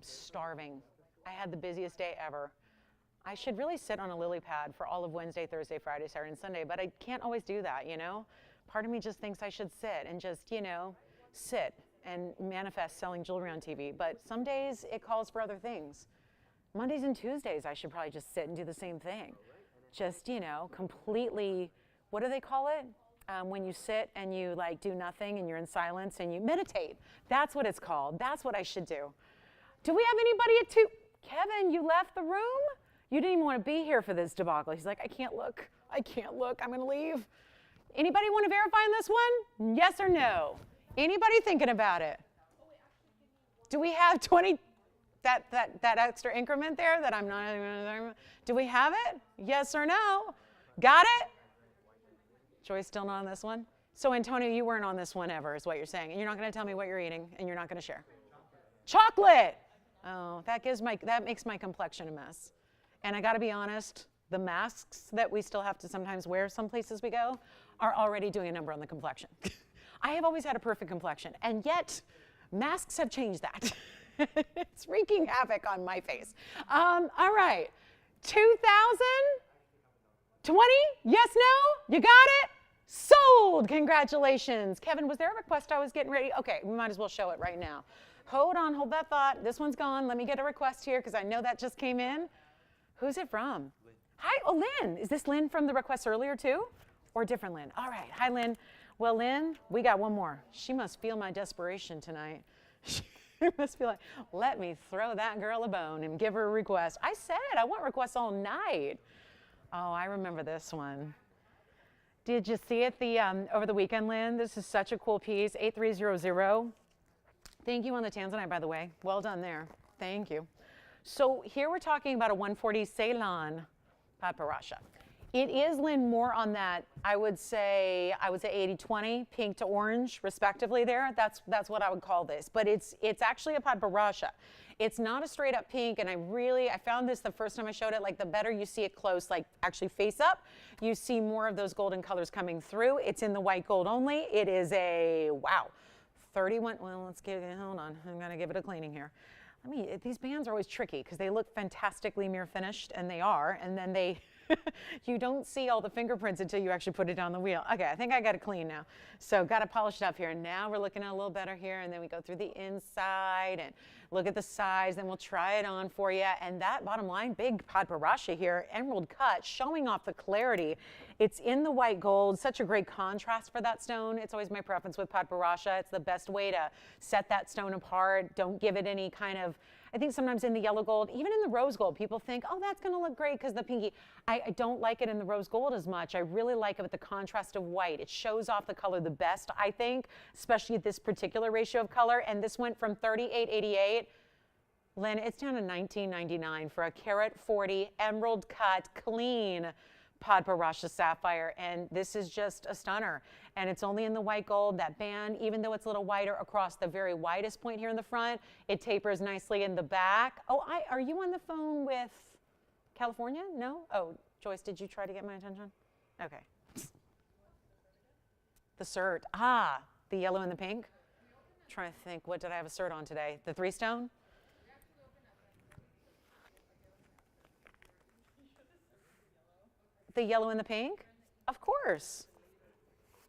Starving. I had the busiest day ever. I should really sit on a lily pad for all of Wednesday, Thursday, Friday, Saturday, and Sunday, but I can't always do that, Part of me just thinks I should sit and just, sit and manifest selling jewelry on TV. But some days it calls for other things. Mondays and Tuesdays, I should probably just sit and do the same thing. Just, completely, what do they call it? When you sit and you do nothing and you're in silence and you meditate. That's what it's called. That's what I should do. Do we have anybody at 2? Kevin, you left the room? You didn't even want to be here for this debacle. He's like, I can't look. I'm going to leave. Anybody want to verify on this one? Yes or no? Anybody thinking about it? Do we have 20, that extra increment there that I'm not, do we have it? Yes or no? Got it? Joy's still not on this one? So Antonio, you weren't on this one ever is what you're saying. And you're not going to tell me what you're eating and you're not going to share. Chocolate. Oh, that makes my complexion a mess. And I got to be honest, the masks that we still have to sometimes wear some places we go are already doing a number on the complexion. I have always had a perfect complexion, and yet masks have changed that. It's wreaking havoc on my face. All right, 2020? Yes, no? You got it? Sold! Congratulations. Kevin, was there a request I was getting ready? Okay, we might as well show it right now. Hold on, hold that thought. This one's gone. Let me get a request here because I know that just came in. Who's it from? Lynn. Hi, oh, Lynn. Is this Lynn from the request earlier too? Or a different Lynn? All right, hi, Lynn. Well, Lynn, we got one more. She must feel my desperation tonight. She must be like, let me throw that girl a bone and give her a request. I said I want requests all night. Oh, I remember this one. Did you see it over the weekend, Lynn? This is such a cool piece, 8300. Thank you on the tanzanite, by the way. Well done there. Thank you. So here we're talking about a 140 Ceylon Padparadscha. It is, Lynn, more on that, I would say 80-20, pink to orange, respectively there. That's what I would call this. But it's actually a Padparadscha. It's not a straight up pink, and I found this the first time I showed it, like the better you see it close, like actually face up, you see more of those golden colors coming through. It's in the white gold only. It is a, wow, 31, well, hold on, I'm gonna give it a cleaning here. These bands are always tricky because they look fantastically mirror finished, and they are, and then you don't see all the fingerprints until you actually put it on the wheel. Okay, I think I got it clean now. So got it polished up here, and now we're looking at a little better here, and then we go through the inside and look at the size, then we'll try it on for you. And that bottom line, big Padparadscha here, emerald cut, showing off the clarity. It's in the white gold, such a great contrast for that stone. It's always my preference with Padparadscha. It's the best way to set that stone apart. Don't give it any kind of, I think sometimes in the yellow gold, even in the rose gold, people think, oh, that's gonna look great because the pinky. I don't like it in the rose gold as much. I really like it with the contrast of white. It shows off the color the best, I think, especially at this particular ratio of color. And this went from $38.88. Lynn, it's down to $19.99 for a carat 40 emerald cut, clean Padparadscha sapphire, and this is just a stunner. And it's only in the white gold. That band, even though it's a little wider across the very widest point here in the front, it tapers nicely in the back. Oh, are you on the phone with California? No? Oh, Joyce, did you try to get my attention? Okay. The cert. Ah, the yellow and the pink. I'm trying to think, what did I have a cert on today? The 3-stone? The yellow and the pink? Of course.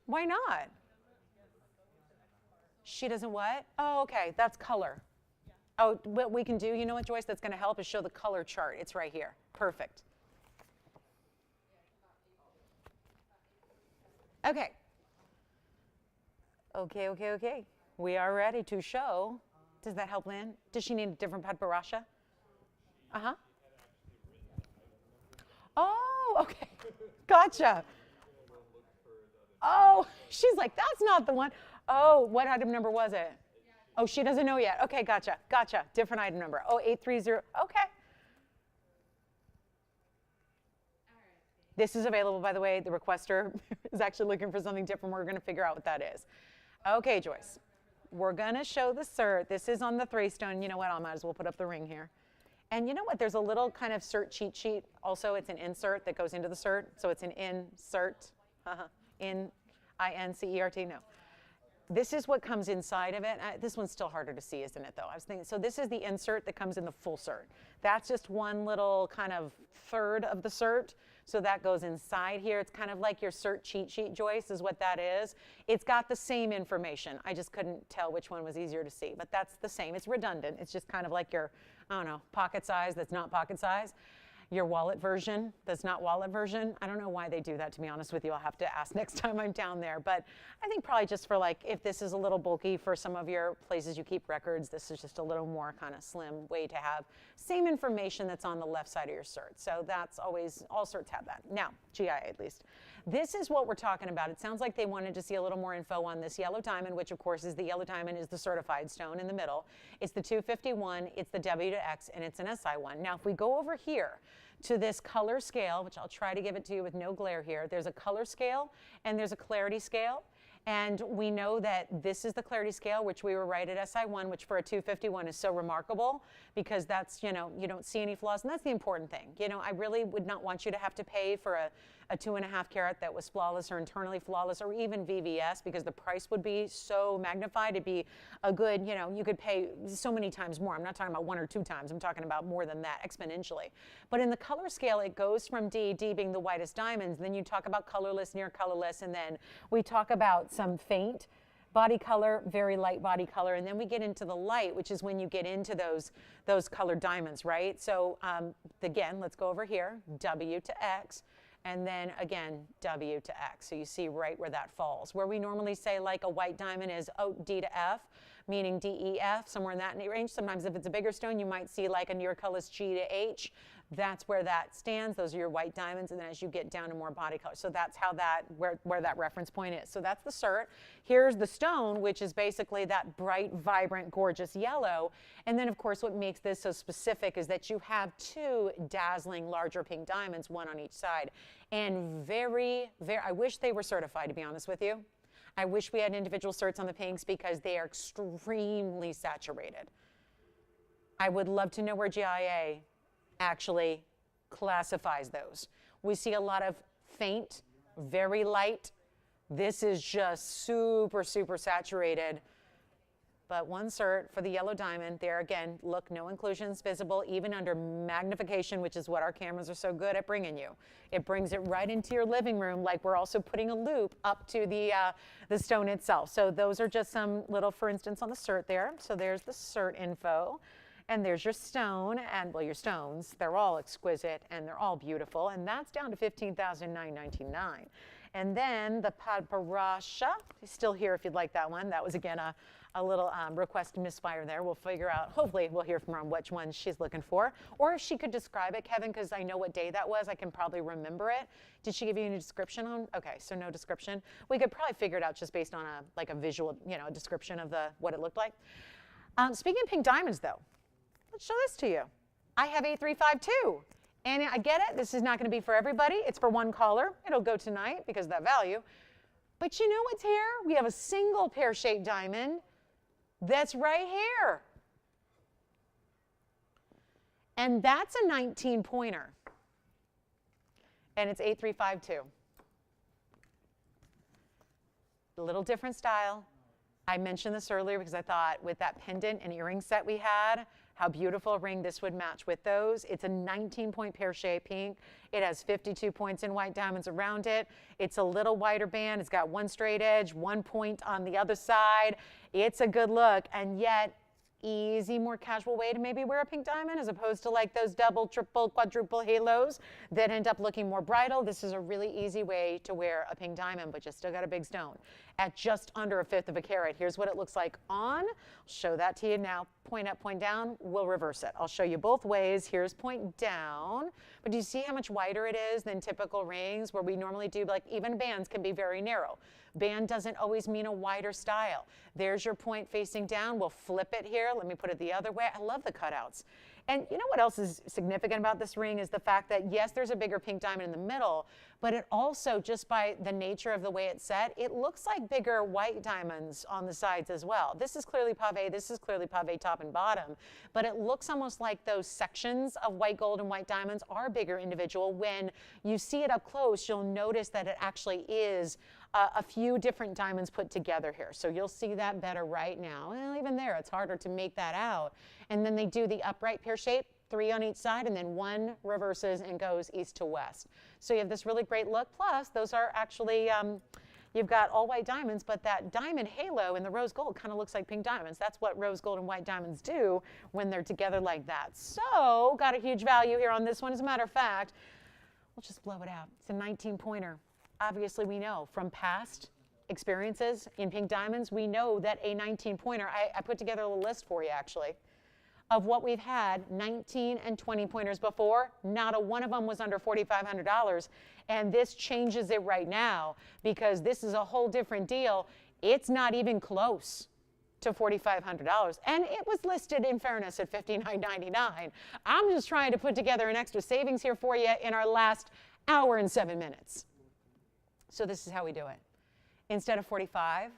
Why not? She doesn't what? Oh, okay, that's color. Oh, what we can do, you know what, Joyce, that's going to help is show the color chart. It's right here. Perfect. Okay. Okay. We are ready to show. Does that help, Lynn? Does she need a different Padparadscha? Uh-huh. Oh, okay. Gotcha. Oh, she's like, that's not the one. Oh, what item number was it? Oh, she doesn't know yet. Okay, gotcha. Different item number. Oh, 830. Okay. This is available, by the way. The requester is actually looking for something different. We're going to figure out what that is. Okay, Joyce. We're going to show the cert. This is on the 3-stone. You know what? I might as well put up the ring here. And you know what? There's a little kind of cert cheat sheet. Also, it's an insert that goes into the cert. So it's an insert. I-N-C-E-R-T. No. This is what comes inside of it. This one's still harder to see, isn't it, though? I was thinking, so this is the insert that comes in the full cert. That's just one little kind of third of the cert. So that goes inside here. It's kind of like your cert cheat sheet, Joyce, is what that is. It's got the same information. I just couldn't tell which one was easier to see, but that's the same. It's redundant. It's just kind of like your, I don't know, pocket size that's not pocket size. Your wallet version that's not wallet version. I don't know why they do that, to be honest with you. I'll have to ask next time I'm down there. But I think probably just for like, if this is a little bulky for some of your places you keep records, this is just a little more kind of slim way to have same information that's on the left side of your cert. So that's always, all certs have that. Now, GIA at least. This is what we're talking about. It sounds like they wanted to see a little more info on this yellow diamond, which of course is the yellow diamond is the certified stone in the middle. It's the 251, it's the W2X, and it's an SI1. Now, if we go over here to this color scale, which I'll try to give it to you with no glare here, there's a color scale and there's a clarity scale. And we know that this is the clarity scale, which we were right at SI1, which for a 251 is so remarkable because that's, you know, you don't see any flaws. And that's the important thing. You know, I really would not want you to have to pay for a 2.5 carat that was flawless or internally flawless or even VVS because the price would be so magnified. It'd be a good, you know, you could pay so many times more. I'm not talking about 1 or 2 times. I'm talking about more than that exponentially. But in the color scale, it goes from D being the whitest diamonds. Then you talk about colorless, near colorless, and then we talk about some faint body color, very light body color, and then we get into the light, which is when you get into those colored diamonds, right? So again, let's go over here, W to X, and then again, W to X. So you see right where that falls. Where we normally say like a white diamond is D to F, meaning DEF, somewhere in that range. Sometimes if it's a bigger stone, you might see like a near colorless G to H. That's where that stands. Those are your white diamonds. And then as you get down to more body color. So that's how that, where that reference point is. So that's the cert. Here's the stone, which is basically that bright, vibrant, gorgeous yellow. And then of course, what makes this so specific is that you have 2 dazzling larger pink diamonds, 1 on each side. And very, I wish they were certified, to be honest with you. I wish we had individual certs on the pinks because they are extremely saturated. I would love to know where GIA actually classifies those. We see a lot of faint, very light. This is just super, super saturated. But 1 cert for the yellow diamond. There again, look, no inclusions visible, even under magnification, which is what our cameras are so good at bringing you. It brings it right into your living room, like we're also putting a loop up to the stone itself. So those are just some little, for instance, on the cert there. So there's the cert info. And there's your stone, and well, your stones, they're all exquisite and they're all beautiful. And that's down to $15,999. And then the Padparadscha, still here if you'd like that one. That was again a little request misfire there. We'll figure out, hopefully we'll hear from her on which one she's looking for. Or if she could describe it, Kevin, because I know what day that was, I can probably remember it. Did she give you any description on? Okay, so no description. We could probably figure it out just based on a visual, you know, a description of what it looked like. Speaking of pink diamonds though, let's show this to you. I have 8352. And I get it, this is not going to be for everybody. It's for 1 caller. It'll go tonight because of that value. But you know what's here? We have a single pear-shaped diamond that's right here. And that's a 19-pointer. And it's 8352. A little different style. I mentioned this earlier because I thought with that pendant and earring set we had, how beautiful a ring this would match with those. It's a 19-point pear-shaped pink. It has 52 points in white diamonds around it. It's a little wider band. It's got 1 straight edge, 1 point on the other side. It's a good look, and yet easy, more casual way to maybe wear a pink diamond as opposed to like those double, triple, quadruple halos that end up looking more bridal. This is a really easy way to wear a pink diamond, but you still got a big stone at just under 1/5 of a carat. Here's what it looks like on. I'll show that to you now. Point up, point down. We'll reverse it. I'll show you both ways. Here's point down. But do you see how much wider it is than typical rings where we normally do, like even bands can be very narrow. Band doesn't always mean a wider style. There's your point facing down. We'll flip it here. Let me put it the other way. I love the cutouts. And you know what else is significant about this ring is the fact that, yes, there's a bigger pink diamond in the middle, but it also, just by the nature of the way it's set, it looks like bigger white diamonds on the sides as well. This is clearly pave, this is clearly pave top and bottom, but it looks almost like those sections of white gold and white diamonds are bigger individual. When you see it up close, you'll notice that it actually is a few different diamonds put together here. So you'll see that better right now. Well, even there, it's harder to make that out. And then they do the upright pear shape, 3 on each side, and then 1 reverses and goes east to west. So you have this really great look. Plus, those are actually, you've got all white diamonds, but that diamond halo in the rose gold kind of looks like pink diamonds. That's what rose gold and white diamonds do when they're together like that. So got a huge value here on this one. As a matter of fact, we'll just blow it out. It's a 19-pointer. Obviously, we know from past experiences in pink diamonds, we know that a 19-pointer, I put together a little list for you actually, of what we've had 19 and 20 pointers before. Not a one of them was under $4,500. And this changes it right now because this is a whole different deal. It's not even close to $4,500. And it was listed, in fairness, at $5,999. I'm just trying to put together an extra savings here for you in our last hour and 7 minutes. So this is how we do it. instead of 45,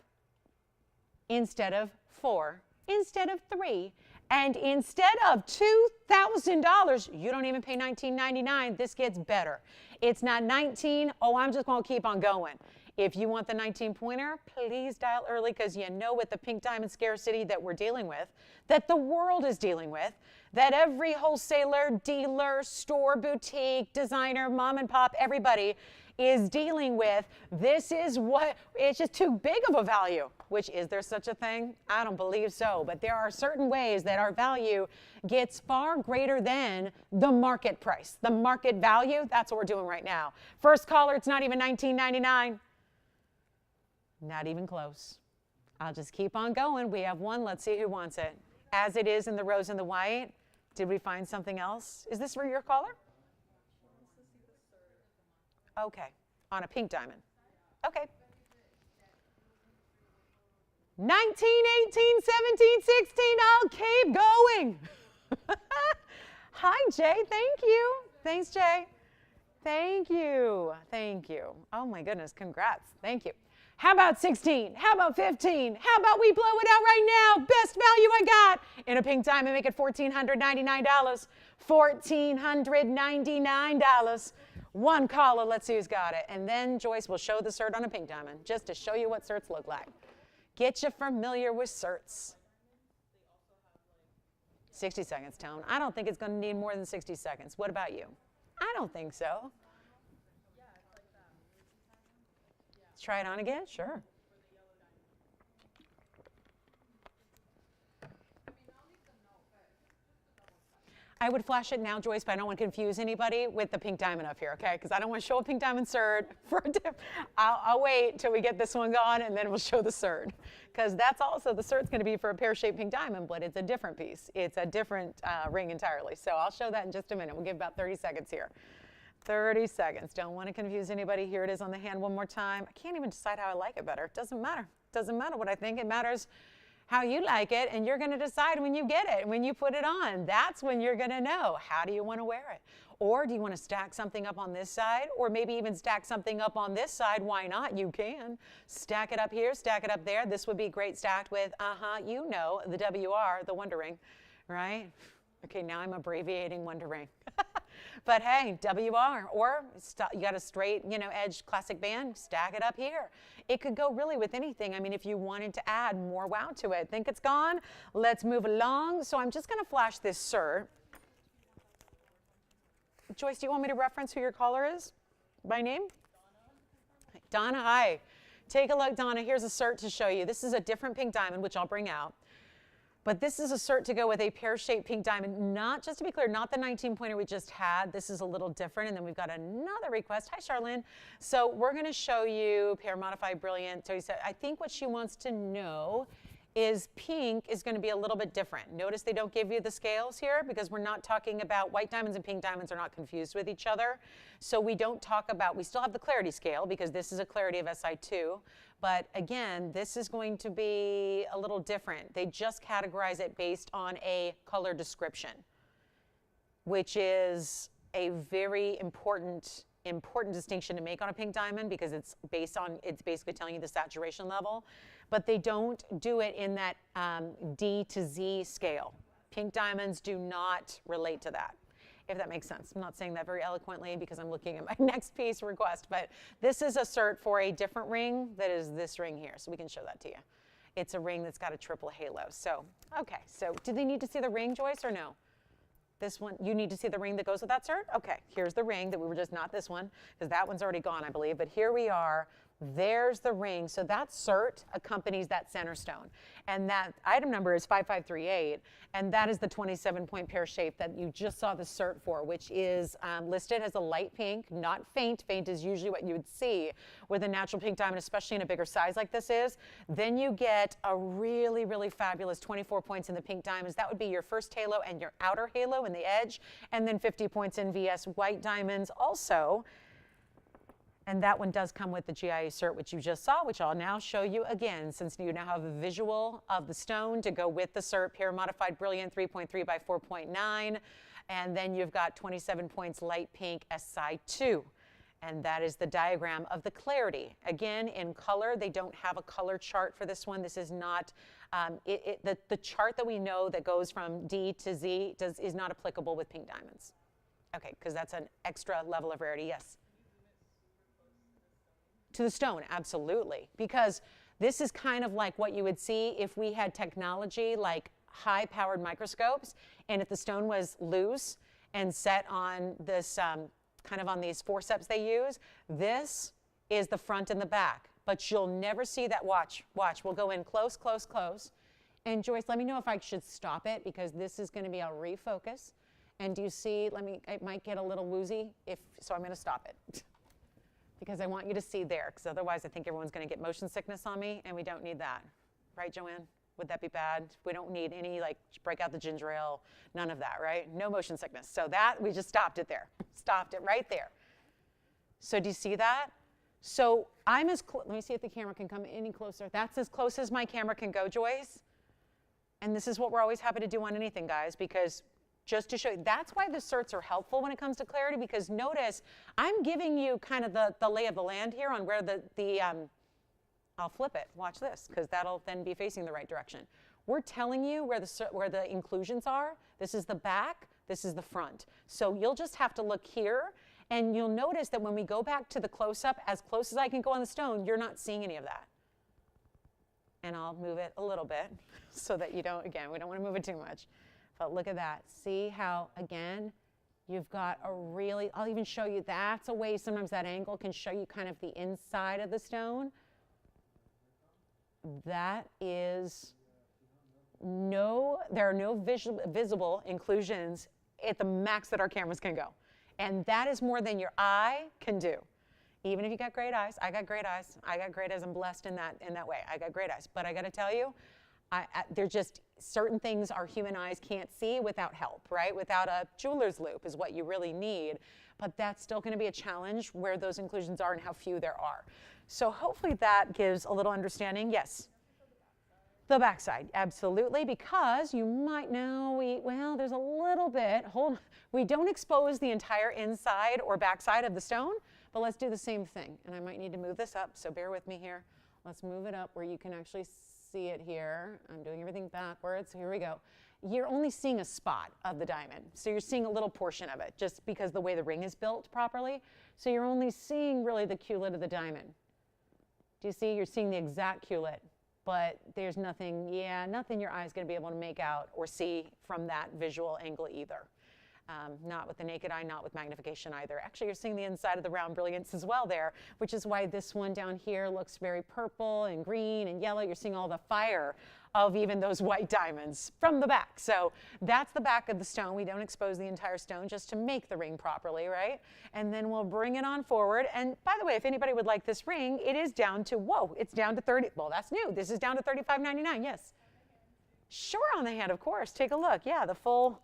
instead of 4, instead of 3, and instead of $2,000, you don't even pay $19.99. This gets better. It's not 19. Oh, I'm just going to keep on going. If you want the 19 pointer, please dial early, because you know, with the pink diamond scarcity that we're dealing with, that the world is dealing with, that every wholesaler, dealer, store, boutique, designer, mom and pop, everybody is dealing with, this is what, it's just too big of a value. Which, is there such a thing? I don't believe so. But there are certain ways that our value gets far greater than the market price. The market value, that's what we're doing right now. First caller, it's not even $19.99. Not even close. I'll just keep on going. We have one. Let's see who wants it. As it is in the rose and the white. Did we find something else? Is this for your caller? Okay. On a pink diamond. Okay. 19, 18, 17, 16. I'll keep going. Hi, Jay. Thank you. Thanks, Jay. Thank you. Thank you. Oh, my goodness. Congrats. Thank you. How about 16? How about 15? How about we blow it out right now? Best value I got in a pink diamond. Make it $1,499. $1,499. One caller. Let's see who's got it. And then Joyce will show the cert on a pink diamond, just to show you what certs look like. Get you familiar with certs. 60 seconds, Tone. I don't think it's going to need more than 60 seconds. What about you? I don't think so. Let's try it on again? Sure. I would flash it now, Joyce, but I don't want to confuse anybody with the pink diamond up here, okay? Because I don't want to show a pink diamond cert for a dip. I'll wait till we get this one gone, and then we'll show the cert. Because that's also, the cert's going to be for a pear-shaped pink diamond, but it's a different piece. It's a different ring entirely. So I'll show that in just a minute. We'll give about 30 seconds here. 30 seconds. Don't want to confuse anybody. Here it is on the hand one more time. I can't even decide how I like it better. It doesn't matter. It doesn't matter what I think. It matters how you like it, and you're going to decide when you get it, when you put it on. That's when you're going to know, how do you want to wear it? Or do you want to stack something up on this side, or maybe even stack something up on this side? Why not? You can. Stack it up here, stack it up there. This would be great stacked with, you know, the WR, the Wonder Ring, right? Okay, now I'm abbreviating Wonder Ring. But hey, WR, or you got a straight, edge classic band, stack it up here. It could go really with anything. I mean, if you wanted to add more wow to it. Think it's gone? Let's move along. So I'm just going to flash this cert. Joyce, do you want me to reference who your caller is by name? Donna, hi. Take a look, Donna. Here's a cert to show you. This is a different pink diamond, which I'll bring out. But this is a cert to go with a pear-shaped pink diamond. Not, just to be clear, not the 19-pointer we just had. This is a little different. And then we've got another request. Hi, Charlene. So we're going to show you Pear Modified Brilliant. So he said, I think what she wants to know is pink is going to be a little bit different. Notice they don't give you the scales here, because we're not talking about white diamonds and pink diamonds are not confused with each other. So we don't talk about, we still have the clarity scale, because this is a clarity of SI2. But again, this is going to be a little different. They just categorize it based on a color description, which is a very important distinction to make on a pink diamond, because it's basically telling you the saturation level. But they don't do it in that D to Z scale. Pink diamonds do not relate to that, if that makes sense. I'm not saying that very eloquently because I'm looking at my next piece request, but this is a cert for a different ring that is this ring here, so we can show that to you. It's a ring that's got a triple halo. So, okay, so do they need to see the ring, Joyce, or no? This one, you need to see the ring that goes with that cert? Okay, here's the ring that we were just, not this one, because that one's already gone, I believe, but here we are. There's the ring. So that cert accompanies that center stone. And that item number is 5538. And that is the 27-point pear shape that you just saw the cert for, which is listed as a light pink, not faint. Faint is usually what you would see with a natural pink diamond, especially in a bigger size like this is. Then you get a really, really fabulous 24 points in the pink diamonds. That would be your first halo and your outer halo in the edge. And then 50 points in VS white diamonds also. And that one does come with the GIA cert, which you just saw, which I'll now show you again, since you now have a visual of the stone to go with the cert. Pear Modified Brilliant 3.3 by 4.9. And then you've got 27 points light pink SI2. And that is the diagram of the clarity. Again, in color, they don't have a color chart for this one. This is not, the chart that we know that goes from D to Z is not applicable with pink diamonds. Okay, because that's an extra level of rarity, yes. To the stone, absolutely. Because this is kind of like what you would see if we had technology like high-powered microscopes, and if the stone was loose and set on this, kind of on these forceps they use, this is the front and the back. But you'll never see that. Watch, we'll go in close, close, close. And Joyce, let me know if I should stop it, because this is going to be a refocus. And do you see, it might get a little woozy, so I'm going to stop it. Because I want you to see there, because otherwise I think everyone's going to get motion sickness on me, and we don't need that. Right, Joanne? Would that be bad? We don't need any, break out the ginger ale, none of that, right? No motion sickness. So that, we just stopped it there. Stopped it right there. So do you see that? So I'm let me see if the camera can come any closer. That's as close as my camera can go, Joyce. And this is what we're always happy to do on anything, guys, because just to show you, that's why the certs are helpful when it comes to clarity, because notice, I'm giving you kind of the lay of the land here on where I'll flip it. Watch this, because that'll then be facing the right direction. We're telling you where the inclusions are. This is the back, this is the front. So you'll just have to look here, and you'll notice that when we go back to the close-up, as close as I can go on the stone, you're not seeing any of that. And I'll move it a little bit so that you don't, again, we don't want to move it too much. But look at that. See how, again, you've got a really, I'll even show you, that's a way sometimes that angle can show you kind of the inside of the stone. That is there are no visible inclusions at the max that our cameras can go. And that is more than your eye can do. Even if you got great eyes, I got great eyes. I got great eyes. I'm blessed in that way. I got great eyes. But I got to tell you, there's just certain things our human eyes can't see without help, right? Without a jeweler's loupe is what you really need. But that's still going to be a challenge where those inclusions are and how few there are. So hopefully that gives a little understanding. Yes. The backside, absolutely, because you might know, there's a little bit, we don't expose the entire inside or backside of the stone, but let's do the same thing. And I might need to move this up, so bear with me here. Let's move it up where you can actually see it here. I'm doing everything backwards, here we go. You're only seeing a spot of the diamond, so you're seeing a little portion of it, just because the way the ring is built properly. So you're only seeing really the culet of the diamond. Do you see? You're seeing the exact culet. But there's nothing your eye's going to be able to make out or see from that visual angle either. Not with the naked eye, not with magnification either. Actually, you're seeing the inside of the round brilliance as well there, which is why this one down here looks very purple and green and yellow. You're seeing all the fire of even those white diamonds from the back. So that's the back of the stone. We don't expose the entire stone just to make the ring properly, right? And then we'll bring it on forward. And by the way, if anybody would like this ring, it is down to, it's down to 30, well, that's new. This is down to $35.99, yes. Sure, on the hand, of course. Take a look. Yeah, the full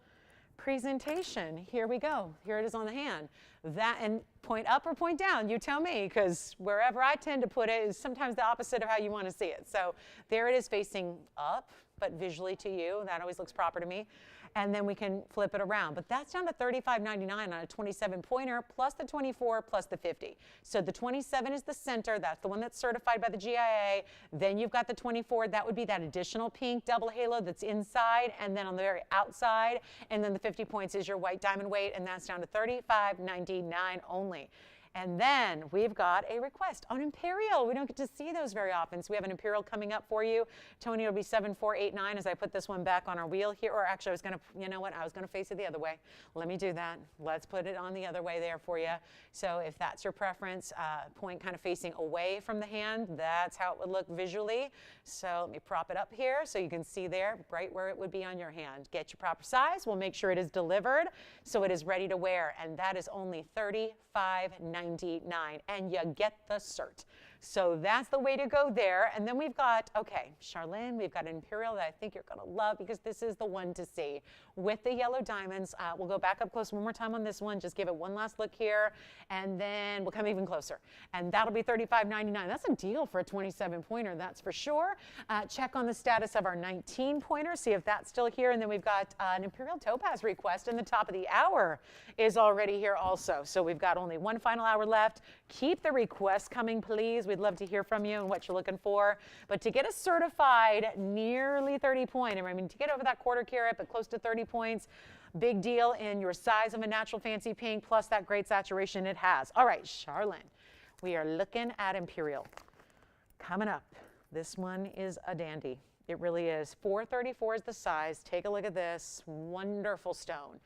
presentation. Here we go. Here it is on the hand. That, and point up or point down, you tell me, because wherever I tend to put it is sometimes the opposite of how you want to see it. So there it is facing up, but visually to you. That always looks proper to me. And then we can flip it around. But that's down to $35.99 on a 27-pointer, plus the 24, plus the 50. So the 27 is the center. That's the one that's certified by the GIA. Then you've got the 24. That would be that additional pink double halo that's inside and then on the very outside. And then the 50 points is your white diamond weight, and that's down to $35.99 only. And then we've got a request on Imperial. We don't get to see those very often. So we have an Imperial coming up for you. Tony, it'll be 7489 as I put this one back on our wheel here. Or actually, I was going to, you know what? I was going to face it the other way. Let me do that. Let's put it on the other way there for you. So if that's your preference, point kind of facing away from the hand. That's how it would look visually. So let me prop it up here so you can see there right where it would be on your hand. Get your proper size. We'll make sure it is delivered so it is ready to wear. And that is only $35.99, and you get the cert. So that's the way to go there. And then we've got, okay, Charlene, we've got an Imperial that I think you're going to love because this is the one to see with the yellow diamonds. We'll go back up close one more time on this one. Just give it one last look here, and then we'll come even closer. And that'll be $35.99. That's a deal for a 27-pointer, that's for sure. Check on the status of our 19-pointer, see if that's still here. And then we've got an Imperial topaz request in the top of the hour is already here also. So we've got only one final hour left. Keep the requests coming, please. We'd love to hear from you and what you're looking for. But to get a certified nearly 30-point, I mean, to get over that quarter carat, but close to 30 points, big deal in your size of a natural fancy pink, plus that great saturation it has. All right, Charlene, we are looking at Imperial. Coming up, this one is a dandy. It really is. 434 is the size. Take a look at this wonderful stone.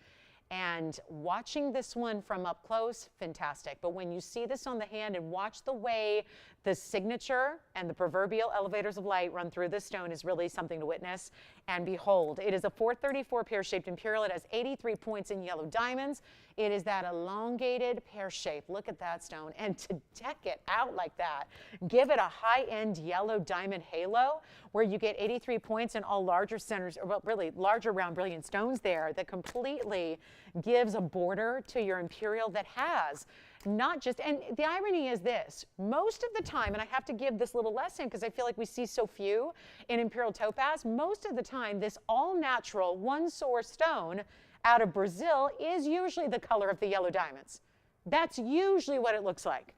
And watching this one from up close, fantastic. But when you see this on the hand and watch the way the signature and the proverbial elevators of light run through this stone is really something to witness. And behold, it is a 434 pear-shaped Imperial. It has 83 points in yellow diamonds. It is that elongated pear shape. Look at that stone. And to deck it out like that, give it a high-end yellow diamond halo where you get 83 points in all larger centers, or well, really larger round brilliant stones there that completely gives a border to your Imperial that has not just, and the irony is this, most of the time, and I have to give this little lesson because I feel like we see so few in Imperial topaz, most of the time this all-natural one-source stone out of Brazil is usually the color of the yellow diamonds. That's usually what it looks like.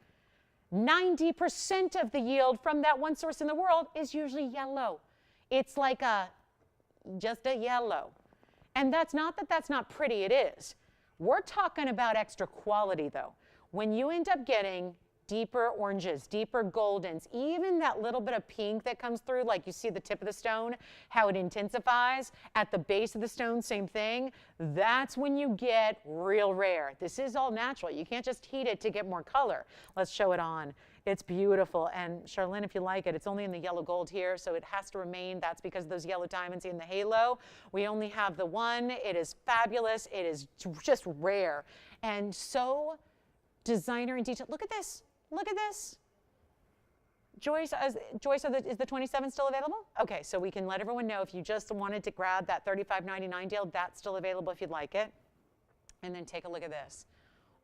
90% of the yield from that one source in the world is usually yellow. It's like just a yellow. And that's not that that's not pretty, it is. We're talking about extra quality though. When you end up getting deeper oranges, deeper goldens, even that little bit of pink that comes through, like you see the tip of the stone, how it intensifies at the base of the stone, same thing, that's when you get real rare. This is all natural. You can't just heat it to get more color. Let's show it on. It's beautiful. And Charlene, if you like it, it's only in the yellow gold here, so it has to remain. That's because of those yellow diamonds in the halo. We only have the one. It is fabulous. It is just rare. And so designer in detail. Look at this. Look at this. Joyce, is the 27 still available? Okay, so we can let everyone know if you just wanted to grab that $35.99 deal, that's still available if you'd like it. And then take a look at this.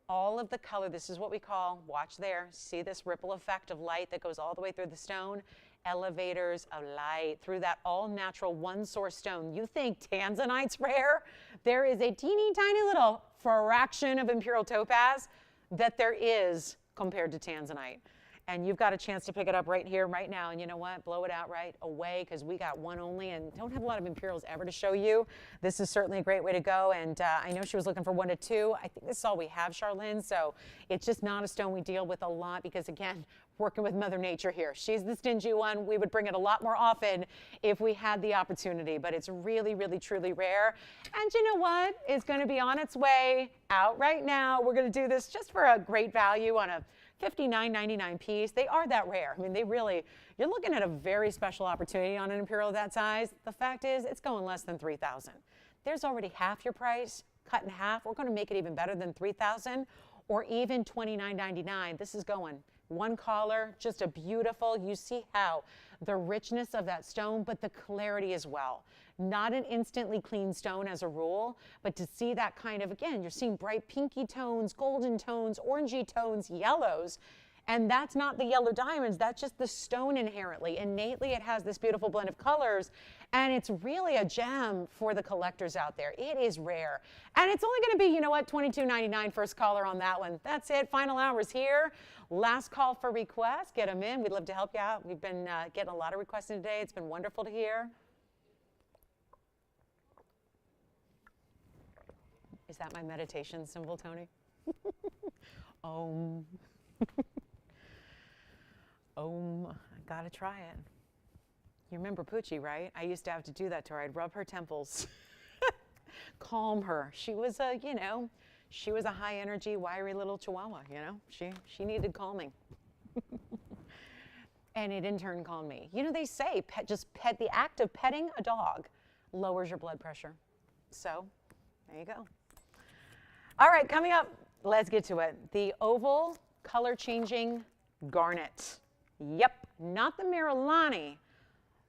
All of the color, this is what we call, watch there, see this ripple effect of light that goes all the way through the stone? Elevators of light through that all-natural one-source stone. You think tanzanite's rare? There is a teeny tiny little fraction of Imperial topaz that there is compared to tanzanite. And you've got a chance to pick it up right here, right now. And you know what? Blow it out right away because we got one only and don't have a lot of Imperials ever to show you. This is certainly a great way to go. And I know she was looking for 1 to 2. I think this is all we have, Charlene. So it's just not a stone we deal with a lot because, again, working with Mother Nature here. She's the stingy one. We would bring it a lot more often if we had the opportunity. But it's really, really, truly rare. And you know what? It's going to be on its way out right now. We're going to do this just for a great value on a $59.99 piece. They are that rare. I mean, they really, you're looking at a very special opportunity on an Imperial of that size. The fact is, it's going less than $3,000. There's already half your price, cut in half. We're going to make it even better than $3,000 or even $29.99. This is going one collar, just a beautiful, you see how the richness of that stone, but the clarity as well. Not an instantly clean stone as a rule, but to see that kind of, again, you're seeing bright pinky tones, golden tones, orangey tones, yellows, and that's not the yellow diamonds, that's just the stone inherently. Innately, it has this beautiful blend of colors, and it's really a gem for the collectors out there. It is rare. And it's only gonna be, you know what, $22.99 first caller on that one. That's it, final hours here. Last call for requests, get them in. We'd love to help you out. We've been getting a lot of requests in today. It's been wonderful to hear. Is that my meditation symbol, Tony? Om. Om. I gotta try it. You remember Poochie, right? I used to have to do that to her. I'd rub her temples, calm her. She was a, you know, she was a high energy, wiry little chihuahua, you know? She needed calming. And it in turn calmed me. You know, they say the act of petting a dog lowers your blood pressure. So, there you go. All right, coming up, let's get to it. The oval color changing garnet. Yep, not the Marilani,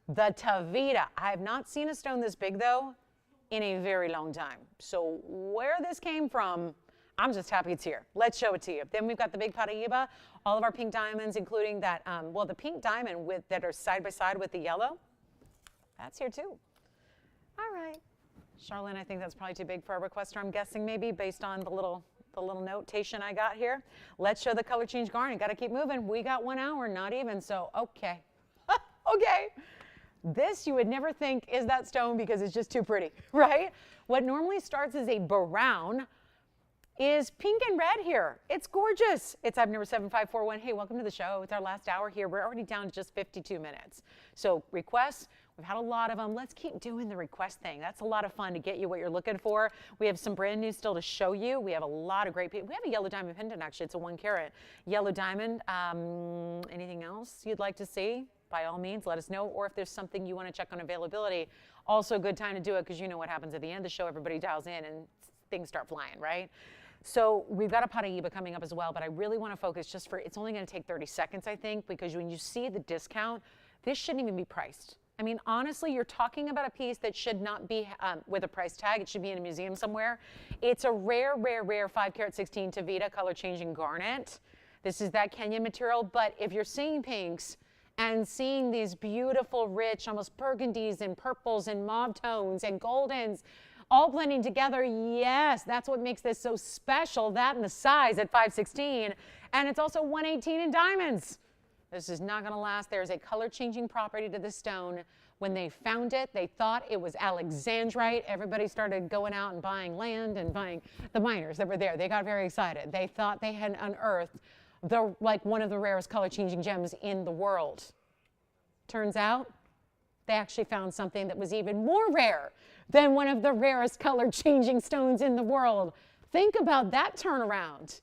the Tavita. I have not seen a stone this big, though, in a very long time. So where this came from, I'm just happy it's here. Let's show it to you. Then we've got the big Paraiba, all of our pink diamonds, including that, well, the pink diamond that are side by side with the yellow. That's here, too. All right. Charlene, I think that's probably too big for a requester, I'm guessing, maybe, based on the little notation I got here. Let's show the color change garnet. Got to keep moving. We got 1 hour, not even, so okay. Okay. This you would never think is that stone because it's just too pretty, right? What normally starts as a brown is pink and red here. It's gorgeous. It's item number 7541. Hey, welcome to the show. It's our last hour here. We're already down to just 52 minutes. So requests, we've had a lot of them. Let's keep doing the request thing. That's a lot of fun to get you what you're looking for. We have some brand new still to show you. We have a lot of great people. We have a yellow diamond pendant, actually. It's a 1 carat yellow diamond. Anything else you'd like to see? By all means, let us know. Or if there's something you want to check on availability, also a good time to do it because you know what happens at the end of the show. Everybody dials in and things start flying, right? So we've got a Paraiba coming up as well, but I really want to focus just for, it's only going to take 30 seconds, I think, because when you see the discount, this shouldn't even be priced. I mean, honestly, you're talking about a piece that should not be with a price tag. It should be in a museum somewhere. It's a rare, rare, rare 5 carat 16 Tavita color changing garnet. This is that Kenyan material, but if you're seeing pinks and seeing these beautiful, rich, almost burgundies and purples and mauve tones and goldens, all blending together, yes, that's what makes this so special, that and the size at 516, and it's also 118 in diamonds. This is not gonna last. There's a color-changing property to this stone. When they found it, they thought it was alexandrite. Everybody started going out and buying land and buying, the miners that were there, they got very excited. They thought they had unearthed one of the rarest color-changing gems in the world. Turns out, they actually found something that was even more rare than one of the rarest color-changing stones in the world. Think about that turnaround.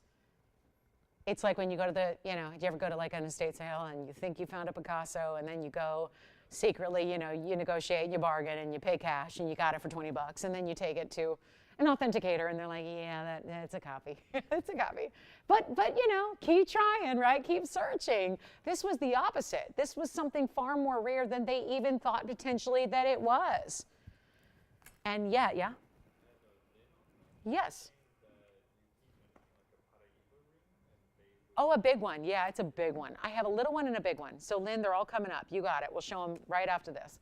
It's like when you go to the, you ever go to like an estate sale and you think you found a Picasso and then you go secretly, you negotiate, you bargain and you pay cash and you got it for 20 bucks and then you take it to an authenticator and they're like, yeah, it's a copy. It's a copy. But keep trying, right? Keep searching. This was the opposite. This was something far more rare than they even thought potentially that it was. And yeah. Yes. Oh, a big one. Yeah, it's a big one. I have a little one and a big one. So Lynn, they're all coming up. You got it. We'll show them right after this.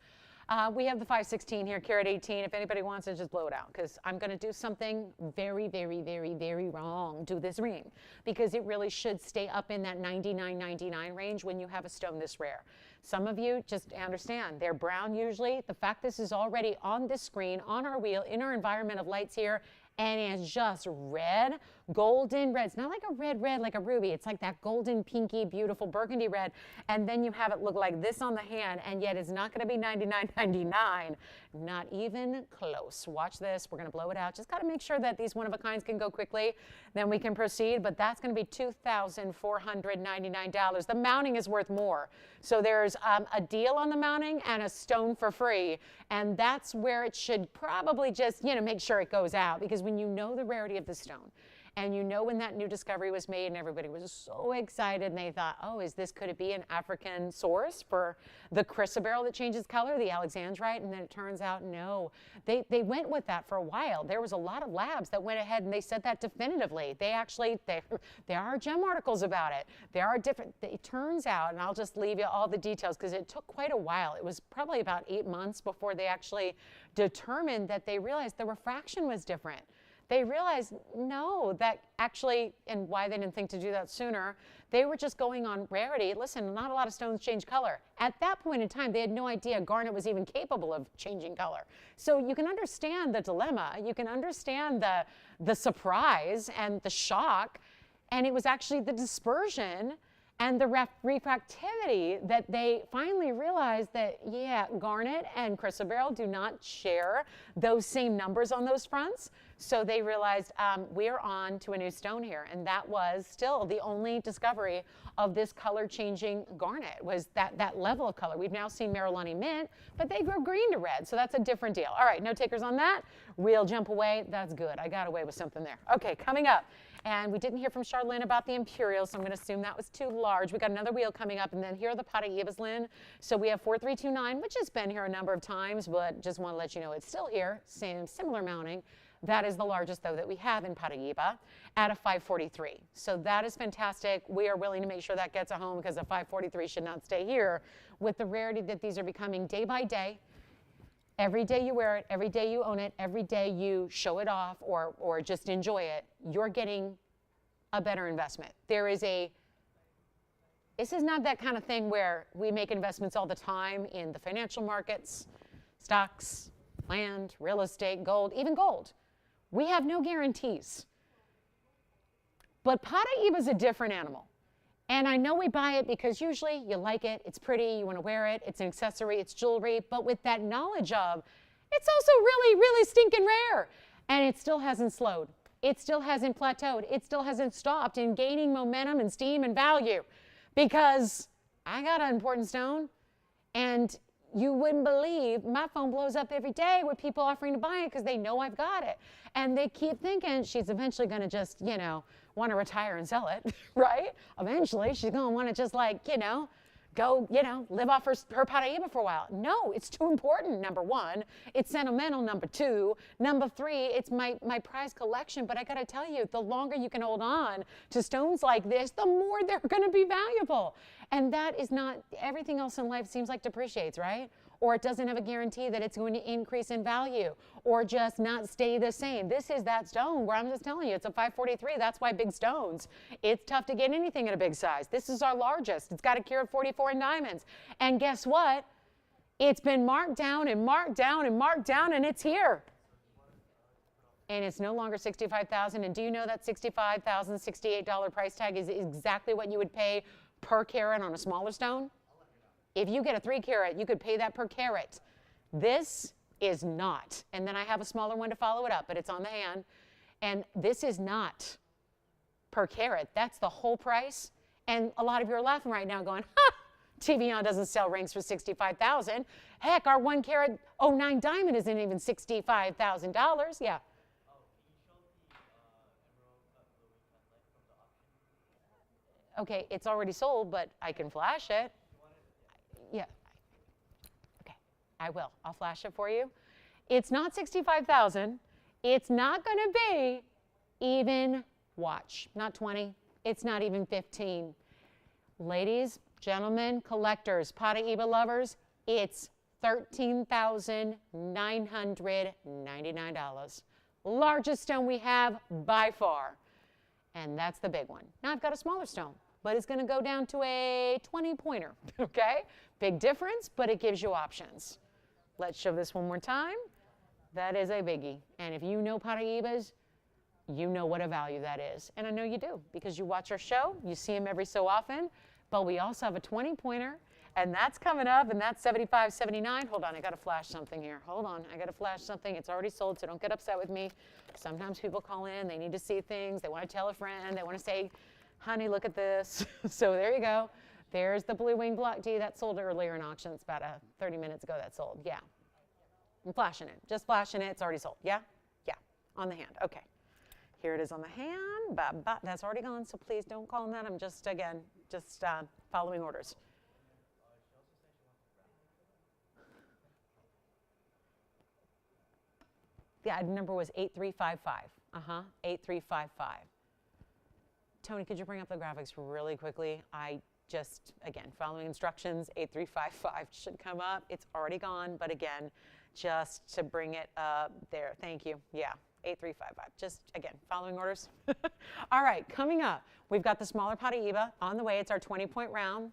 We have the 516 here, carat 18. If anybody wants it, just blow it out because I'm going to do something very, very, very, very wrong to this ring because it really should stay up in that $99.99 range when you have a stone this rare. Some of you just understand they're brown usually. The fact this is already on this screen, on our wheel, in our environment of lights here, and it's just red, golden red. It's not like a red like a ruby. It's like that golden, pinky, beautiful burgundy red. And then you have it look like this on the hand, and yet it's not going to be $99.99. Not even close. Watch this. We're going to blow it out. Just got to make sure that these one-of-a-kinds can go quickly. Then we can proceed. But that's going to be $2,499. The mounting is worth more. So there's a deal on the mounting and a stone for free. And that's where it should probably just, make sure it goes out. Because when you know the rarity of the stone, and when that new discovery was made and everybody was so excited and they thought, oh, could it be an African source for the chrysoberyl that changes color, the alexandrite? And then it turns out, no. They went with that for a while. There was a lot of labs that went ahead and they said that definitively. There are gem articles about it. There are it turns out, and I'll just leave you all the details because it took quite a while. It was probably about 8 months before they actually determined that they realized the refraction was different. They realized, no, that actually, and why they didn't think to do that sooner, they were just going on rarity. Listen, not a lot of stones change color. At that point in time, they had no idea garnet was even capable of changing color. So you can understand the dilemma. You can understand the surprise and the shock. And it was actually the dispersion and the refractivity that they finally realized that, yeah, garnet and chrysoberyl do not share those same numbers on those fronts. So they realized we're on to a new stone here. And that was still the only discovery of this color-changing garnet, was that level of color. We've now seen Marilani mint, but they grow green to red. So that's a different deal. All right, no takers on that. We'll jump away. That's good. I got away with something there. Okay, coming up. And we didn't hear from Charlene about the Imperial, so I'm going to assume that was too large. We got another wheel coming up, and then here are the Paraibas, Lynn. So we have 4329, which has been here a number of times, but just want to let you know it's still here, similar mounting. That is the largest, though, that we have in Paraiba at a 543. So that is fantastic. We are willing to make sure that gets a home because a 543 should not stay here. With the rarity that these are becoming day by day, every day you wear it, every day you own it, every day you show it off or just enjoy it, you're getting a better investment. This is not that kind of thing where we make investments all the time in the financial markets, stocks, land, real estate, gold, even gold. We have no guarantees. But Paraiba is a different animal. And I know we buy it because usually you like it, it's pretty, you want to wear it, it's an accessory, it's jewelry, but with that knowledge of, it's also really, really stinking rare. And it still hasn't slowed. It still hasn't plateaued. It still hasn't stopped in gaining momentum and steam and value. Because I got an important stone, and you wouldn't believe my phone blows up every day with people offering to buy it because they know I've got it. And they keep thinking she's eventually going to just, want to retire and sell it, right? Eventually, she's going to want to just go, live off her Paraiba for a while. No, it's too important, number one. It's sentimental, number two. Number three, it's my prized collection. But I got to tell you, the longer you can hold on to stones like this, the more they're going to be valuable. And that is not, everything else in life seems like depreciates, right? Or it doesn't have a guarantee that it's going to increase in value or just not stay the same. This is that stone where I'm just telling you, it's a 543. That's why big stones. It's tough to get anything in a big size. This is our largest. It's got a carat 44 in diamonds. And guess what? It's been marked down and marked down and marked down, and it's here. And it's no longer $65,000. And do you know that $65,000, $68 price tag is exactly what you would pay per carat on a smaller stone? If you get a 3 carat, you could pay that per carat. This is not. And then I have a smaller one to follow it up, but it's on the hand. And this is not per carat. That's the whole price. And a lot of you are laughing right now going, ha, TVON doesn't sell rings for $65,000. Heck, our 1 carat 09 diamond isn't even $65,000. Yeah. Okay, it's already sold, but I can flash it. Yeah. Okay, I will. I'll flash it for you. It's not $65,000. It's not going to be even, watch, not 20. It's not even 15. Ladies, gentlemen, collectors, Paraiba lovers, it's $13,999. Largest stone we have by far. And that's the big one. Now I've got a smaller stone, but it's going to go down to a 20-pointer, okay? Big difference, but it gives you options. Let's show this one more time. That is a biggie. And if you know Paraibas, you know what a value that is. And I know you do because you watch our show. You see them every so often. But we also have a 20-pointer, and that's coming up, and that's $75.79. Hold on, I got to flash something here. Hold on, I got to flash something. It's already sold, so don't get upset with me. Sometimes people call in. They need to see things. They want to tell a friend. They want to say, honey, look at this. So there you go. There's the Blue Wing Block D. That sold earlier in auction. It's about 30 minutes ago that sold. Yeah. I'm flashing it. Just flashing it. It's already sold. Yeah? Yeah. On the hand. Okay. Here it is on the hand. That's already gone, so please don't call on that. I'm just, again, following orders. The item number was 8355. 8355. Tony, could you bring up the graphics really quickly? I just, again, following instructions, 8355 should come up. It's already gone, but again, just to bring it up there. Thank you. Yeah, 8355. Just, again, following orders. All right, coming up, we've got the smaller Paraiba on the way. It's our 20-point round.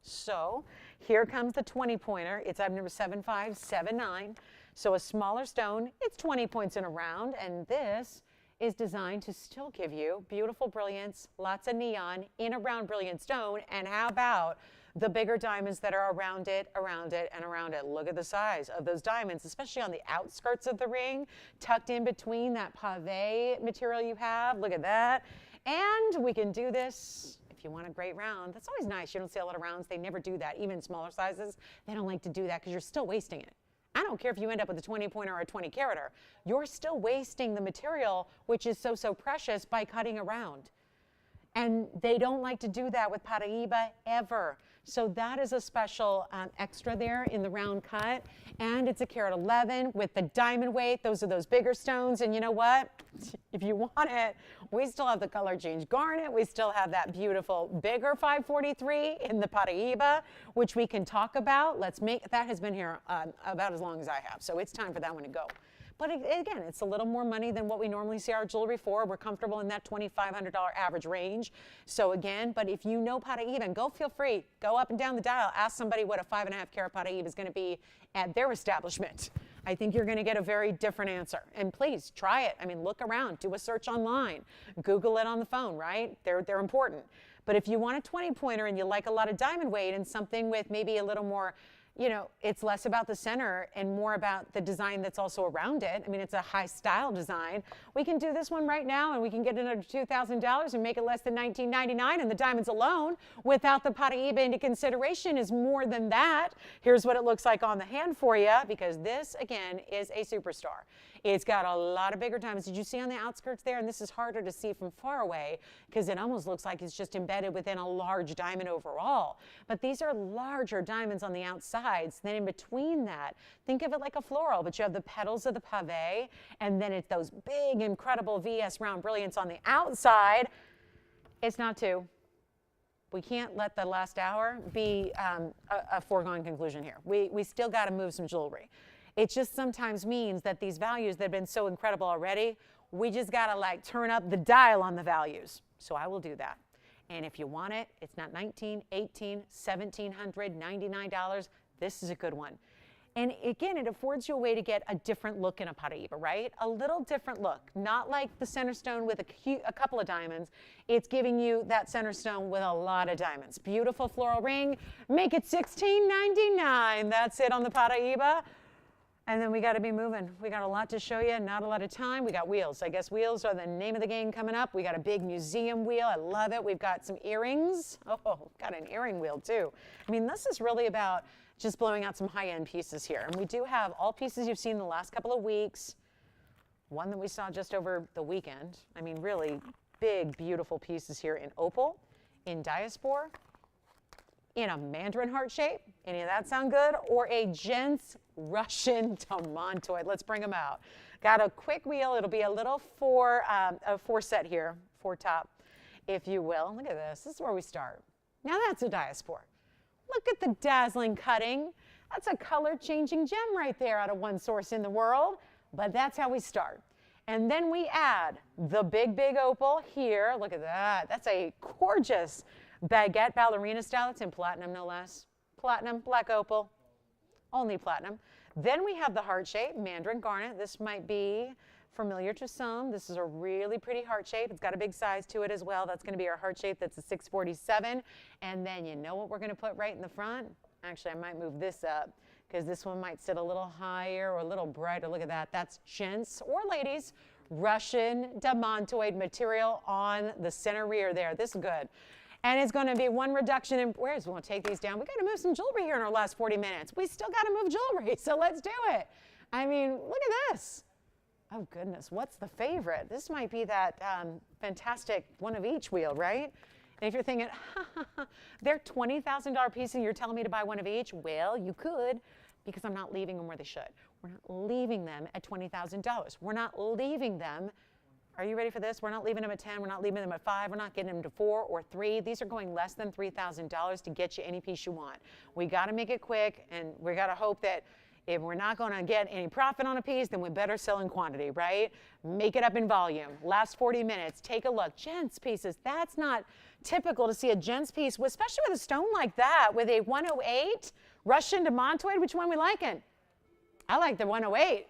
So here comes the 20-pointer. It's item number 7579. So a smaller stone, it's 20 points in a round, and this is designed to still give you beautiful brilliance, lots of neon in a round brilliant stone. And how about the bigger diamonds that are around it, and around it? Look at the size of those diamonds, especially on the outskirts of the ring, tucked in between that pave material you have. Look at that. And we can do this if you want a great round. That's always nice. You don't see a lot of rounds. They never do that. Even smaller sizes, they don't like to do that because you're still wasting it. I don't care if you end up with a 20-pointer or a 20-carater. You're still wasting the material, which is so precious, by cutting around. And they don't like to do that with Paraiba ever. So that is a special extra there in the round cut. And it's a carat 11 with the diamond weight. Those are those bigger stones. And you know what? If you want it, we still have the color change garnet. We still have that beautiful bigger 543 in the Paraiba, which we can talk about. That has been here about as long as I have. So it's time for that one to go. But again, it's a little more money than what we normally see our jewelry for. We're comfortable in that $2,500 average range. So again, but if you know Paraiba, go feel free. Go up and down the dial. Ask somebody what a 5.5 carat Paraiba is going to be at their establishment. I think you're going to get a very different answer. And please try it. I mean, look around. Do a search online. Google it on the phone, right? They're important. But if you want a 20-pointer and you like a lot of diamond weight and something with maybe a little more, you know, it's less about the center and more about the design that's also around it. I mean, it's a high style design. We can do this one right now and we can get it under $2,000 and make it less than $19.99, and the diamonds alone without the Paraiba into consideration is more than that. Here's what it looks like on the hand for you, because this again is a superstar. It's got a lot of bigger diamonds. Did you see on the outskirts there? And this is harder to see from far away because it almost looks like it's just embedded within a large diamond overall. But these are larger diamonds on the outsides. Then in between that, think of it like a floral, but you have the petals of the pave, and then it's those big, incredible VS round brilliance on the outside. It's not two. We can't let the last hour be a foregone conclusion here. We still got to move some jewelry. It just sometimes means that these values that have been so incredible already, we just got to like turn up the dial on the values. So I will do that. And if you want it, it's not $1,900, $1,800, $1,700, $99. This is a good one. And again, it affords you a way to get a different look in a Paraiba, right? A little different look. Not like the center stone with a couple of diamonds. It's giving you that center stone with a lot of diamonds. Beautiful floral ring. Make it $16.99. That's it on the Paraiba. And then we got to be moving. We got a lot to show you, not a lot of time. We got wheels. I guess wheels are the name of the game coming up. We got a big museum wheel. I love it. We've got some earrings. Oh, got an earring wheel too. I mean, this is really about just blowing out some high-end pieces here. And we do have all pieces you've seen the last couple of weeks. One that we saw just over the weekend. I mean, really big, beautiful pieces here in opal, in diaspora, in a Mandarin heart shape. Any of that sound good? Or a gents Russian demantoid. Let's bring them out. Got a quick wheel. It'll be a little four set here, four top, if you will. Look at this. This is where we start. Now that's a diaspora. Look at the dazzling cutting. That's a color-changing gem right there out of one source in the world. But that's how we start. And then we add the big, big opal here. Look at that. That's a gorgeous baguette ballerina style. It's in platinum, no less. Platinum, black opal, only platinum. Then we have the heart shape, Mandarin garnet. This might be familiar to some. This is a really pretty heart shape. It's got a big size to it as well. That's going to be our heart shape. That's a 647. And then you know what we're going to put right in the front? Actually, I might move this up because this one might sit a little higher or a little brighter. Look at that. That's gents or ladies, Russian demantoid material on the center rear there. This is good. And it's going to be one reduction in, we're going to take these down. We got to move some jewelry here in our last 40 minutes. We still got to move jewelry, so let's do it. I mean, look at this. Oh goodness, what's the favorite? This might be that fantastic one of each wheel, right? And if you're thinking, they're $20,000 pieces and you're telling me to buy one of each, well, you could, because I'm not leaving them where they should. We're not leaving them at $20,000. We're not leaving them. Are you ready for this? We're not leaving them at 10. We're not leaving them at 5. We're not getting them to 4 or 3. These are going less than $3,000 to get you any piece you want. We got to make it quick, and we got to hope that if we're not going to get any profit on a piece, then we better sell in quantity, right? Make it up in volume. Last 40 minutes, take a look. Gents pieces, that's not typical to see a gents piece, especially with a stone like that, with a 108 Russian demantoid. Which one we liking? I like the 108.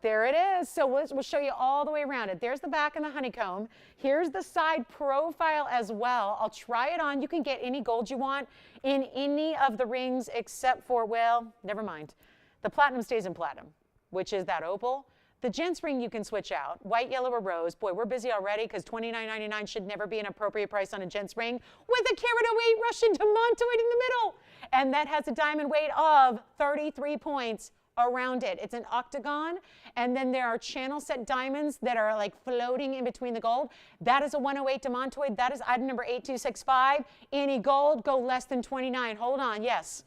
There it is. So we'll show you all the way around it. There's the back and the honeycomb. Here's the side profile as well. I'll try it on. You can get any gold you want in any of the rings except for, well, never mind. The platinum stays in platinum, which is that opal. The gents ring you can switch out, white, yellow, or rose. Boy, we're busy already because $29.99 should never be an appropriate price on a gents ring with a carat '08 Russian demantoid in the middle. And that has a diamond weight of 33 points around it. It's an octagon, and then there are channel set diamonds that are like floating in between the gold. That is a 108 demantoid. That is item number 8265. Any gold, go less than 29. Hold on, yes.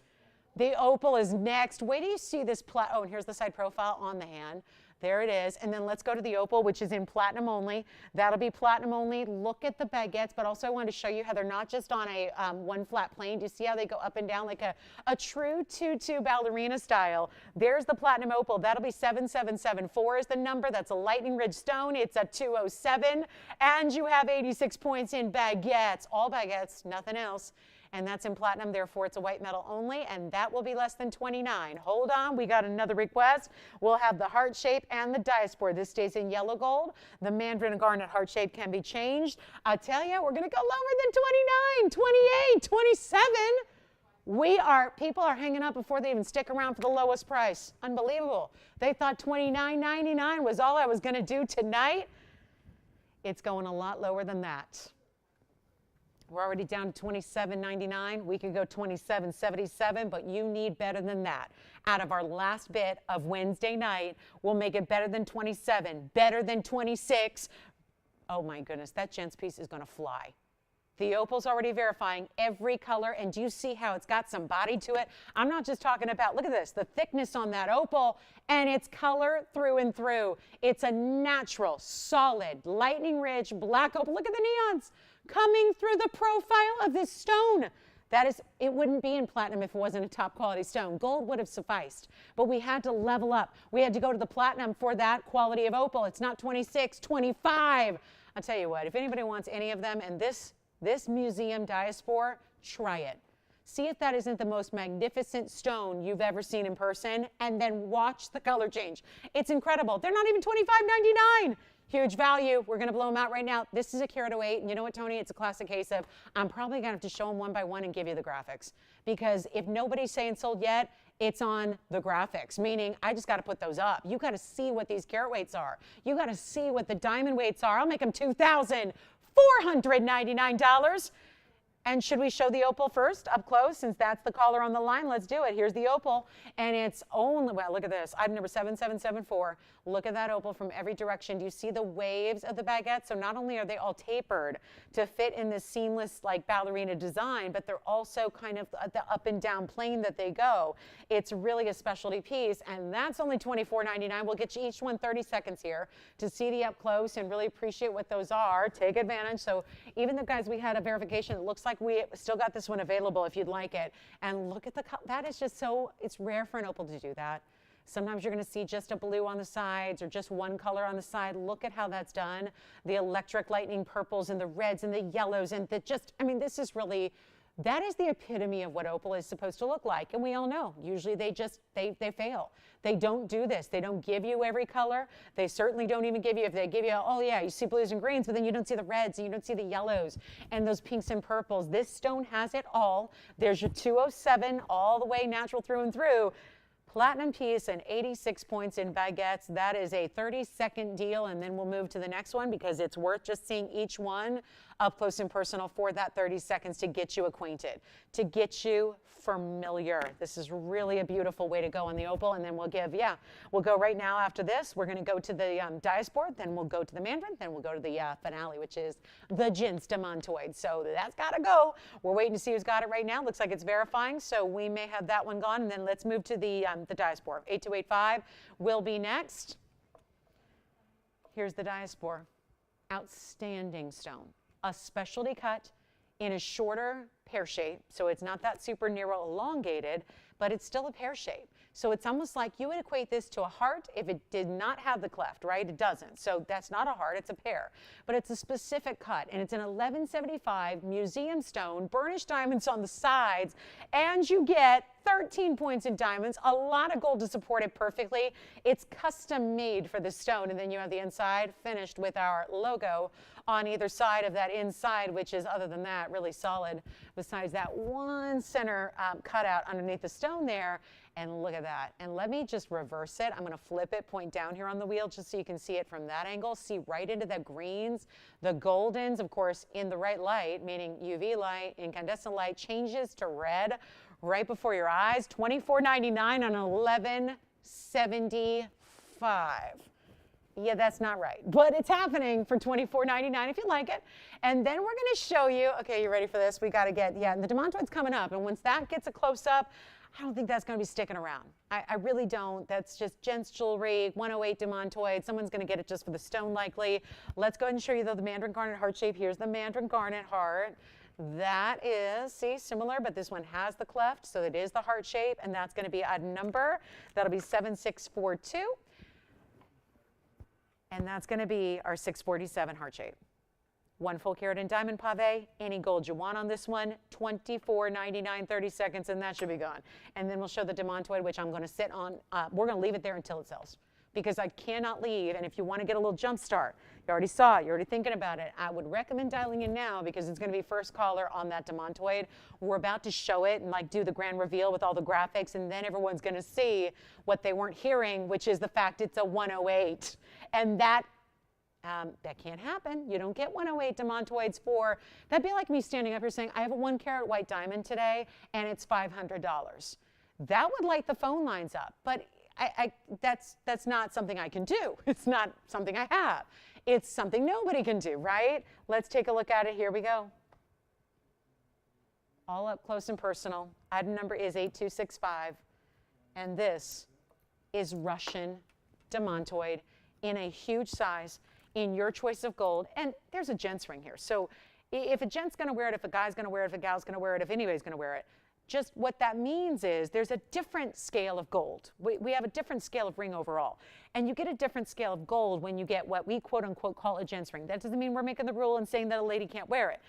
The opal is next. Wait till you see this oh, and here's the side profile on the hand. There it is. And then let's go to the opal, which is in platinum only. That'll be platinum only. Look at the baguettes, but also I wanted to show you how they're not just on a one flat plane. Do you see how they go up and down like a true tutu ballerina style? There's the platinum opal. That'll be 7774 is the number. That's a lightning ridge stone. It's a 207. And you have 86 points in baguettes. All baguettes, nothing else. And that's in platinum, therefore it's a white metal only, and that will be less than 29. Hold on, we got another request. We'll have the heart shape and the diaspora. This stays in yellow gold. The Mandarin garnet heart shape can be changed. I'll tell you, we're gonna go lower than 29, 28, 27. People are hanging up before they even stick around for the lowest price. Unbelievable. They thought $29.99 was all I was gonna do tonight. It's going a lot lower than that. We're already down to $27.99. We could go $27.77, but you need better than that. Out of our last bit of Wednesday night, we'll make it better than 27, better than 26. Oh my goodness, that gents piece is gonna fly. The opal's already verifying every color, and do you see how it's got some body to it? I'm not just talking about, look at this, the thickness on that opal, and it's color through and through. It's a natural, solid, lightning ridge, black opal. Look at the neons coming through the profile of this stone. It wouldn't be in platinum if it wasn't a top quality stone. Gold would have sufficed, but we had to level up. We had to go to the platinum for that quality of opal. It's not 26, 25. I'll tell you what, if anybody wants any of them, and this museum diaspora, try it. See if that isn't the most magnificent stone you've ever seen in person, and then watch the color change. It's incredible. They're not even $25.99. Huge value. We're going to blow them out right now. This is a carat '08, and you know what, Tony? It's a classic case of I'm probably going to have to show them one by one and give you the graphics, because if nobody's saying sold yet, it's on the graphics, meaning I just got to put those up. You got to see what these carat weights are. You got to see what the diamond weights are. I'll make them $2,499. And should we show the opal first up close, since that's the caller on the line? Let's do it. Here's the opal, and it's only, well, look at this, item number 7774. Look at that opal from every direction. Do you see the waves of the baguette? So not only are they all tapered to fit in this seamless like ballerina design, but they're also kind of the up and down plane that they go. It's really a specialty piece, and that's only $24.99. We'll get you each one 30 seconds here to see the up close and really appreciate what those are. Take advantage. So even the guys, we had a verification, it looks like we still got this one available if you'd like it. And look at that is just so, it's rare for an opal to do that. Sometimes you're going to see just a blue on the sides or just one color on the side. Look at how that's done. The electric lightning purples and the reds and the yellows and this is really, that is the epitome of what opal is supposed to look like. And we all know, usually they fail. They don't do this. They don't give you every color. They certainly don't even give you, if they give you, oh yeah, you see blues and greens, but then you don't see the reds and you don't see the yellows and those pinks and purples. This stone has it all. There's your 207 all the way natural through and through. Platinum piece and 86 points in baguettes. That is a 30-second deal, and then we'll move to the next one because it's worth just seeing each one up close and personal for that 30 seconds to get you acquainted, to get you familiar. This is really a beautiful way to go on the opal, and then we'll go right now after this. We're going to go to the diaspora, then we'll go to the Mandarin, then we'll go to the finale, which is the gents demantoid. So that's got to go. We're waiting to see who's got it right now. Looks like it's verifying, so we may have that one gone, and then let's move to the diaspora. 8285 will be next. Here's the diaspora. Outstanding stone. A specialty cut in a shorter pear shape, so it's not that super narrow elongated, but it's still a pear shape. So it's almost like you would equate this to a heart if it did not have the cleft, right? It doesn't. So that's not a heart, it's a pear. But it's a specific cut, and it's an 1175 museum stone, burnished diamonds on the sides, and you get 13 points in diamonds, a lot of gold to support it perfectly. It's custom made for the stone, and then you have the inside finished with our logo on either side of that inside, which is, other than that, really solid, besides that one center cutout underneath the stone there. And look at that. And let me just reverse it. I'm going to flip it, point down here on the wheel just so you can see it from that angle. See right into the greens. The goldens, of course, in the right light, meaning UV light, incandescent light, changes to red right before your eyes. $24.99 on 11.75. Yeah, that's not right, but it's happening for $24.99 if you like it. And then we're going to show you, okay, you ready for this? We got to get, yeah, the demantoid's coming up. And once that gets a close-up, I don't think that's going to be sticking around. I really don't. That's just gents jewelry, 108 demantoid. Someone's going to get it just for the stone likely. Let's go ahead and show you, though, the Mandarin garnet heart shape. Here's the Mandarin garnet heart. That is, see, similar, but this one has the cleft, so it is the heart shape, and that's going to be a number. That'll be 7642. And that's going to be our 647 heart shape. 1 full carat in diamond pave, any gold you want on this one, $24.99, 30 seconds, and that should be gone. And then we'll show the demantoid, which I'm going to sit on. We're going to leave it there until it sells, because I cannot leave. And if you want to get a little jump start, you already saw it, you're already thinking about it, I would recommend dialing in now, because it's going to be first caller on that demantoid. We're about to show it and like do the grand reveal with all the graphics, and then everyone's going to see what they weren't hearing, which is the fact it's a 108. And that can't happen. You don't get 108 demantoids for, that'd be like me standing up here saying, I have a 1 carat white diamond today and it's $500. That would light the phone lines up, but that's not something I can do. It's not something I have. It's something nobody can do, right? Let's take a look at it. Here we go. All up close and personal. Item number is 8265, and this is Russian demantoid in a huge size, in your choice of gold. And there's a gent's ring here. So if a gent's going to wear it, if a guy's going to wear it, if a gal's going to wear it, if anybody's going to wear it, just what that means is there's a different scale of gold. We have a different scale of ring overall. And you get a different scale of gold when you get what we quote unquote call a gent's ring. That doesn't mean we're making the rule and saying that a lady can't wear it.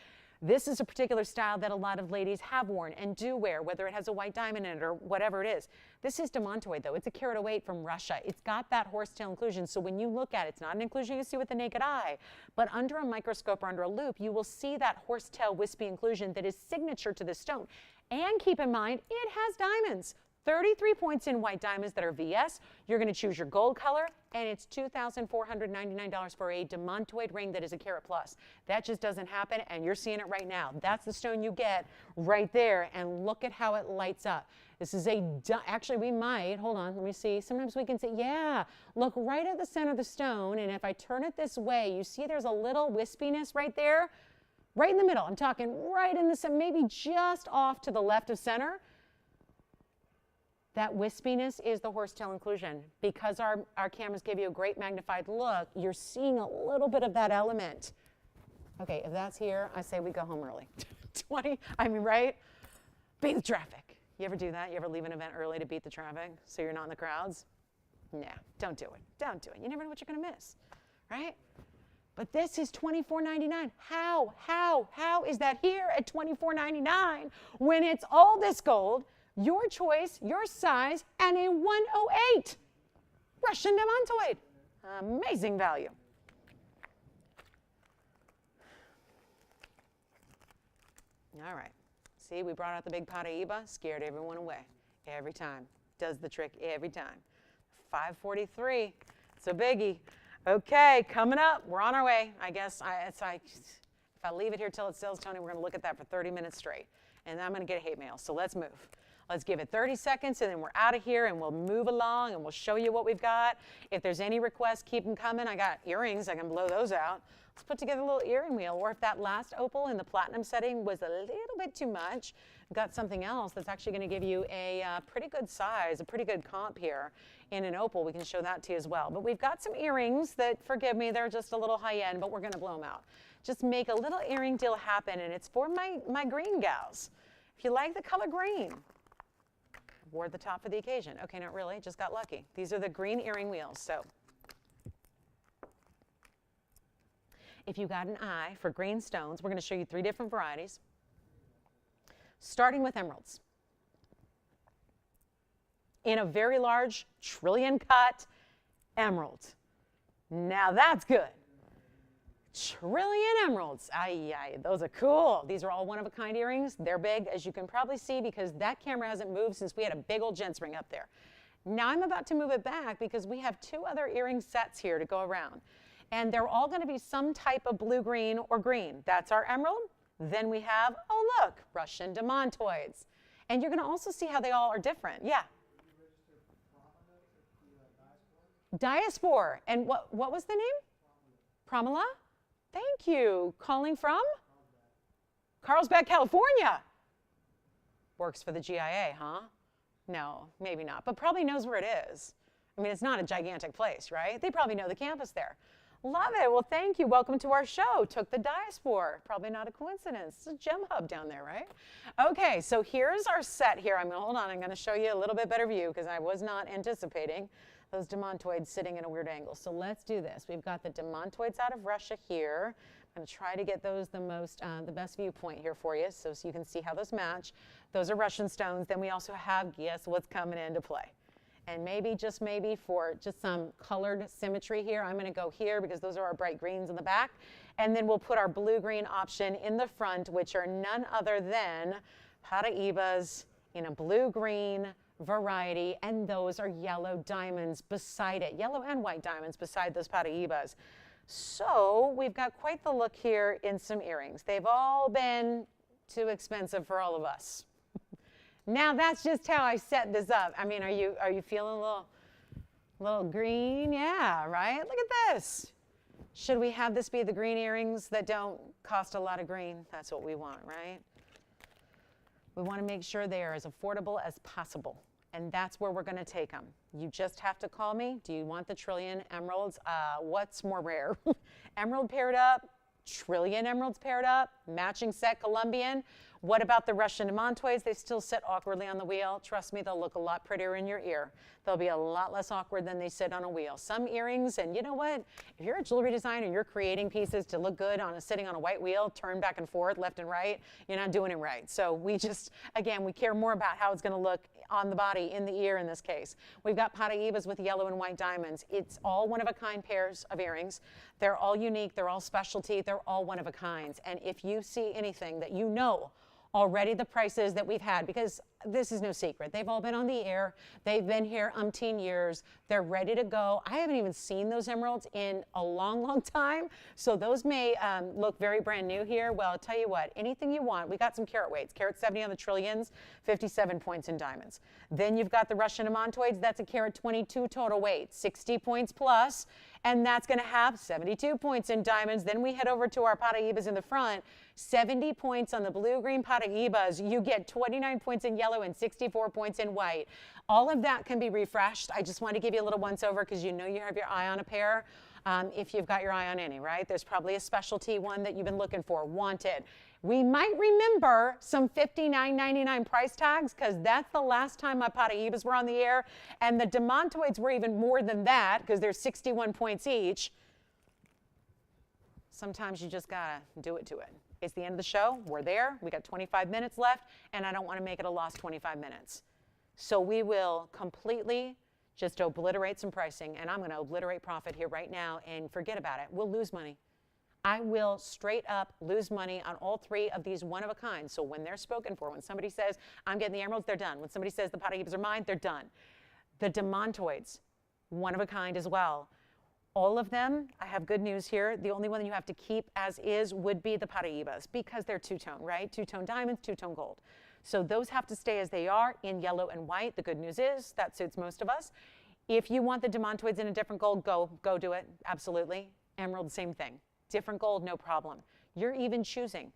This is a particular style that a lot of ladies have worn and do wear, whether it has a white diamond in it or whatever it is. This is demantoid, though. It's a carat 08 from Russia. It's got that horsetail inclusion, so when you look at it, it's not an inclusion you see with the naked eye, but under a microscope or under a loupe, you will see that horsetail wispy inclusion that is signature to this stone. And keep in mind, it has diamonds. 33 points in white diamonds that are VS. You're going to choose your gold color, and it's $2,499 for a demantoid ring that is a carat plus. That just doesn't happen, and you're seeing it right now. That's the stone you get right there, and look at how it lights up. This is actually we might, hold on, let me see. Sometimes we can see, yeah, look right at the center of the stone, and if I turn it this way, you see there's a little wispiness right there, right in the middle. I'm talking right in the center, maybe just off to the left of center. That wispiness is the horsetail inclusion. Because our cameras give you a great magnified look, you're seeing a little bit of that element. Okay, if that's here, I say we go home early. 20, I mean, right? Beat the traffic. You ever do that? You ever leave an event early to beat the traffic so you're not in the crowds? Nah, don't do it. Don't do it. You never know what you're going to miss, right? But this is $24.99. How is that here at $24.99 when it's all this gold, your choice, your size, and a 108 Russian demantoid? Amazing value. All right. See, we brought out the big Paraiba, scared everyone away. Every time. Does the trick every time. 543. It's a biggie. Okay, coming up. We're on our way. I guess if I leave it here till it sells, Tony, we're going to look at that for 30 minutes straight. And I'm going to get a hate mail. So let's move. Let's give it 30 seconds, and then we're out of here, and we'll move along, and we'll show you what we've got. If there's any requests, keep them coming. I got earrings. I can blow those out. Let's put together a little earring wheel. Or if that last opal in the platinum setting was a little bit too much, we've got something else that's actually going to give you a pretty good size, a pretty good comp here in an opal. We can show that to you as well. But we've got some earrings that, forgive me, they're just a little high-end, but we're going to blow them out. Just make a little earring deal happen, and it's for my green gals. If you like the color green, wore the top for the occasion. Okay, not really, just got lucky. These are the green earring wheels. So if you got an eye for green stones, we're going to show you 3 different varieties, starting with emeralds. in a very large trillion cut emerald. Now that's good. Trillion emeralds. Ay, ay, those are cool. These are all one-of-a-kind earrings. They're big, as you can probably see, because that camera hasn't moved since we had a big old gents ring up there. Now I'm about to move it back because we have two other earring sets here to go around. And they're all going to be some type of blue, green, or green. That's our emerald. Then we have, oh look, Russian demantoids. And you're going to also see how they all are different. Yeah. Diaspora. And what was the name? Pramila? Thank you. Calling from? Carlsbad, California. Works for the GIA, huh? No, maybe not, but probably knows where it is. I mean, it's not a gigantic place, right? They probably know the campus there. Love it. Well, thank you. Welcome to our show. Took the diaspora. Probably not a coincidence. It's a gem hub down there, right? Okay, so here's our set here. Hold on. I'm going to show you a little bit better view because I was not anticipating those demantoids sitting in a weird angle. So let's do this. We've got the demantoids out of Russia here. I'm going to try to get those the best viewpoint here for you so you can see how those match. Those are Russian stones. Then we also have, guess what's coming into play. And maybe, just maybe, for just some colored symmetry here, I'm going to go here because those are our bright greens in the back. And then we'll put our blue-green option in the front, which are none other than Paraibas in a blue-green variety. And those are yellow diamonds beside it, yellow and white diamonds beside those Paraibas. So we've got quite the look here in some earrings. They've all been too expensive for all of us. Now that's just how I set this up. I mean, are you feeling a little green? Yeah, right? Look at this. Should we have this be the green earrings that don't cost a lot of green? That's what we want, right? We want to make sure they are as affordable as possible. And that's where we're going to take them. You just have to call me. Do you want the trillion emeralds? What's more rare? Emerald paired up, trillion emeralds paired up, matching set Colombian. What about the Russian demantoids? They still sit awkwardly on the wheel. Trust me, they'll look a lot prettier in your ear. They'll be a lot less awkward than they sit on a wheel. Some earrings, and you know what? If you're a jewelry designer and you're creating pieces to look good sitting on a white wheel, turn back and forth, left and right, you're not doing it right. So we just, again, we care more about how it's going to look on the body, in the ear in this case. We've got Paraibas with yellow and white diamonds. It's all one-of-a-kind pairs of earrings. They're all unique. They're all specialty. They're all one-of-a-kinds. And if you see anything that you know already the prices that we've had, because this is no secret. They've all been on the air. They've been here umpteen years. They're ready to go. I haven't even seen those emeralds in a long, long time. So those may look very brand new here. Well, I'll tell you what, anything you want. We got some carat weights. Carat 70 on the trillions, 57 points in diamonds. Then you've got the Russian demantoids. That's a carat 22 total weight, 60 points plus. And that's going to have 72 points in diamonds. Then we head over to our Paraibas in the front. 70 points on the blue-green Paraibas. You get 29 points in yellow and 64 points in white. All of that can be refreshed. I just want to give you a little once-over because you know you have your eye on a pair. If you've got your eye on any, right? There's probably a specialty one that you've been looking for, wanted. We might remember some $59.99 price tags because that's the last time my Paraibas were on the air. And the demantoids were even more than that because they're 61 points each. Sometimes you just got to do it to it. It's the end of the show. We're there. We got 25 minutes left, and I don't want to make it a lost 25 minutes. So we will completely just obliterate some pricing, and I'm going to obliterate profit here right now and forget about it. We'll lose money. I will straight up lose money on all three of these one-of-a-kind. So when they're spoken for, when somebody says, I'm getting the emeralds, they're done. When somebody says the Paraibas are mine, they're done. The demantoids, one-of-a-kind as well. All of them, I have good news here. The only one that you have to keep as is would be the Paraibas because they're two-tone, right? Two-tone diamonds, two-tone gold. So those have to stay as they are in yellow and white. The good news is that suits most of us. If you want the demantoids in a different gold, go do it. Absolutely. Emerald, same thing. Different gold, no problem. You're even choosing.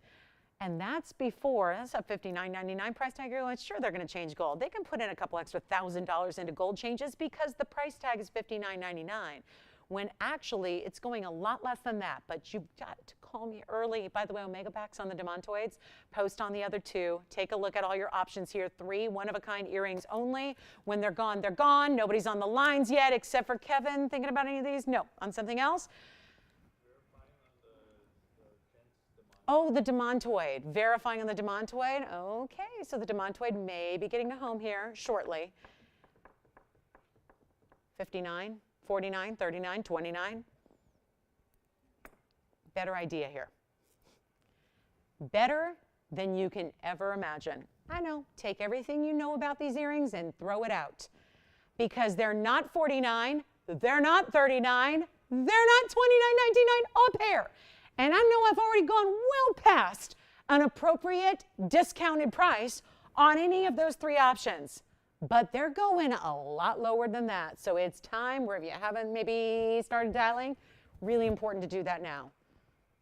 And that's before, that's a $59.99 price tag. You're going, sure, they're going to change gold. They can put in a couple extra $1,000 into gold changes because the price tag is $59.99. When actually it's going a lot less than that, but you've got to call me early. By the way, Omega backs on the demantoids, post on the other two. Take a look at all your options here. 3 one-of-a-kind earrings only. When they're gone, they're gone. Nobody's on the lines yet except for Kevin. Thinking about any of these? No. On something else? Oh, the demantoid. Verifying on the demantoid. Okay, so the demantoid may be getting a home here shortly. 59, 49, 39, 29. Better idea here. Better than you can ever imagine. I know, take everything you know about these earrings and throw it out. Because they're not 49, they're not 39, they're not $29.99 a pair. And I know I've already gone well past an appropriate discounted price on any of those three options. But they're going a lot lower than that. So it's time, where if you haven't maybe started dialing, really important to do that now.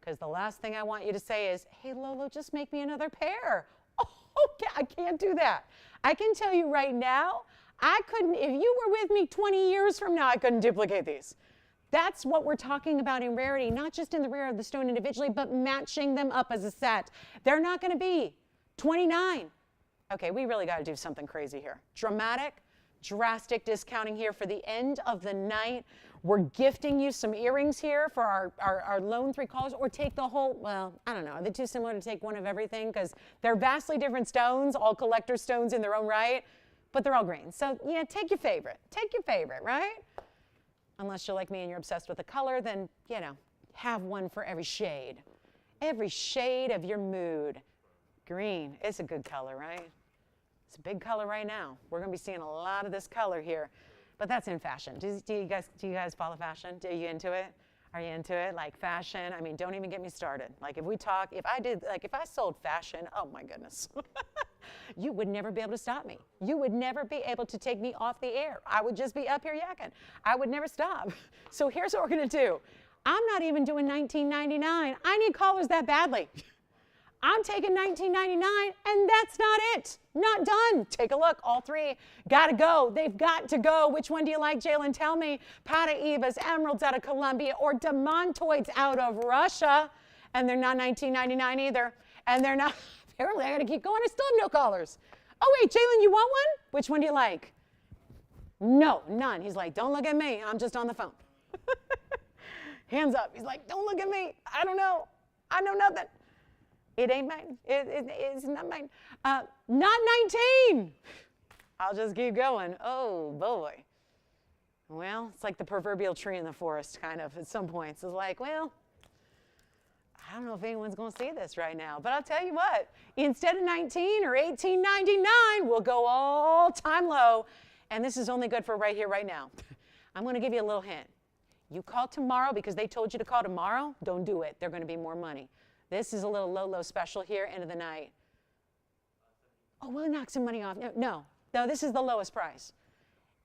Because the last thing I want you to say is, hey, Lolo, just make me another pair. Oh, okay, I can't do that. I can tell you right now, I couldn't, if you were with me 20 years from now, I couldn't duplicate these. That's what we're talking about in rarity, not just in the rare of the stone individually, but matching them up as a set. They're not going to be 29. Okay, we really got to do something crazy here. Drastic discounting here for the end of the night. We're gifting you some earrings here for our lone three callers, or take the whole, well, I don't know. Are they too similar to take one of everything? Because they're vastly different stones, all collector stones in their own right, but they're all green. So, yeah, take your favorite. Take your favorite, right? Unless you're like me and you're obsessed with the color, then, you know, have one for every shade. Every shade of your mood. Green, it's a good color, right? It's a big color right now. We're going to be seeing a lot of this color here, but that's in fashion. Do you guys follow fashion? Are you into it? Are you into it? Like fashion? I mean, don't even get me started. Like if I sold fashion, oh my goodness. You would never be able to stop me. You would never be able to take me off the air. I would just be up here yakking. I would never stop. So here's what we're going to do. I'm not even doing $19.99. I need callers that badly. I'm taking $19.99, and that's not it. Not done. Take a look. All three got to go. They've got to go. Which one do you like, Jalen? Tell me. Paraibas, emeralds out of Colombia, or demantoids out of Russia. And they're not $19.99 either. And they're not. Apparently, I got to keep going. I still have no callers. Oh, wait, Jalen, you want one? Which one do you like? No, none. He's like, don't look at me. I'm just on the phone. Hands up. He's like, don't look at me. I don't know. I know nothing. It ain't mine. It's not mine. Not 19. I'll just keep going. Oh, boy. Well, it's like the proverbial tree in the forest, kind of, at some points. It's like, well, I don't know if anyone's going to see this right now. But I'll tell you what. Instead of 19 or $18.99, we'll go all-time low. And this is only good for right here, right now. I'm going to give you a little hint. You call tomorrow because they told you to call tomorrow, don't do it. They're going to be more money. This is a little low special here, end of the night. Oh, we'll knock some money off. No, this is the lowest price.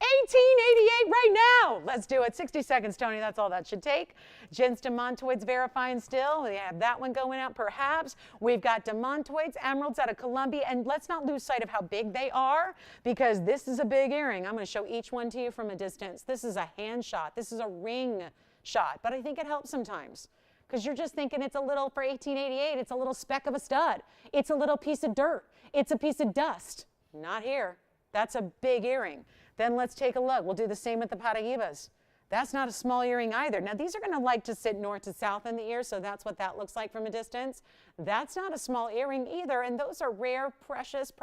$18.88 right now. Let's do it. 60 seconds, Tony. That's all that should take. Jen's demantoids verifying still. We have that one going out perhaps. We've got demantoids, emeralds out of Colombia. And let's not lose sight of how big they are, because this is a big earring. I'm going to show each one to you from a distance. This is a hand shot. This is a ring shot. But I think it helps sometimes, because you're just thinking it's a little, for $18.88, it's a little speck of a stud. It's a little piece of dirt. It's a piece of dust. Not here. That's a big earring. Then let's take a look. We'll do the same with the Paraibas. That's not a small earring either. Now, these are going to like to sit north to south in the ear, so that's what that looks like from a distance. That's not a small earring either, and those are rare, precious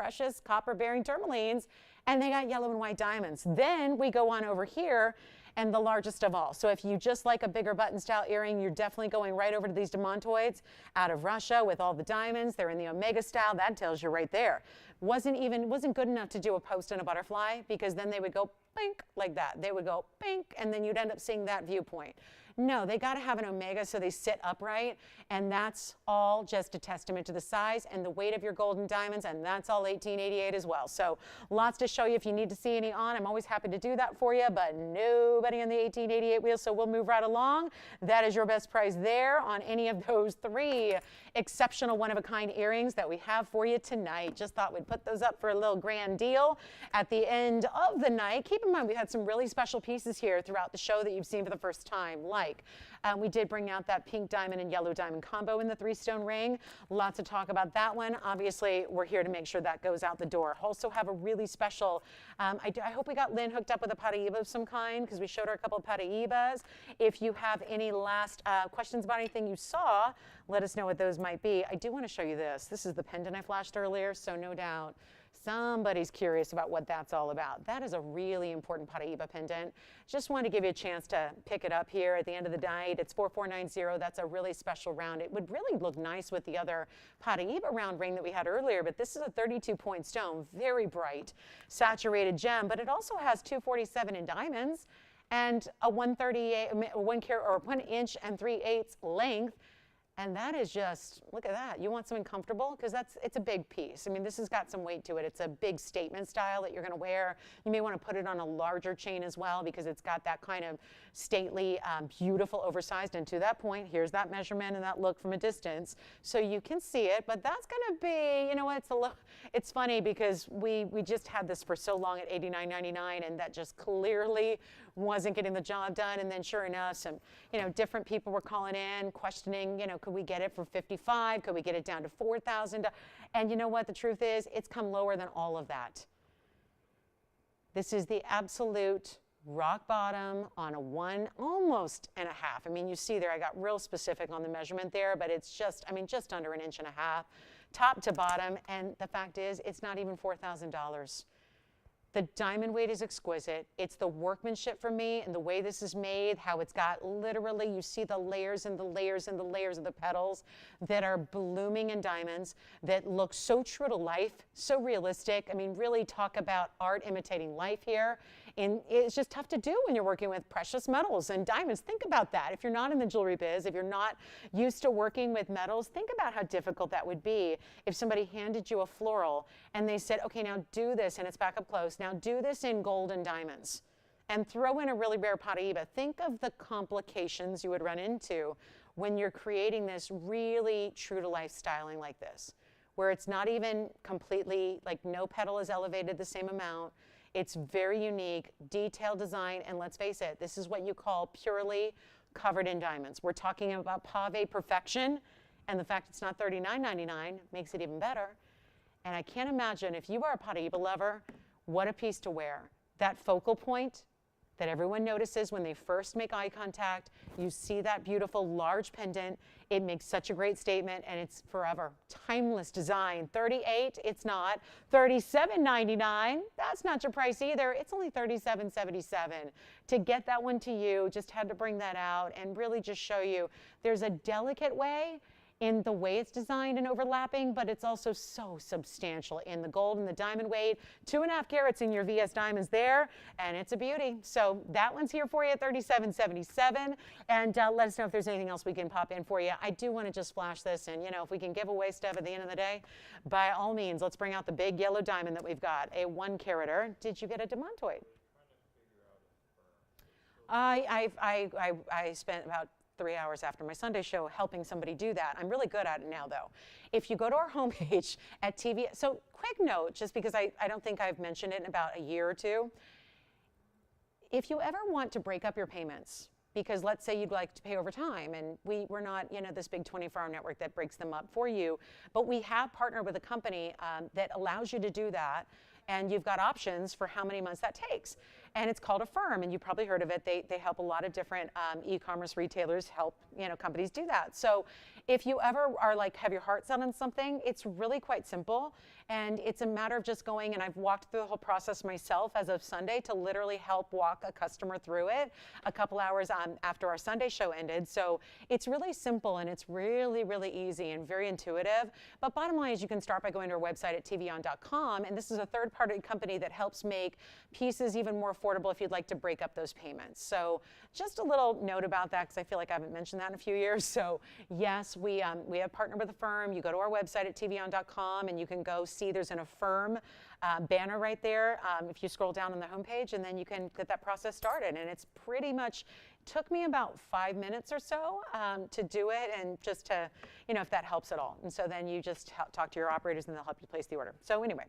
copper-bearing tourmalines, and they got yellow and white diamonds. Then we go on over here, and the largest of all. So if you just like a bigger button-style earring, you're definitely going right over to these demantoids out of Russia with all the diamonds. They're in the Omega style. That tells you right there. Wasn't good enough to do a post and a butterfly, because then they would go pink like that. They would go pink, and then you'd end up seeing that viewpoint. No, they got to have an Omega so they sit upright, and that's all just a testament to the size and the weight of your golden diamonds, and that's all $18.88 as well. So lots to show you. If you need to see any on, I'm always happy to do that for you, but nobody on the $18.88 wheel, so we'll move right along. That is your best price there on any of those three exceptional one-of-a-kind earrings that we have for you tonight. Just thought we'd put those up for a little grand deal at the end of the night. Keep in mind, we had some really special pieces here throughout the show that you've seen for the first time, like we did bring out that pink diamond and yellow diamond combo in the 3-stone ring. Lots to talk about that one. Obviously, we're here to make sure that goes out the door. Also have a really special, I hope we got Lynn hooked up with a Paraiba of some kind, because we showed her a couple of Paraibas. If you have any last questions about anything you saw, let us know what those might be. I do want to show you this. This is the pendant I flashed earlier, so no doubt Somebody's curious about what that's all about. That is a really important Paraiba pendant. Just wanted to give you a chance to pick it up here at the end of the night. It's 4490. That's a really special round. It would really look nice with the other Paraiba round ring that we had earlier, but this is a 32-point stone, very bright, saturated gem, but it also has 247 in diamonds and a 138, 1 carat or 1 inch and 3/8 length. And that is just, look at that. You want something comfortable? Because it's a big piece. I mean, this has got some weight to it. It's a big statement style that you're going to wear. You may want to put it on a larger chain as well because it's got that kind of stately, beautiful, oversized. And to that point, here's that measurement and that look from a distance. So you can see it, but that's going to be, you know what, it's funny because we just had this for so long at $89.99 and that just clearly wasn't getting the job done. And then sure enough, some, different people were calling in, questioning, could we get it for $55? Could we get it down to $4,000? And you know what the truth is? It's come lower than all of that. This is the absolute rock bottom on a 1, almost and a half. I mean, you see there, I got real specific on the measurement there, but it's just, just under 1.5 inches, top to bottom. And the fact is, it's not even $4,000. The diamond weight is exquisite. It's the workmanship for me and the way this is made, how it's got literally, you see the layers and the layers and the layers of the petals that are blooming in diamonds that look so true to life, so realistic. I mean, really talk about art imitating life here. And it's just tough to do when you're working with precious metals and diamonds. Think about that. If you're not in the jewelry biz, if you're not used to working with metals, think about how difficult that would be if somebody handed you a floral and they said, okay, now do this, and it's back up close. Now do this in gold and diamonds. And throw in a really rare Paraiba. Think of the complications you would run into when you're creating this really true-to-life styling like this, where it's not even completely, like no petal is elevated the same amount. It's very unique, detailed design, and let's face it, this is what you call purely covered in diamonds. We're talking about pave perfection, and the fact it's not $39.99 makes it even better. And I can't imagine, if you are a Paraiba lover, what a piece to wear. That focal point that everyone notices when they first make eye contact, you see that beautiful large pendant. It makes such a great statement, and it's forever. Timeless design. $38, it's not. $37.99, that's not your price either. It's only $37.77. To get that one to you, just had to bring that out and really just show you there's a delicate way in the way it's designed and overlapping, but it's also so substantial in the gold and the diamond weight. 2.5 carats in your VS diamonds there, and it's a beauty. So that one's here for you at $37.77, and let us know if there's anything else we can pop in for you. I do want to just flash this, and if we can give away stuff at the end of the day, by all means, let's bring out the big yellow diamond that we've got, a 1-carater. Did you get a demantoid? I spent about 3 hours after my Sunday show helping somebody do that. I'm really good at it now, though. If you go to our homepage at TV, so quick note, just because I don't think I've mentioned it in about a year or two. If you ever want to break up your payments, because let's say you'd like to pay over time, and we're not this big 24-hour network that breaks them up for you, but we have partnered with a company that allows you to do that, and you've got options for how many months that takes. And it's called Affirm, and you've probably heard of it. They help a lot of different e-commerce retailers help companies do that. So if you ever are have your heart set on something, it's really quite simple, and it's a matter of just going, and I've walked through the whole process myself as of Sunday to literally help walk a customer through it a couple hours after our Sunday show ended. So it's really simple, and it's really, really easy and very intuitive. But bottom line is you can start by going to our website at TVON.com, and this is a third-party company that helps make pieces even more affordable if you'd like to break up those payments. So just a little note about that, because I feel like I haven't mentioned that in a few years. So yes, we have partnered with Affirm. You go to our website at TVON.com, and you can go see there's an Affirm banner right there if you scroll down on the homepage, and then you can get that process started. And it's pretty much took me about 5 minutes or so to do it, and just to, if that helps at all. And so then you just talk to your operators, and they'll help you place the order. So anyway,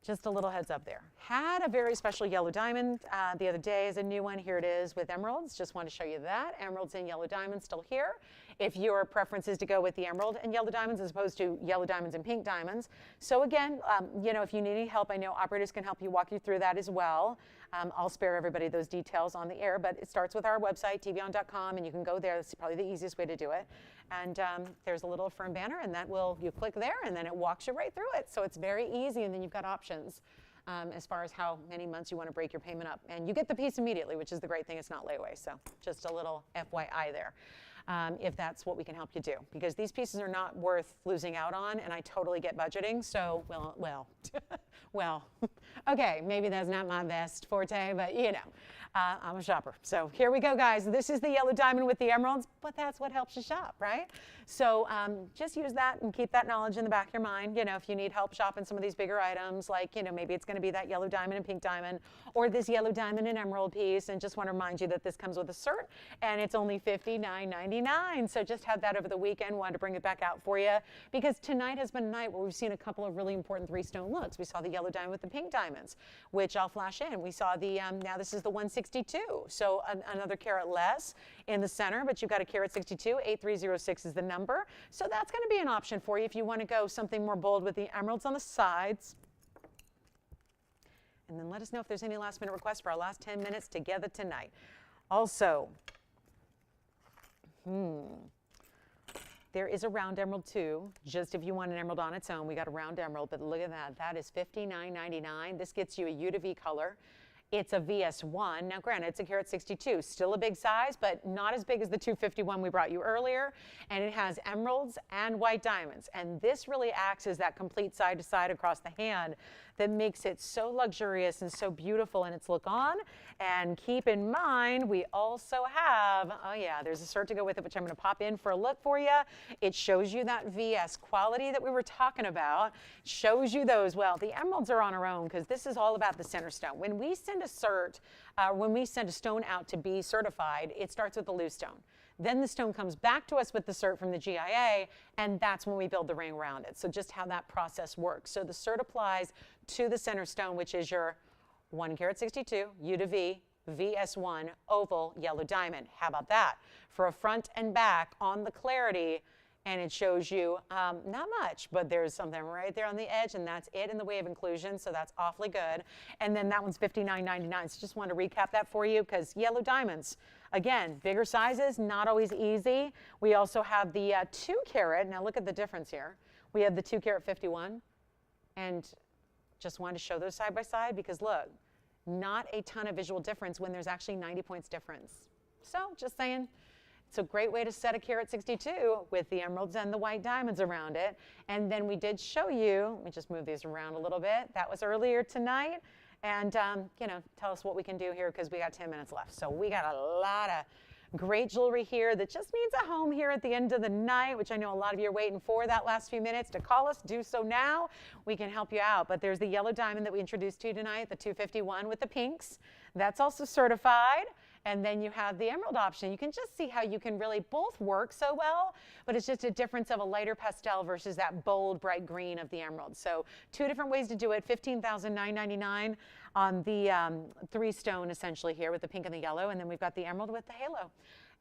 just a little heads up there. Had a very special yellow diamond the other day as a new one. Here it is with emeralds. Just want to show you that. Emeralds and yellow diamonds still here. if your preference is to go with the emerald and yellow diamonds as opposed to yellow diamonds and pink diamonds. So again, you know, if you need any help, I know operators can help you walk you through that as well. I'll spare everybody those details on the air, but it starts with our website, tvon.com, and you can go there. That's probably the easiest way to do it. And there's a little firm banner, and you click there, and then it walks you right through it. So it's very easy, and then you've got options as far as how many months you want to break your payment up. And you get the piece immediately, which is the great thing. It's not layaway, so just a little FYI there. If that's what we can help you do, because these pieces are not worth losing out on, and I totally get budgeting. So, well, okay, maybe that's not my best forte, but you know, I'm a shopper. So here we go, guys. This is the yellow diamond with the emeralds, but that's what helps you shop, right? So just use that and keep that knowledge in the back of your mind. You know, if you need help shopping some of these bigger items, like, you know, maybe it's going to be that yellow diamond and pink diamond, or this yellow diamond and emerald piece, and just want to remind you that this comes with a cert, and it's only $59.99. So just had that over the weekend. Wanted to bring it back out for you, because tonight has been a night where we've seen a couple of really important 3-stone looks. We saw the yellow diamond with the pink diamonds, which I'll flash in. We saw the, now this is the 162, so another carat less in the center, but you've got a carat 62, 8306 is the number. So that's going to be an option for you if you want to go something more bold with the emeralds on the sides. And then let us know if there's any last minute requests for our last 10 minutes together tonight. Also, there is a round emerald too, just if you want an emerald on its own. We got a round emerald, but look at that. That is $59.99. This gets you a U to V color. It's a VS1. Now, granted, it's a carat 62, still a big size, but not as big as the 251 we brought you earlier. And it has emeralds and white diamonds. And this really acts as that complete side to side across the hand that makes it so luxurious and so beautiful in its look on. And keep in mind, we also have, oh yeah, there's a cert to go with it, which I'm going to pop in for a look for you. It shows you that VS quality that we were talking about. It shows you those. Well, the emeralds are on our own, because this is all about the center stone. When we send a cert, when we send a stone out to be certified, it starts with the loose stone. Then the stone comes back to us with the cert from the GIA, and that's when we build the ring around it. So just how that process works. So the cert applies to the center stone, which is your 1 carat 62, U to V, VS1, oval, yellow diamond. How about that? For a front and back on the clarity, and it shows you not much, but there's something right there on the edge, and that's it in the way of inclusion, so that's awfully good. And then that one's $59.99, so just wanted to recap that for you, because yellow diamonds, again, bigger sizes, not always easy. We also have the 2 carat. Now look at the difference here. We have the 2 carat 51, and just wanted to show those side by side, because look, not a ton of visual difference when there's actually 90 points difference. So just saying. It's a great way to set a carat 62 with the emeralds and the white diamonds around it. And then we did show you, let me just move these around a little bit. That was earlier tonight. And, you know, tell us what we can do here, because we got 10 minutes left. So we got a lot of great jewelry here that just needs a home here at the end of the night, which I know a lot of you are waiting for that last few minutes to call us. Do so now. We can help you out. But there's the yellow diamond that we introduced to you tonight, the 251 with the pinks. That's also certified. And then you have the emerald option. You can just see how you can really both work so well, but it's just a difference of a lighter pastel versus that bold, bright green of the emerald. So 2 different ways to do it, $15,999 on the 3-stone essentially here with the pink and the yellow, and then we've got the emerald with the halo.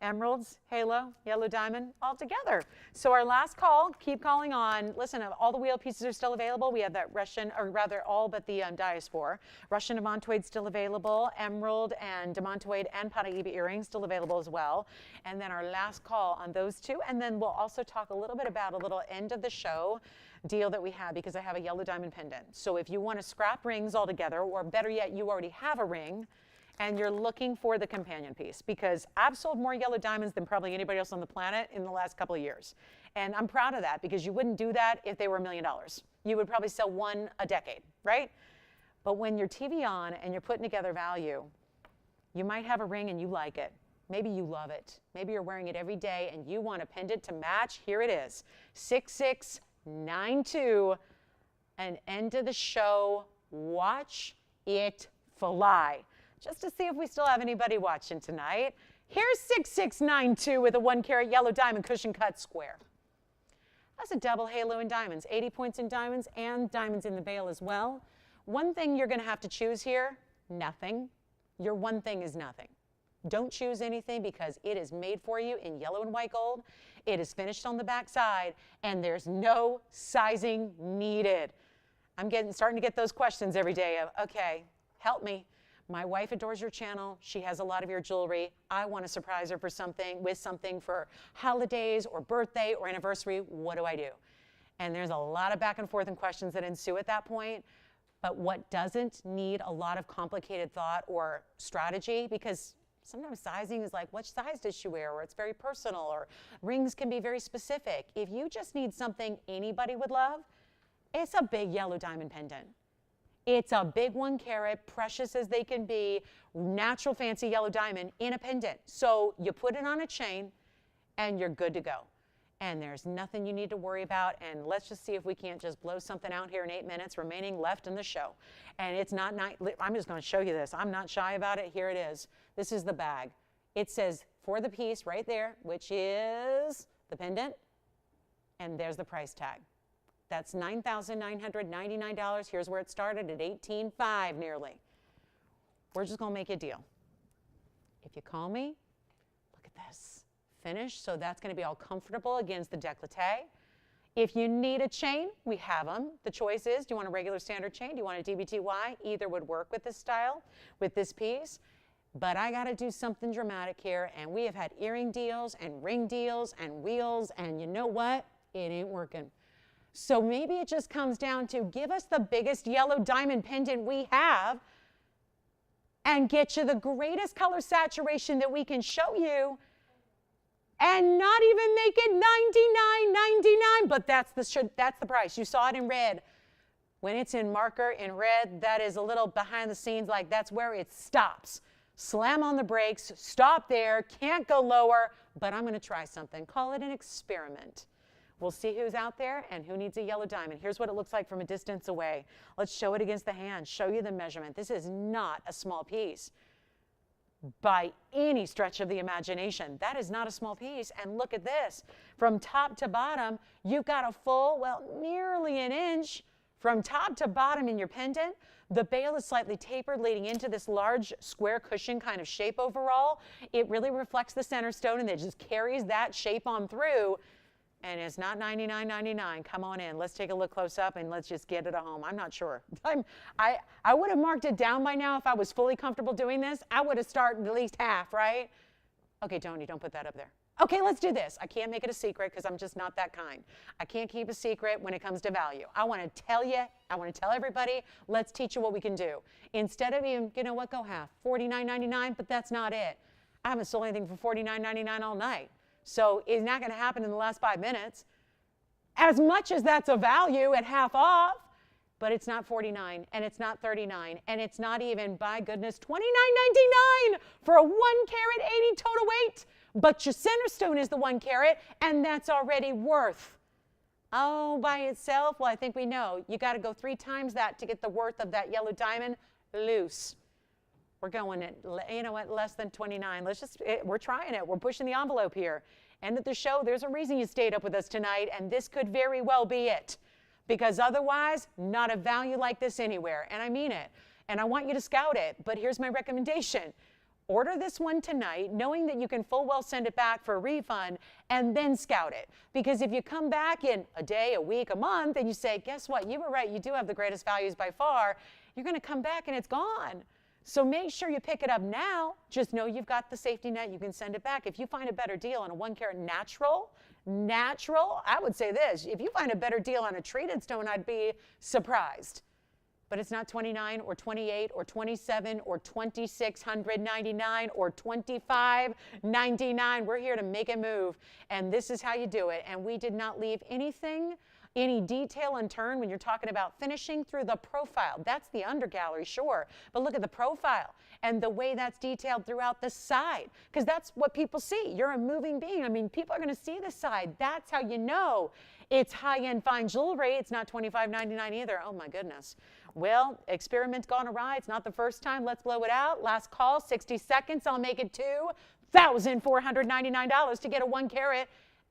Emeralds, halo, yellow diamond, all together. So our last call, keep calling on. Listen, all the wheel pieces are still available. We have that Russian, or rather all but the diaspora. Russian demantoid still available. Emerald and demantoid and Paraiba earrings still available as well. And then our last call on those 2. And then we'll also talk a little bit about a little end of the show deal that we have, because I have a yellow diamond pendant. So if you want to scrap rings altogether, or better yet, you already have a ring, and you're looking for the companion piece, because I've sold more yellow diamonds than probably anybody else on the planet in the last couple of years. And I'm proud of that, because you wouldn't do that if they were $1 million. You would probably sell one a decade, right? But when you're TVON and you're putting together value, you might have a ring and you like it. Maybe you love it. Maybe you're wearing it every day and you want a pendant to match. Here it is, 6692, and end of the show, watch it fly. Just to see if we still have anybody watching tonight. Here's 6692 with a 1 carat yellow diamond cushion cut square. That's a double halo in diamonds, 80 points in diamonds and diamonds in the veil as well. One thing you're going to have to choose here, nothing. Your one thing is nothing. Don't choose anything because it is made for you in yellow and white gold. It is finished on the back side, and there's no sizing needed. I'm starting to get those questions every day of, okay, help me. My wife adores your channel. She has a lot of your jewelry. I want to surprise her with something for holidays or birthday or anniversary. What do I do? And there's a lot of back and forth and questions that ensue at that point. But what doesn't need a lot of complicated thought or strategy, because sometimes sizing is like, what size does she wear? Or it's very personal, or rings can be very specific. If you just need something anybody would love, it's a big yellow diamond pendant. It's a big 1 carat, precious as they can be, natural fancy yellow diamond in a pendant. So you put it on a chain and you're good to go. And there's nothing you need to worry about. And let's just see if we can't just blow something out here in 8 minutes remaining left in the show. And it's not, I'm just going to show you this. I'm not shy about it. Here it is. This is the bag. It says for the piece right there, which is the pendant. And there's the price tag. That's $9,999. Here's where it started at $18,500 nearly. We're just going to make a deal. If you call me, look at this. Finished, so that's going to be all comfortable against the décolleté. If you need a chain, we have them. The choice is, do you want a regular standard chain? Do you want a DBTY? Either would work with this style, with this piece. But I got to do something dramatic here, and we have had earring deals and ring deals and wheels, and you know what? It ain't working. So maybe it just comes down to give us the biggest yellow diamond pendant we have and get you the greatest color saturation that we can show you and not even make it $99.99, but that's the price. You saw it in red. When it's in marker in red, that is a little behind the scenes, like that's where it stops. Slam on the brakes, stop there, can't go lower, but I'm going to try something. Call it an experiment. We'll see who's out there and who needs a yellow diamond. Here's what it looks like from a distance away. Let's show it against the hand, show you the measurement. This is not a small piece by any stretch of the imagination. That is not a small piece. And look at this. From top to bottom, you've got a full, well, nearly an inch from top to bottom in your pendant. The bail is slightly tapered, leading into this large square cushion kind of shape overall. It really reflects the center stone, and it just carries that shape on through. And it's not $99.99. Come on in. Let's take a look close up and let's just get it at home. I'm not sure. I would have marked it down by now if I was fully comfortable doing this. I would have started at least half, right? Okay, Tony, don't put that up there. Okay, let's do this. I can't make it a secret because I'm just not that kind. I can't keep a secret when it comes to value. I want to tell you, I want to tell everybody, let's teach you what we can do. Instead of even, you know what, go half, $49.99, but that's not it. I haven't sold anything for $49.99 all night. So it's not going to happen in the last 5 minutes. As much as that's a value at half off, but it's not $49, and it's not $39, and it's not even, by goodness, $29.99 for a 1 carat 80 total weight. But your center stone is the 1 carat, and that's already worth. Oh, by itself? Well, I think we know. You got to go 3 times that to get the worth of that yellow diamond loose. We're going at, you know what, less than 29. We're trying it. We're pushing the envelope here. End of the show, there's a reason you stayed up with us tonight, and this could very well be it. Because otherwise, not a value like this anywhere. And I mean it. And I want you to scout it. But here's my recommendation. Order this one tonight, knowing that you can full well send it back for a refund, and then scout it. Because if you come back in a day, a week, a month, and you say, guess what, you were right, you do have the greatest values by far, you're going to come back and it's gone. So make sure you pick it up now. Just know you've got the safety net. You can send it back. If you find a better deal on a 1 carat natural, I would say this. If you find a better deal on a treated stone, I'd be surprised. But it's not $29 or $28 or $27 or $2,699 or $2,599. We're here to make it move. And this is how you do it. And we did not leave anything, any detail unturned when you're talking about finishing through the profile. That's the undergallery, sure. But look at the profile and the way that's detailed throughout the side, because that's what people see. You're a moving being. I mean, people are going to see the side. That's how you know it's high-end fine jewelry. It's not $25.99 either. Oh, my goodness. Well, experiment's gone awry. It's not the first time. Let's blow it out. Last call, 60 seconds. I'll make it $2,499 to get a 1 carat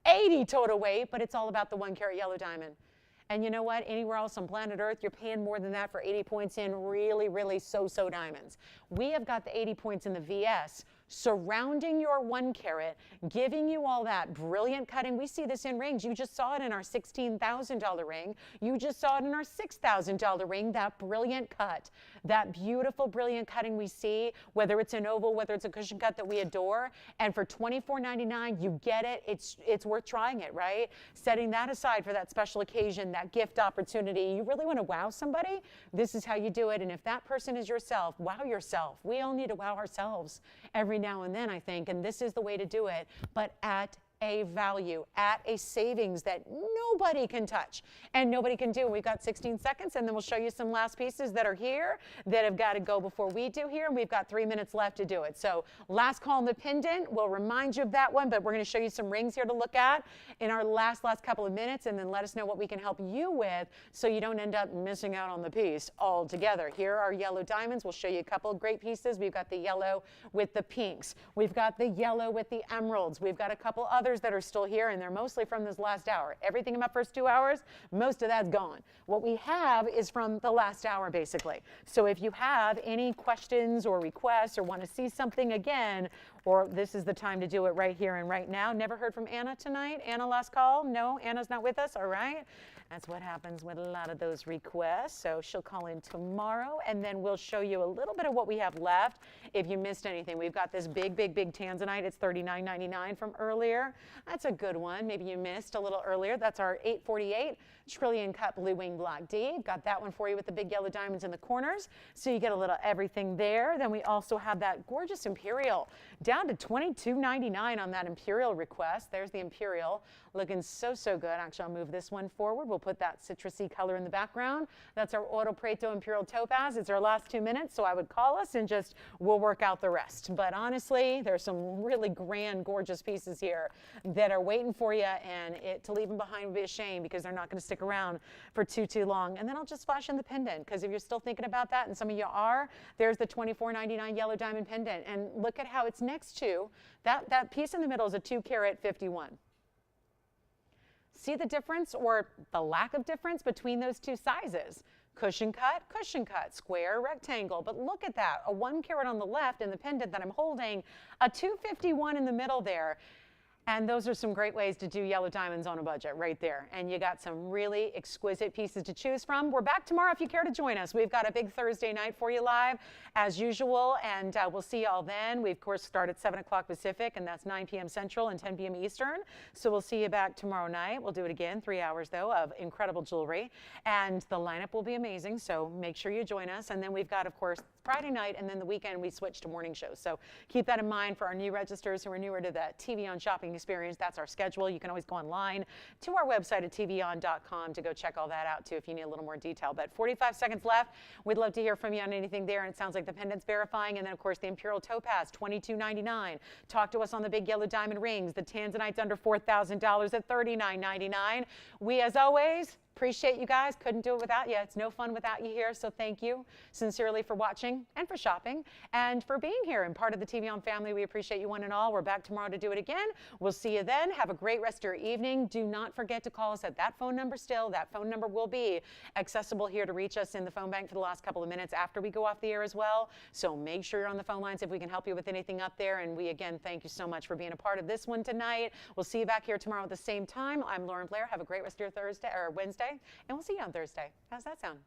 80 total weight, but it's all about the 1 carat yellow diamond. And you know what? Anywhere else on planet Earth, you're paying more than that for 80 points in really, really so-so diamonds. We have got the 80 points in the VS surrounding your 1 carat, giving you all that brilliant cutting. We see this in rings. You just saw it in our $16,000 ring. You just saw it in our $6,000 ring, that brilliant cut, that beautiful, brilliant cutting we see, whether it's an oval, whether it's a cushion cut that we adore. And for $24.99, you get it. It's worth trying it, right? Setting that aside for that special occasion, that gift opportunity. You really want to wow somebody? This is how you do it. And if that person is yourself, wow yourself. We all need to wow ourselves every now and then, I think, and this is the way to do it, but at a value, at a savings that nobody can touch and nobody can do. We've got 16 seconds, and then we'll show you some last pieces that are here that have got to go before we do here, and we've got 3 minutes left to do it. So last call on the pendant. We'll remind you of that one, but we're going to show you some rings here to look at in our last couple of minutes, and then let us know what we can help you with so you don't end up missing out on the piece altogether. Here are yellow diamonds. We'll show you a couple of great pieces. We've got the yellow with the pinks. We've got the yellow with the emeralds. We've got a couple others that are still here, and they're mostly from this last hour. Everything in my first 2 hours, most of that's gone. What we have is from the last hour, basically. So if you have any questions or requests or want to see something again, or this is the time to do it right here and right now. Never heard from Anna tonight? Anna, last call? No, Anna's not with us? All right. That's what happens with a lot of those requests. So she'll call in tomorrow, and then we'll show you a little bit of what we have left. If you missed anything, we've got this big tanzanite. It's $39.99 from earlier. That's a good one. Maybe you missed a little earlier. That's our 848 trillion cut blue wing block D. Got that one for you with the big yellow diamonds in the corners. So you get a little everything there. Then we also have that gorgeous Imperial down to $22.99 on that Imperial request. There's the Imperial, looking so good. Actually, I'll move this one forward. We'll put that citrusy color in the background. That's our Oro Preto Imperial Topaz. It's our last 2 minutes, so I would call us and just we'll work out the rest. But honestly, there's some really grand, gorgeous pieces here that are waiting for you, and to leave them behind would be a shame because they're not going to stick around for too long. And then I'll just flash in the pendant, because if you're still thinking about that, and some of you are, there's the $24.99 yellow diamond pendant. And look at how it's next to that piece in the middle is a 2 carat 51. See the difference, or the lack of difference between those two sizes? Cushion cut, square, rectangle. But look at that, a 1 carat on the left in the pendant that I'm holding, a 251 in the middle there. And those are some great ways to do yellow diamonds on a budget right there. And you got some really exquisite pieces to choose from. We're back tomorrow if you care to join us. We've got a big Thursday night for you live as usual, and we'll see you all then. We, of course, start at 7 o'clock Pacific, and that's 9 p.m. Central and 10 p.m. Eastern. So we'll see you back tomorrow night. We'll do it again, 3 hours, though, of incredible jewelry. And the lineup will be amazing, so make sure you join us. And then we've got, of course, Friday night, and then the weekend we switch to morning shows. So keep that in mind for our new registers who are newer to the TVON shopping experience. That's our schedule. You can always go online to our website at tvon.com to go check all that out too if you need a little more detail. But 45 seconds left. We'd love to hear from you on anything there. And it sounds like the pendant's verifying. And then, of course, the Imperial Topaz, $22.99. Talk to us on the big yellow diamond rings. The Tanzanite's under $4,000 at $39.99. We, as always, appreciate you guys. Couldn't do it without you. It's no fun without you here. So thank you sincerely for watching and for shopping and for being here and part of the TVON family. We appreciate you one and all. We're back tomorrow to do it again. We'll see you then. Have a great rest of your evening. Do not forget to call us at that phone number still. That phone number will be accessible here to reach us in the phone bank for the last couple of minutes after we go off the air as well. So make sure you're on the phone lines if we can help you with anything up there. And we, again, thank you so much for being a part of this one tonight. We'll see you back here tomorrow at the same time. I'm Lauren Blair. Have a great rest of your Thursday or Wednesday. And we'll see you on Thursday. How's that sound?